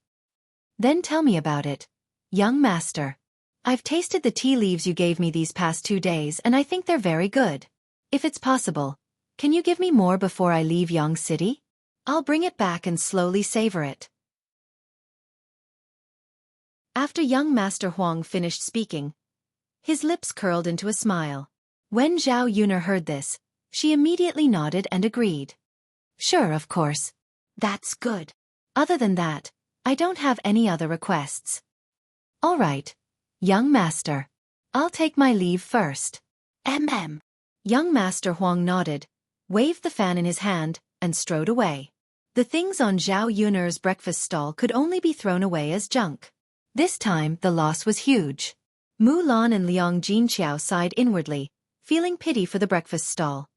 "Then tell me about it, young master. I've tasted the tea leaves you gave me these past 2 days and I think they're very good. If it's possible, can you give me more before I leave Yang City? I'll bring it back and slowly savor it." After young Master Huang finished speaking, his lips curled into a smile. When Zhao Yuner heard this, she immediately nodded and agreed. "Sure, of course. That's good. Other than that, I don't have any other requests." "All right, young master. I'll take my leave first." Young Master Huang nodded, waved the fan in his hand, and strode away. The things on Zhao Yuner's breakfast stall could only be thrown away as junk. This time the loss was huge. Mulan and Liang Jinqiao sighed inwardly, feeling pity for the breakfast stall.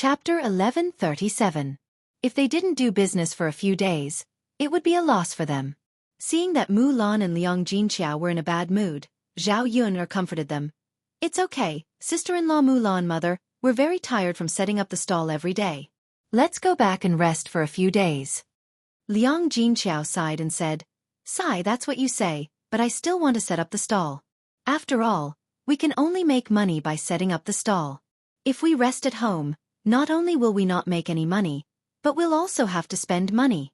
Chapter 1137. If they didn't do business for a few days, it would be a loss for them. Seeing that Mu Lan and Liang Jinqiao were in a bad mood, Zhao Yun comforted them. It's okay, sister-in-law Mu Lan mother, we're very tired from setting up the stall every day. Let's go back and rest for a few days. Liang Jinqiao sighed and said, Sigh, that's what you say, but I still want to set up the stall. After all, we can only make money by setting up the stall. If we rest at home, not only will we not make any money, but we'll also have to spend money.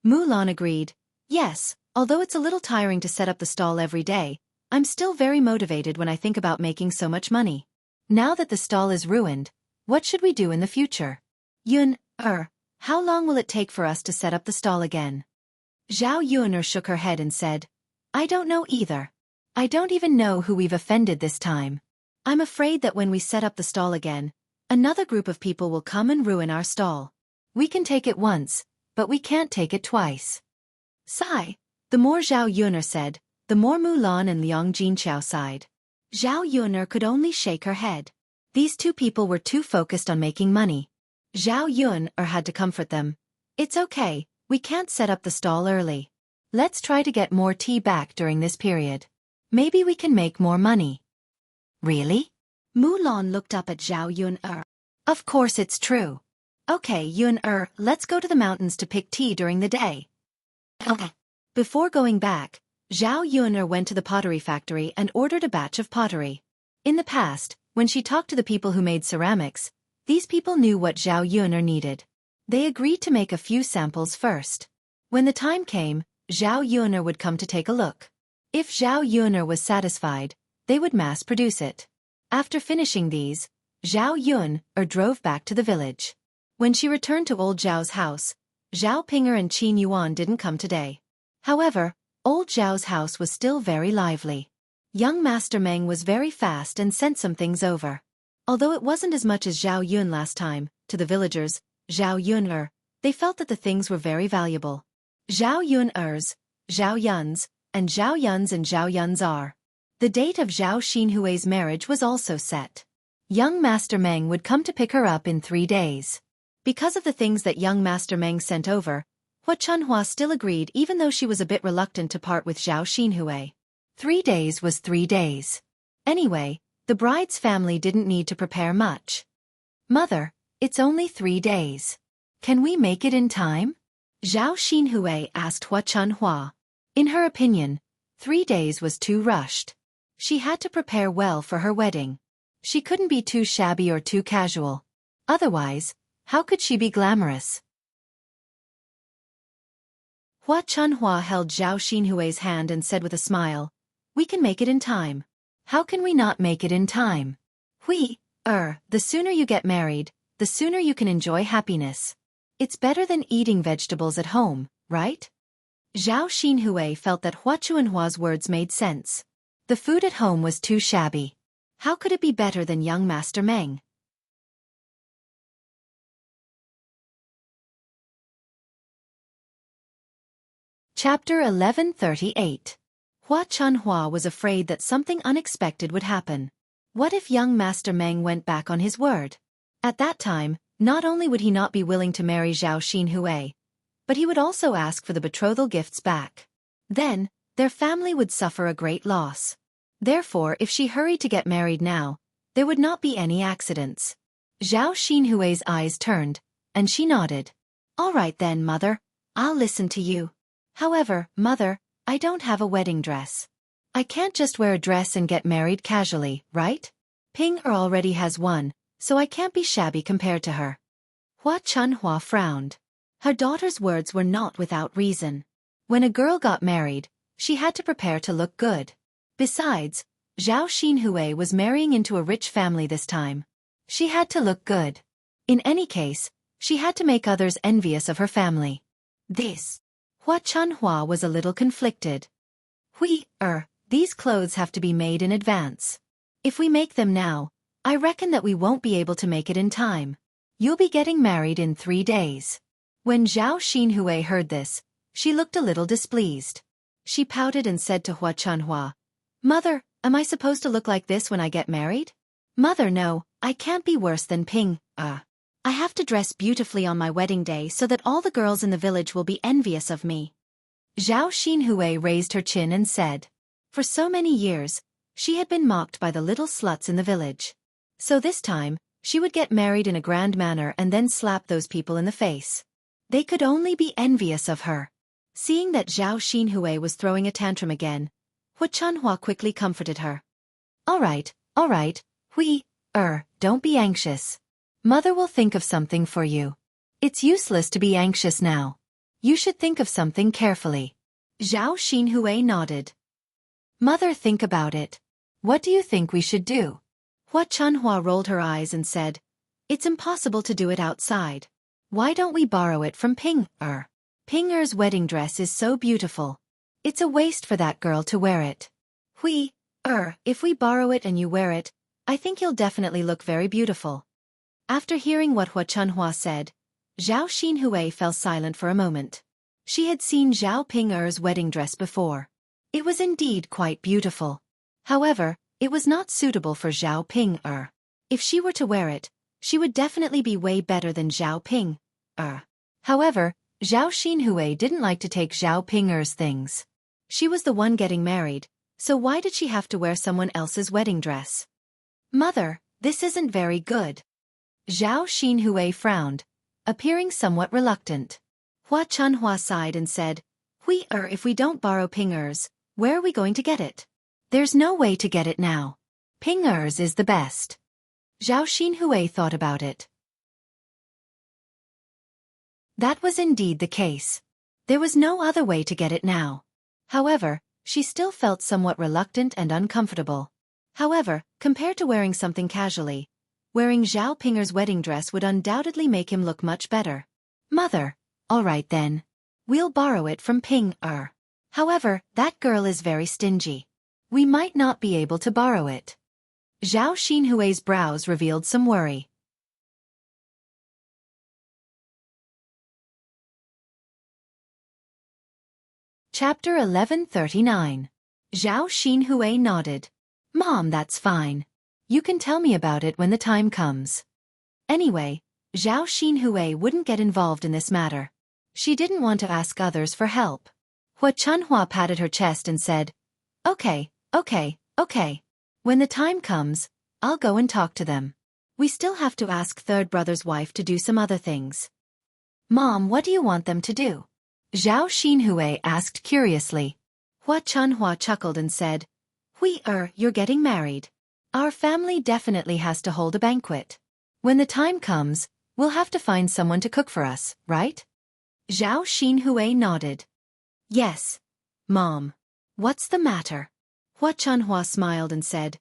Mu Lan agreed, Yes, although it's a little tiring to set up the stall every day, I'm still very motivated when I think about making so much money. Now that the stall is ruined, what should we do in the future? Yun, how long will it take for us to set up the stall again? Zhao Yun shook her head and said, I don't know either. I don't even know who we've offended this time. I'm afraid that when we set up the stall again, another group of people will come and ruin our stall. We can take it once, but we can't take it twice. Sigh. The more Zhao Yun said, the more Mu Lan and Liang Jinqiao sighed. Zhao Yun could only shake her head. These two people were too focused on making money. Zhao Yun had to comfort them. It's okay, we can't set up the stall early. Let's try to get more tea back during this period. Maybe we can make more money. Really? Mu Lan looked up at Zhao Yun. Of course it's true. Okay, Yun let's go to the mountains to pick tea during the day. Okay. Before going back, Zhao Yun went to the pottery factory and ordered a batch of pottery. In the past, when she talked to the people who made ceramics, these people knew what Zhao Yun needed. They agreed to make a few samples first. When the time came, Zhao Yun would come to take a look. If Zhao Yun was satisfied, they would mass-produce it. After finishing these, Zhao Yun drove back to the village. When she returned to old Zhao's house, Zhao Pinger and Qin Yuan didn't come today. However, old Zhao's house was still very lively. Young Master Meng was very fast and sent some things over. Although it wasn't as much as Zhao Yun last time, to the villagers, Zhao Yun they felt that the things were very valuable. Zhao Yun's, Zhao Yun's, and Zhao Yun's and Zhao Yun's are. The date of Zhao Xinhui's marriage was also set. Young Master Meng would come to pick her up in 3 days. Because of the things that young Master Meng sent over, Hua Chunhua still agreed even though she was a bit reluctant to part with Zhao Xinhui. 3 days was 3 days. Anyway, the bride's family didn't need to prepare much. Mother, it's only 3 days. Can we make it in time? Zhao Xinhui asked Hua Chunhua. In her opinion, 3 days was too rushed. She had to prepare well for her wedding. She couldn't be too shabby or too casual. Otherwise, how could she be glamorous? Hua Chunhua held Zhao Xinhui's hand and said with a smile, We can make it in time. How can we not make it in time? The sooner you get married, the sooner you can enjoy happiness. It's better than eating vegetables at home, right? Zhao Xinhui felt that Hua Chunhua's words made sense. The food at home was too shabby. How could it be better than young Master Meng? Chapter 1138. Hua Chunhua was afraid that something unexpected would happen. What if young Master Meng went back on his word? At that time, not only would he not be willing to marry Zhao Xinhui, but he would also ask for the betrothal gifts back. Then, their family would suffer a great loss. Therefore, if she hurried to get married now, there would not be any accidents. Zhao Xinhui's eyes turned, and she nodded. All right then, mother, I'll listen to you. However, mother, I don't have a wedding dress. I can't just wear a dress and get married casually, right? Ping already has one, so I can't be shabby compared to her. Hua Chunhua frowned. Her daughter's words were not without reason. When a girl got married, she had to prepare to look good. Besides, Zhao Xinhui was marrying into a rich family this time. She had to look good. In any case, she had to make others envious of her family. Hua Chunhua was a little conflicted. These clothes have to be made in advance. If we make them now, I reckon that we won't be able to make it in time. You'll be getting married in 3 days. When Zhao Xinhui heard this, she looked a little displeased. She pouted and said to Hua Chunhua, Mother, am I supposed to look like this when I get married? Mother, no, I can't be worse than Ping. I have to dress beautifully on my wedding day so that all the girls in the village will be envious of me. Zhao Xinhui raised her chin and said. For so many years, she had been mocked by the little sluts in the village. So this time, she would get married in a grand manner and then slap those people in the face. They could only be envious of her. Seeing that Zhao Xinhui was throwing a tantrum again, Hu Chunhua quickly comforted her. All right, Hui, don't be anxious. Mother will think of something for you. It's useless to be anxious now. You should think of something carefully. Zhao Xinhui nodded. Mother, think about it. What do you think we should do? Hu Chunhua rolled her eyes and said, It's impossible to do it outside. Why don't we borrow it from Ping-er? Ping-er's wedding dress is so beautiful. It's a waste for that girl to wear it. Hui, if we borrow it and you wear it, I think you'll definitely look very beautiful. After hearing what Hu Chunhua said, Zhao Xinhui fell silent for a moment. She had seen Zhao Ping-er's wedding dress before. It was indeed quite beautiful. However, it was not suitable for Zhao Ping-er. If she were to wear it, she would definitely be way better than Zhao Ping-er. However, Zhao Xinhui didn't like to take Zhao Ping-er's things. She was the one getting married, so why did she have to wear someone else's wedding dress? Mother, this isn't very good. Zhao Xinhui frowned, appearing somewhat reluctant. Hu Chunhua sighed and said, if we don't borrow Ping-er's, where are we going to get it? There's no way to get it now. Ping-er's is the best. Zhao Xinhui thought about it. That was indeed the case. There was no other way to get it now. However, she still felt somewhat reluctant and uncomfortable. However, compared to wearing something casually, wearing Zhao Ping-er's wedding dress would undoubtedly make him look much better. Mother, all right then. We'll borrow it from Ping-er. However, that girl is very stingy. We might not be able to borrow it. Zhao Xinhui's brows revealed some worry. Chapter 1139. Zhao Xinhui nodded. Mom, that's fine. You can tell me about it when the time comes. Anyway, Zhao Xinhui wouldn't get involved in this matter. She didn't want to ask others for help. Hu Chunhua patted her chest and said, Okay. When the time comes, I'll go and talk to them. We still have to ask third brother's wife to do some other things. Mom, what do you want them to do? Zhao Xinhui asked curiously. Hu Chunhua chuckled and said, you're getting married. Our family definitely has to hold a banquet. When the time comes, we'll have to find someone to cook for us, right? Zhao Xinhui nodded. Yes, Mom. What's the matter? Hu Chunhua smiled and said,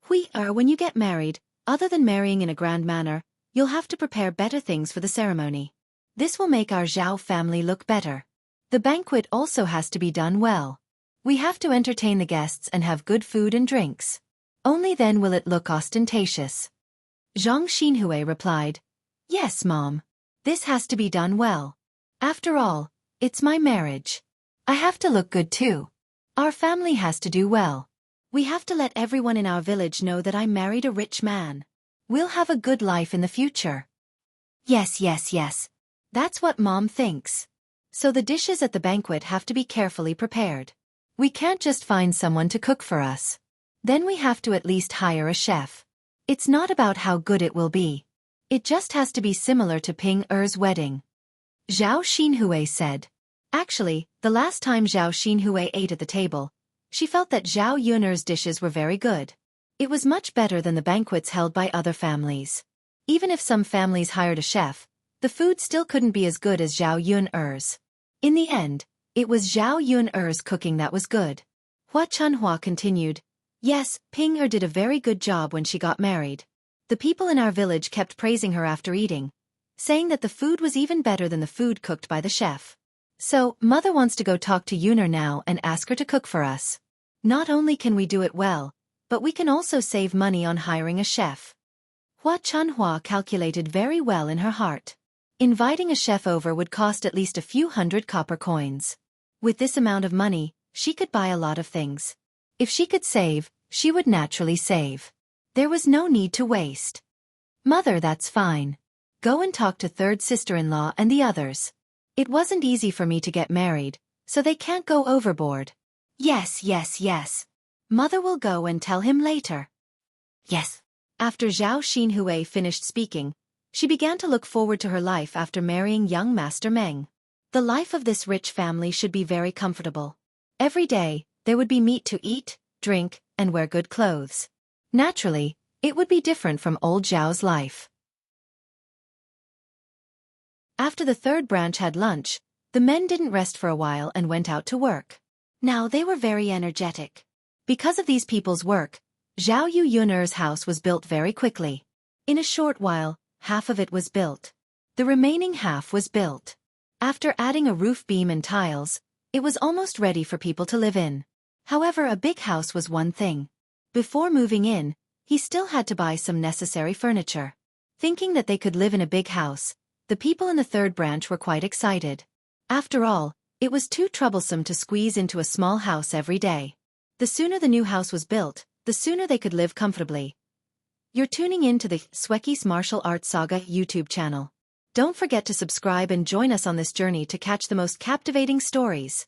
when you get married, other than marrying in a grand manner, you'll have to prepare better things for the ceremony. This will make our Zhao family look better. The banquet also has to be done well. We have to entertain the guests and have good food and drinks. Only then will it look ostentatious. Zhang Xinhui replied, Yes, Mom. This has to be done well. After all, it's my marriage. I have to look good too. Our family has to do well. We have to let everyone in our village know that I married a rich man. We'll have a good life in the future. Yes. That's what Mom thinks. So the dishes at the banquet have to be carefully prepared. We can't just find someone to cook for us. Then we have to at least hire a chef. It's not about how good it will be. It just has to be similar to Ping-er's wedding. Zhao Xinhui said. Actually, the last time Zhao Xinhui ate at the table, she felt that Zhao Yuner's dishes were very good. It was much better than the banquets held by other families. Even if some families hired a chef, the food still couldn't be as good as Zhao Yuner's. In the end, it was Zhao Yuner's cooking that was good. Hu Chunhua continued, Yes, Ping-er did a very good job when she got married. The people in our village kept praising her after eating, saying that the food was even better than the food cooked by the chef. So, Mother wants to go talk to Yuner now and ask her to cook for us. Not only can we do it well, but we can also save money on hiring a chef. Hu Chunhua calculated very well in her heart. Inviting a chef over would cost at least a few hundred copper coins. With this amount of money, she could buy a lot of things. If she could save, she would naturally save. There was no need to waste. Mother, that's fine. Go and talk to third sister-in-law and the others. It wasn't easy for me to get married, so they can't go overboard. Yes, yes, yes. Mother will go and tell him later. Yes. After Zhao Xinhui finished speaking, she began to look forward to her life after marrying young Master Meng. The life of this rich family should be very comfortable. Every day, there would be meat to eat, drink, and wear good clothes. Naturally, it would be different from old Zhao's life. After the third branch had lunch, the men didn't rest for a while and went out to work. Now they were very energetic. Because of these people's work, Zhao Yuner's house was built very quickly. In a short while, half of it was built. The remaining half was built. After adding a roof beam and tiles, it was almost ready for people to live in. However, a big house was one thing. Before moving in, he still had to buy some necessary furniture. Thinking that they could live in a big house, the people in the third branch were quite excited. After all, it was too troublesome to squeeze into a small house every day. The sooner the new house was built, the sooner they could live comfortably. You're tuning in to the Xueqi's Martial Arts Saga YouTube channel. Don't forget to subscribe and join us on this journey to catch the most captivating stories.